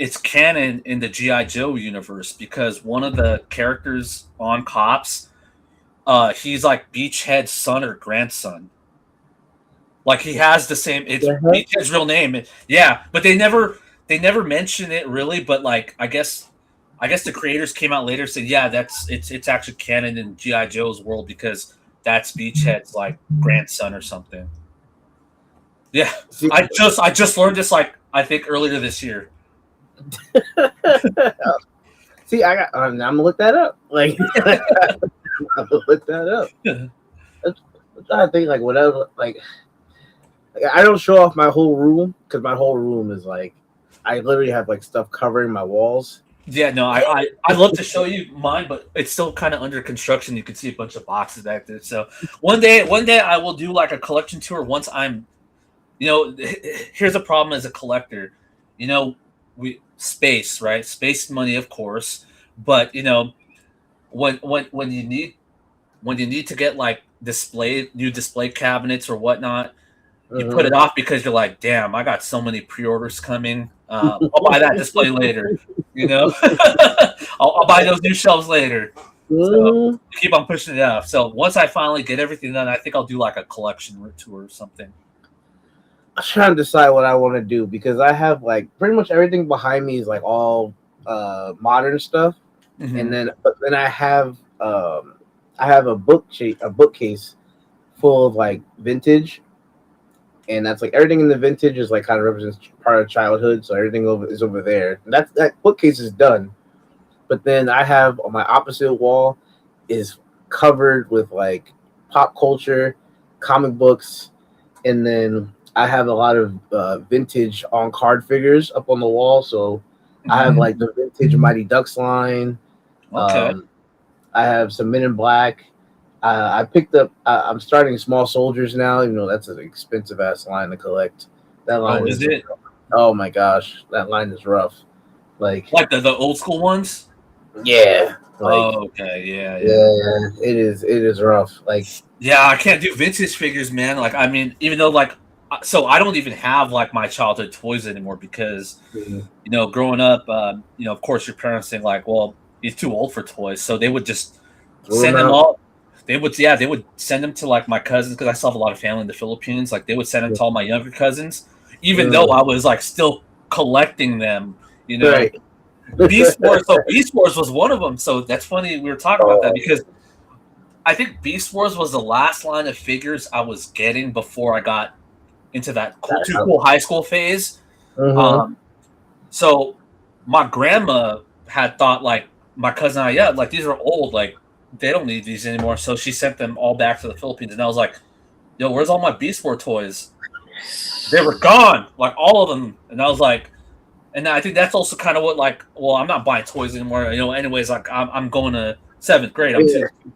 Speaker 3: it's canon in the G.I. Joe universe because one of the characters on Cops, he's like Beachhead's son or grandson. Like he has the same. It's Beachhead's real name. Yeah, but they never mention it really. But like I guess the creators came out later and said, yeah, it's actually canon in G.I. Joe's world because that's Beachhead's like grandson or something. Yeah, I just learned this like I think earlier this year.
Speaker 2: See, I'm gonna look that up. Like, I'm gonna look that up. I'm trying to think like whatever. Like I don't show off my whole room because my whole room is like I literally have like stuff covering my walls.
Speaker 3: Yeah, no, I'd love to show you mine, but it's still kind of under construction. You can see a bunch of boxes back there. So one day I will do like a collection tour once I'm, here's a problem as a collector, space, right? Space money, of course, but when you need to get like new display cabinets or whatnot, you put it off because you're like, damn, I got so many pre-orders coming. I'll buy that display later, I'll buy those new shelves later. So keep on pushing it out. So once I finally get everything done, I think I'll do like a collection tour or something.
Speaker 2: I'm trying to decide what I want to do because I have like pretty much everything behind me is like all modern stuff, and then I have a bookcase full of like vintage. And that's like everything in the vintage is like kind of represents part of childhood, so everything is over there. And that bookcase is done, but then I have on my opposite wall is covered with like pop culture, comic books, and then I have a lot of vintage on card figures up on the wall. So I have like the vintage Mighty Ducks line.
Speaker 3: Okay.
Speaker 2: I have some Men in Black. I picked up. I'm starting Small Soldiers now. That's an expensive ass line to collect. That line
Speaker 3: is it?
Speaker 2: Oh my gosh, that line is rough. Like
Speaker 3: the old school ones.
Speaker 2: Yeah.
Speaker 3: Okay. Yeah.
Speaker 2: It is rough. Like
Speaker 3: yeah, I can't do vintage figures, man. Like I mean, even though like, so I don't even have like my childhood toys anymore because growing up, of course your parents think like, well, he's too old for toys, so they would just send them all. They would send them to like my cousins because I still have a lot of family in the Philippines. Like they would send them to all my younger cousins, even though I was like still collecting them.
Speaker 2: Right.
Speaker 3: Beast Wars. So Beast Wars was one of them. So that's funny we were talking about that because I think Beast Wars was the last line of figures I was getting before I got into that cool high school phase. So my grandma had thought like my cousin and I, like these are old, like. They don't need these anymore, so she sent them all back to the Philippines. And I was like, "Yo, where's all my Beast Wars toys?" They were gone, like all of them. And I was like, and I think that's also kind of what like, well, I'm not buying toys anymore. Anyways, like I'm going to 7th grade.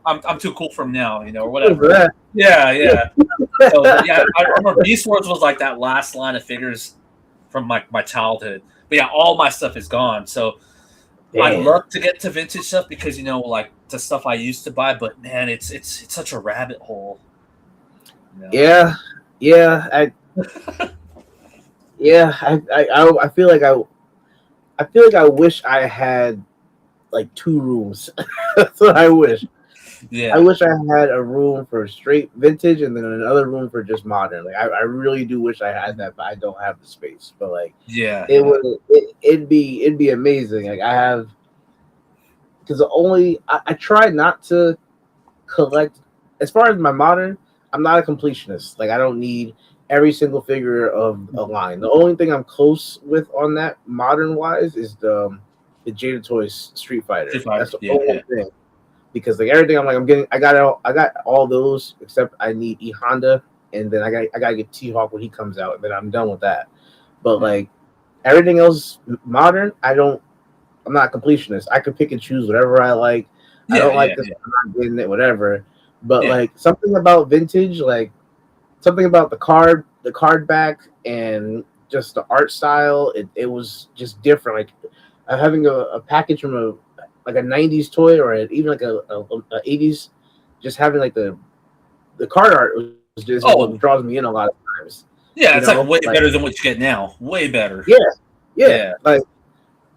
Speaker 3: I'm too cool for them now, or whatever. Yeah. So I remember Beast Wars was like that last line of figures from my childhood. But yeah, all my stuff is gone. So. I'd love to get to vintage stuff because like the stuff I used to buy, but man, it's such a rabbit hole.
Speaker 2: Yeah. I feel like I wish I had like 2 rooms. That's what I wish.
Speaker 3: Yeah.
Speaker 2: I wish I had a room for straight vintage and then another room for just modern. Like I really do wish I had that, but I don't have the space. But like, it'd be amazing. Like I have, because I try not to collect. As far as my modern, I'm not a completionist. Like I don't need every single figure of a line. The only thing I'm close with on that modern wise is the Jada Toys Street Fighter. That's the only thing. because like everything I got all those except I need E Honda, and then I gotta get T Hawk when he comes out, and then I'm done with that. But like everything else modern, I'm not a completionist. I can pick and choose whatever I like. I don't like this. I'm not getting it, whatever. But like something about vintage, like something about the card back, and just the art style. It was just different. Like having a package from a 90s toy, or even like a 80s, just having like the card art was just what draws me in a lot of times.
Speaker 3: Yeah, it's like way better than what you get now. Way better.
Speaker 2: Yeah. Like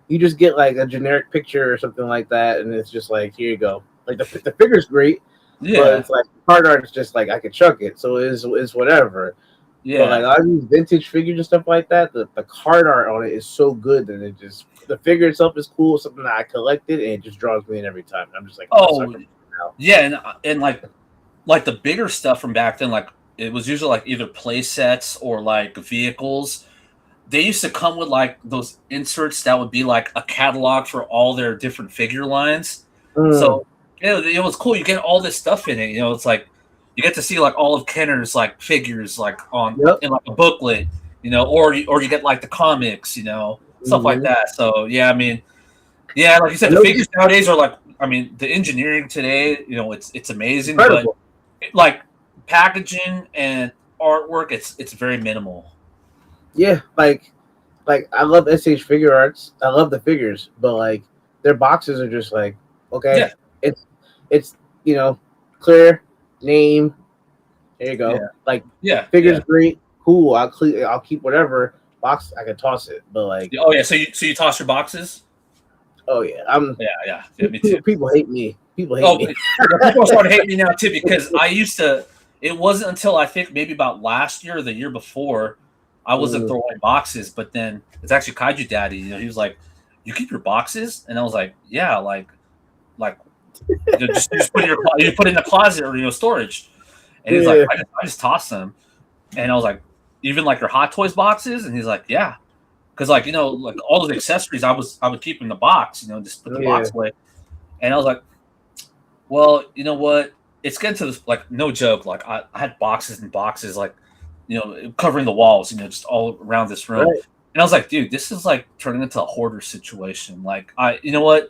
Speaker 2: you just get like a generic picture or something like that, and it's just like, here you go. Like the figure's great, but it's like card art is just like I could chuck it, so it's whatever. Yeah. But like all these vintage figures and stuff like that, the card art on it is so good that the figure itself is cool, something that I collected, and it just draws me in every time. I'm just like,
Speaker 3: and like the bigger stuff from back then, like it was usually like either play sets or like vehicles. They used to come with like those inserts that would be like a catalog for all their different figure lines. So it was cool. You get all this stuff in it. You know, it's like you get to see like all of Kenner's like figures like in like a booklet. You know, or you get like the comics. You know, stuff like that. So yeah, I mean, like you said, the figures nowadays are like, I mean, the engineering today, you know, it's amazing, incredible. But like packaging and artwork, it's very minimal.
Speaker 2: Yeah, like I love SH Figure Arts. I love the figures, but like their boxes are just like, okay, it's you know, clear name. There you go. Yeah. Like figures great, cool. I'll keep whatever box. I can toss it, but like
Speaker 3: so you toss your boxes.
Speaker 2: Oh yeah,
Speaker 3: me too.
Speaker 2: People hate me. People hate me.
Speaker 3: People are starting to hate me now too, because I used to. It wasn't until I think maybe about last year or the year before I wasn't throwing boxes, but then it's actually Kaiju Daddy. You know, he was like, "You keep your boxes," and I was like, "Yeah, like you just put in the closet or storage." And he's like, I just toss them," and I was like, "Even like your Hot Toys boxes?" And he's like, "Yeah." Because like like all those accessories, I would keep in the box, just put the box away, and I was like, well, you know what? It's getting to this, like, no joke. Like I had boxes and boxes, like covering the walls, just all around this room, and I was like, dude, this is like turning into a hoarder situation. Like you know what?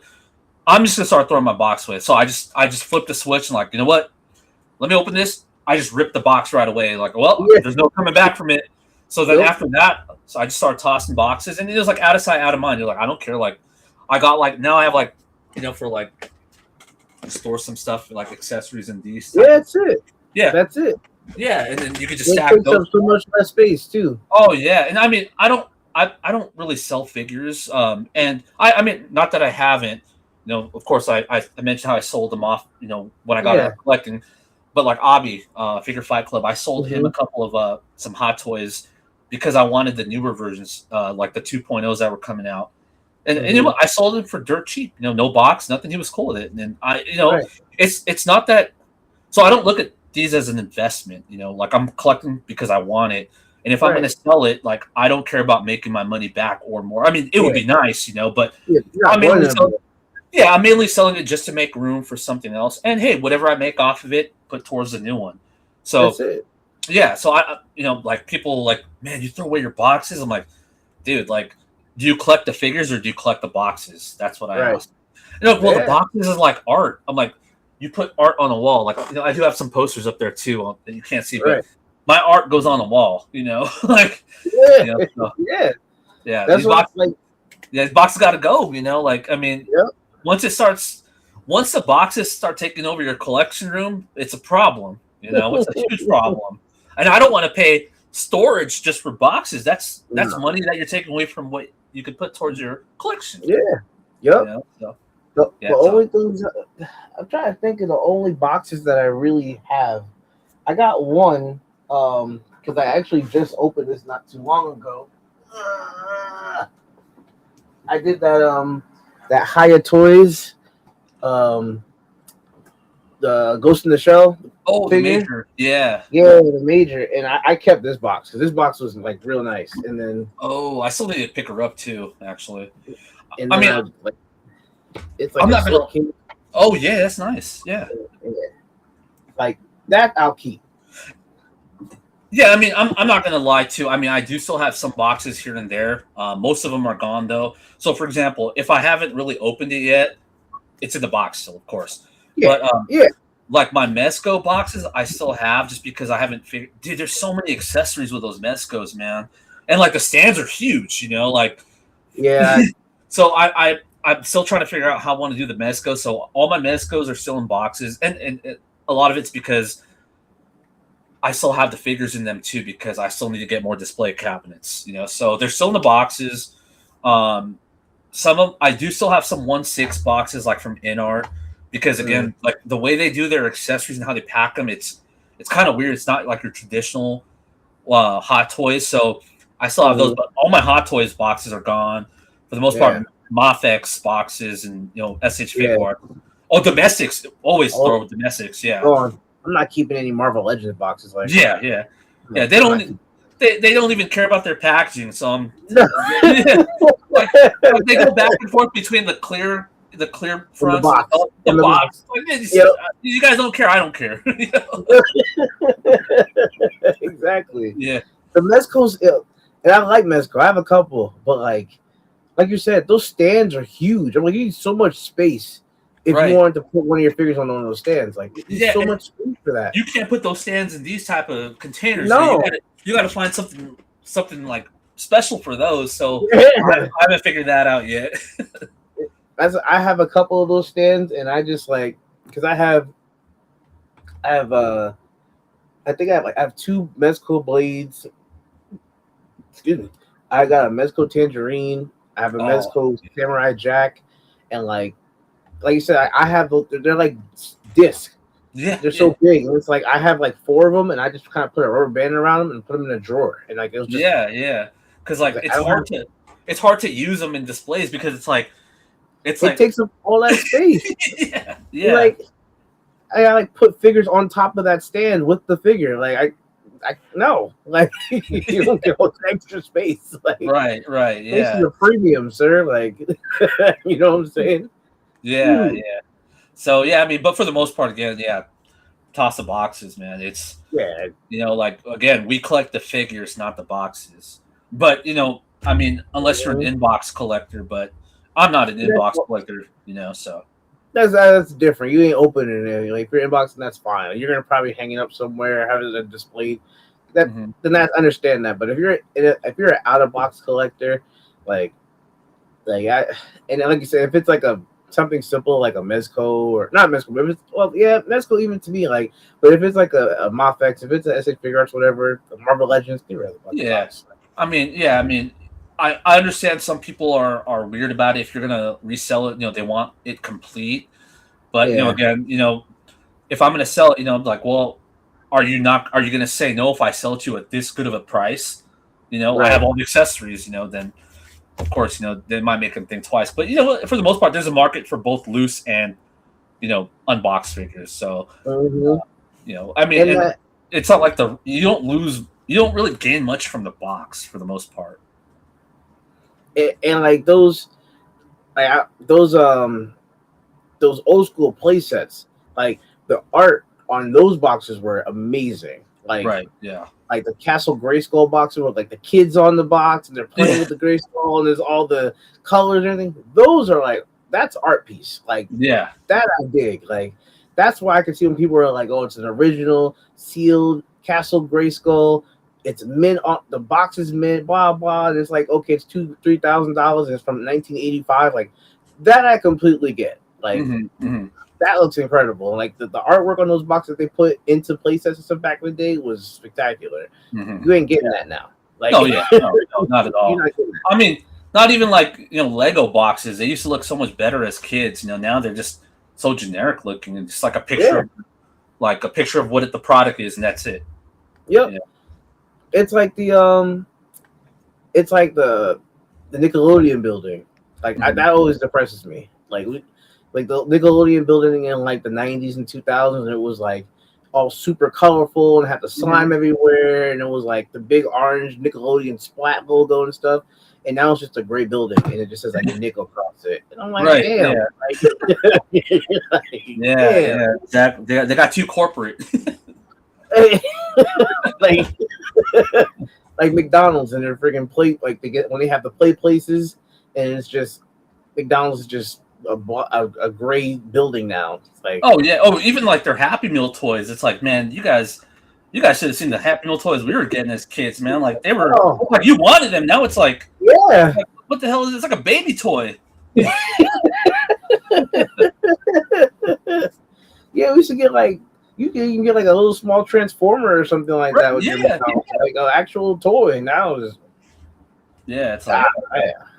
Speaker 3: I'm just gonna start throwing my box away. So I just flipped the switch and like, you know what? Let me open this. I just ripped the box right away. Like, well, there's no coming back from it. So then after that, so I just started tossing boxes, and it was like out of sight, out of mind. You're like, I don't care. Like, I got like now I have like for like store some stuff for like accessories and these.
Speaker 2: Yeah, that's it.
Speaker 3: Yeah,
Speaker 2: that's it.
Speaker 3: Yeah, and then you could just stack those.
Speaker 2: So much less space too.
Speaker 3: Oh yeah, and I mean, I don't really sell figures. And I mean, not that I haven't. Of course, I mentioned how I sold them off. When I got out collecting. But like Abi, Figure Fight Club, I sold him a couple of some Hot Toys because I wanted the newer versions, like the 2.0s that were coming out. And I sold him for dirt cheap. No box, nothing. He was cool with it. And I, it's not that. So I don't look at these as an investment. Like I'm collecting because I want it. And if I'm going to sell it, like I don't care about making my money back or more. I mean, it would be nice, but I'm mainly selling it just to make room for something else. And hey, whatever I make off of it, put towards the new one. So
Speaker 2: that's it.
Speaker 3: Yeah, so I like people like, man, you throw away your boxes. I'm like, dude, like, do you collect the figures or do you collect the boxes? That's what I asked. The boxes is like art. I'm like, you put art on a wall. Like, I do have some posters up there too that you can't see, but my art goes on the wall. Like,
Speaker 2: That's what like.
Speaker 3: Yeah, these boxes got to go. Like, I mean, once the boxes start taking over your collection room, it's a problem. It's a huge problem. And I don't want to pay storage just for boxes. That's money that you're taking away from what you could put towards your collection.
Speaker 2: Yeah. Yep. The only things I'm trying to think of, the only boxes that I really have. I got one because I actually just opened this not too long ago. I did that Haya Toys, the Ghost in the Shell.
Speaker 3: Oh, figure. The major, yeah,
Speaker 2: the major, and I kept this box because this box was like real nice. And then
Speaker 3: I still need to pick her up too, actually.
Speaker 2: I mean, it's like
Speaker 3: I'm not gonna. Oh yeah, that's nice. Yeah.
Speaker 2: Yeah. Like that, I'll keep.
Speaker 3: Yeah, I mean, I'm not gonna lie too. I mean, I do still have some boxes here and there. Most of them are gone though. So, for example, if I haven't really opened it yet, it's in the box still, of course.
Speaker 2: Yeah,
Speaker 3: But
Speaker 2: yeah,
Speaker 3: like my Mezco boxes, I still have just because I haven't figured. Dude, there's so many accessories with those Mezcos, man, and like the stands are huge. Like
Speaker 2: yeah.
Speaker 3: so I'm still trying to figure out how I want to do the Mezco. So all my Mezcos are still in boxes, and a lot of it's because I still have the figures in them too because I still need to get more display cabinets. So they're still in the boxes. Some of I do still have some 1/6 boxes like from InArt because again, like the way they do their accessories and how they pack them, it's kind of weird. It's not like your traditional Hot Toys. So I still have those, but all my Hot Toys boxes are gone for the most part. Mafex boxes and SH Figure. Oh, domestics always throw domestics. Yeah.
Speaker 2: I'm not keeping any Marvel Legends boxes like.
Speaker 3: Yeah. They don't. They don't even care about their packaging. So like, they go back and forth between the clear front, the box. Like, you guys don't care. I don't care.
Speaker 2: Exactly.
Speaker 3: Yeah.
Speaker 2: The Mezco's, and I like Mezco. I have a couple, but like you said, those stands are huge. I'm like, you need so much space if you wanted to put one of your figures on one of those stands. Like, you need so much space for that.
Speaker 3: You can't put those stands in these type of containers.
Speaker 2: No.
Speaker 3: So you got to find something like special for those. So I haven't figured that out yet.
Speaker 2: I have a couple of those stands, and I just like because I have I think I have 2 Mezco blades. Excuse me. I got a Mezco Tangerine. I have a Mezco Samurai Jack, and like you said, I have they're like discs.
Speaker 3: Yeah,
Speaker 2: they're so big. And it's like I have like 4 of them, and I just kind of put a rubber band around them and put them in a drawer. And like it was just
Speaker 3: because like it's hard to use them in displays because it
Speaker 2: takes up all that space.
Speaker 3: yeah.
Speaker 2: Like I gotta put figures on top of that stand with the figure. Like I no, like you don't get all the extra space. Like
Speaker 3: right, yeah.
Speaker 2: This is a premium, sir. Like you know what I'm saying?
Speaker 3: Yeah. So I mean, but for the most part, again, toss the boxes, man. It's like again, we collect the figures, not the boxes. But I mean, unless you're an inbox collector, but I'm not an inbox collector, so.
Speaker 2: That's different. You ain't opening it. Like if you're inboxing, that's fine. You're gonna probably hang it up somewhere, have it displayed. Then I understand that. But if you're an out of box collector, like you said, if it's like something simple like a Mezco or not Mezco, but Mezco even to me like. But if it's like a Mafex, if it's a SH Figure Arts, whatever, the Marvel Legends, get rid of it.
Speaker 3: I mean, I understand some people are weird about it. If you're gonna resell it, they want it complete. But again, if I'm gonna sell it, I'm like, well, are you gonna say no if I sell it to you at this good of a price? I have all the accessories. Then of course, they might make them think twice. But for the most part, there's a market for both loose and unboxed figures. So I mean, it's not like you don't really gain much from the box for the most part.
Speaker 2: And like those old school play sets, like the art on those boxes were amazing. Like like the Castle Grayskull boxes with like the kids on the box and they're playing with the Grayskull and there's all the colors and everything. Those are like that's art piece. Like that I dig. Like that's why I can see when people are like, oh, it's an original sealed Castle Grayskull. It's mint on the box is mint, blah blah. And it's like, okay, it's $2,000-$3,000 and it's from 1985. Like that I completely get. Like that looks incredible. Like the artwork on those boxes they put into playsets and stuff back in the day was spectacular. You ain't getting that now. Like
Speaker 3: no, not at all. I mean, not even like Lego boxes. They used to look so much better as kids. Now they're just so generic looking and just like a picture of what the product is and that's it.
Speaker 2: Yep. It's like the Nickelodeon building. Like that always depresses me. Like the Nickelodeon building in like the 90s and 2000s, it was like all super colorful and had the slime everywhere, and it was like the big orange Nickelodeon Splat logo and stuff. And now it's just a gray building, and it just says like a Nick across it. And I'm like,
Speaker 3: Right,
Speaker 2: damn,
Speaker 3: yeah.
Speaker 2: damn.
Speaker 3: Exactly. They got too corporate.
Speaker 2: like like McDonald's and their freaking plate, like they get when they have the play places, and it's just McDonald's is just a gray building now. It's like,
Speaker 3: Oh yeah. Oh, even like their Happy Meal toys. It's like, man, you guys should have seen the Happy Meal toys we were getting as kids, man. Like they were like you wanted them. Now it's like,
Speaker 2: yeah.
Speaker 3: like, what the hell is this? It's like a baby toy.
Speaker 2: Yeah, we used to get like you can get like a little small transformer or something like that with your McDonald's, like an actual toy. Now it's
Speaker 3: it's like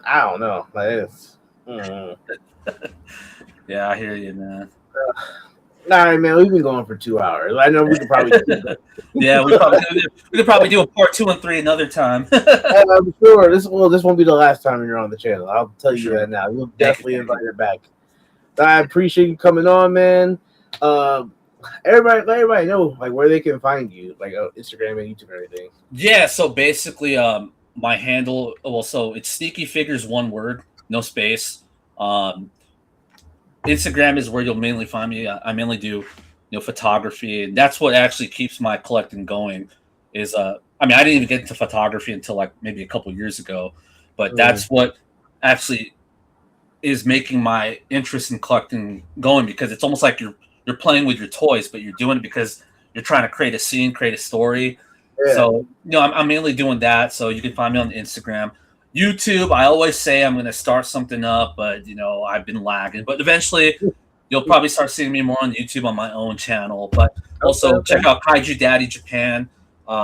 Speaker 2: I don't know. Like it's,
Speaker 3: yeah, I hear you, man.
Speaker 2: All right, man. We've been going for 2 hours. I know we could probably.
Speaker 3: Yeah, we could probably do a part 2 and 3 another time.
Speaker 2: I'm sure this won't be the last time you're on the channel. I'll tell you that now. We'll definitely invite her back. I appreciate you coming on, man. Everybody, let everybody know like where they can find you, like Instagram and YouTube and everything.
Speaker 3: Yeah, so basically, my handle. Well, so it's Sneaky Figures, one word, no space. Instagram is where you'll mainly find me. I mainly do, photography, and that's what actually keeps my collecting going. Is I didn't even get into photography until like maybe a couple years ago, but that's what actually is making my interest in collecting going, because it's almost like you're playing with your toys, but you're doing it because you're trying to create a scene, create a story. Yeah. So I'm mainly doing that. So you can find me on Instagram. YouTube, I always say I'm going to start something up, but I've been lagging. But eventually, you'll probably start seeing me more on YouTube on my own channel. But also check out Kaiju Daddy Japan.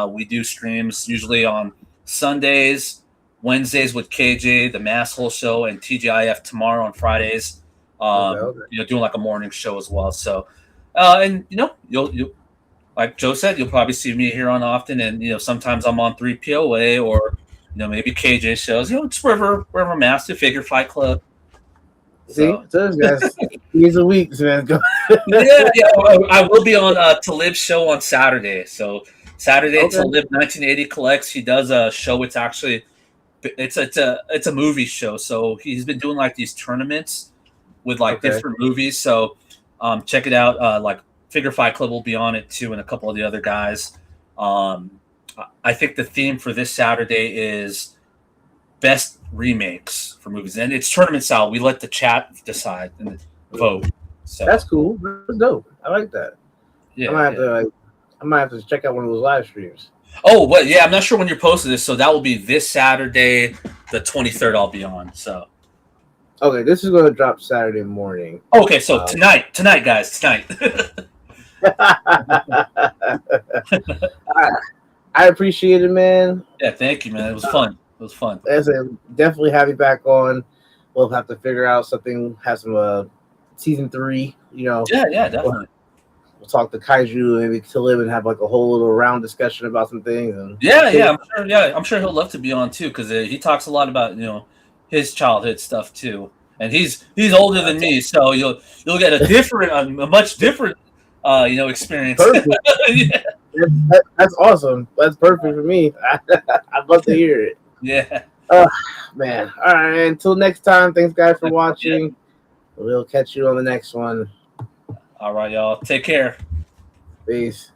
Speaker 3: We do streams usually on Sundays, Wednesdays with KJ, the Masshole Show, and TGIF tomorrow on Fridays. Doing like a morning show as well. So, and you'll like Joe said, you'll probably see me here on often, and sometimes I'm on 3POA or. Maybe KJ shows. It's wherever I'm asked to. Figure Fight Club.
Speaker 2: See, those guys. He's a week, man.
Speaker 3: Yeah. I will be on Talib's show on Saturday. So Saturday, Talib 1980 collects. He does a show. It's actually it's a movie show. So he's been doing like these tournaments with like different movies. So check it out. Like Figure Fight Club will be on it too, and a couple of the other guys. I think the theme for this Saturday is best remakes for movies, and it's tournament style. We let the chat decide and vote. So
Speaker 2: that's cool. That's dope. I like that.
Speaker 3: Yeah,
Speaker 2: I might have to check out one of those live streams.
Speaker 3: Oh, but yeah, I'm not sure when you're posting this, so that will be this Saturday, the 23rd. I'll be on. So
Speaker 2: okay, this is going to drop Saturday morning.
Speaker 3: Okay, so tonight, guys, tonight.
Speaker 2: I appreciate it, man.
Speaker 3: Yeah, thank you, man. It was fun.
Speaker 2: Definitely have you back on. We'll have to figure out something. Have some season 3.
Speaker 3: Yeah, definitely.
Speaker 2: We'll talk to Kaiju, maybe Talib, and have like a whole little round discussion about some things. And
Speaker 3: I'm sure he'll love to be on too, because he talks a lot about his childhood stuff too, and he's older than me, so you'll get a much different experience.
Speaker 2: Yeah. That's awesome. That's perfect for me. I'd love to hear it.
Speaker 3: Yeah.
Speaker 2: Man. All right. Until next time, thanks guys for watching. We'll catch you on the next one.
Speaker 3: All right, y'all. Take care.
Speaker 2: Peace.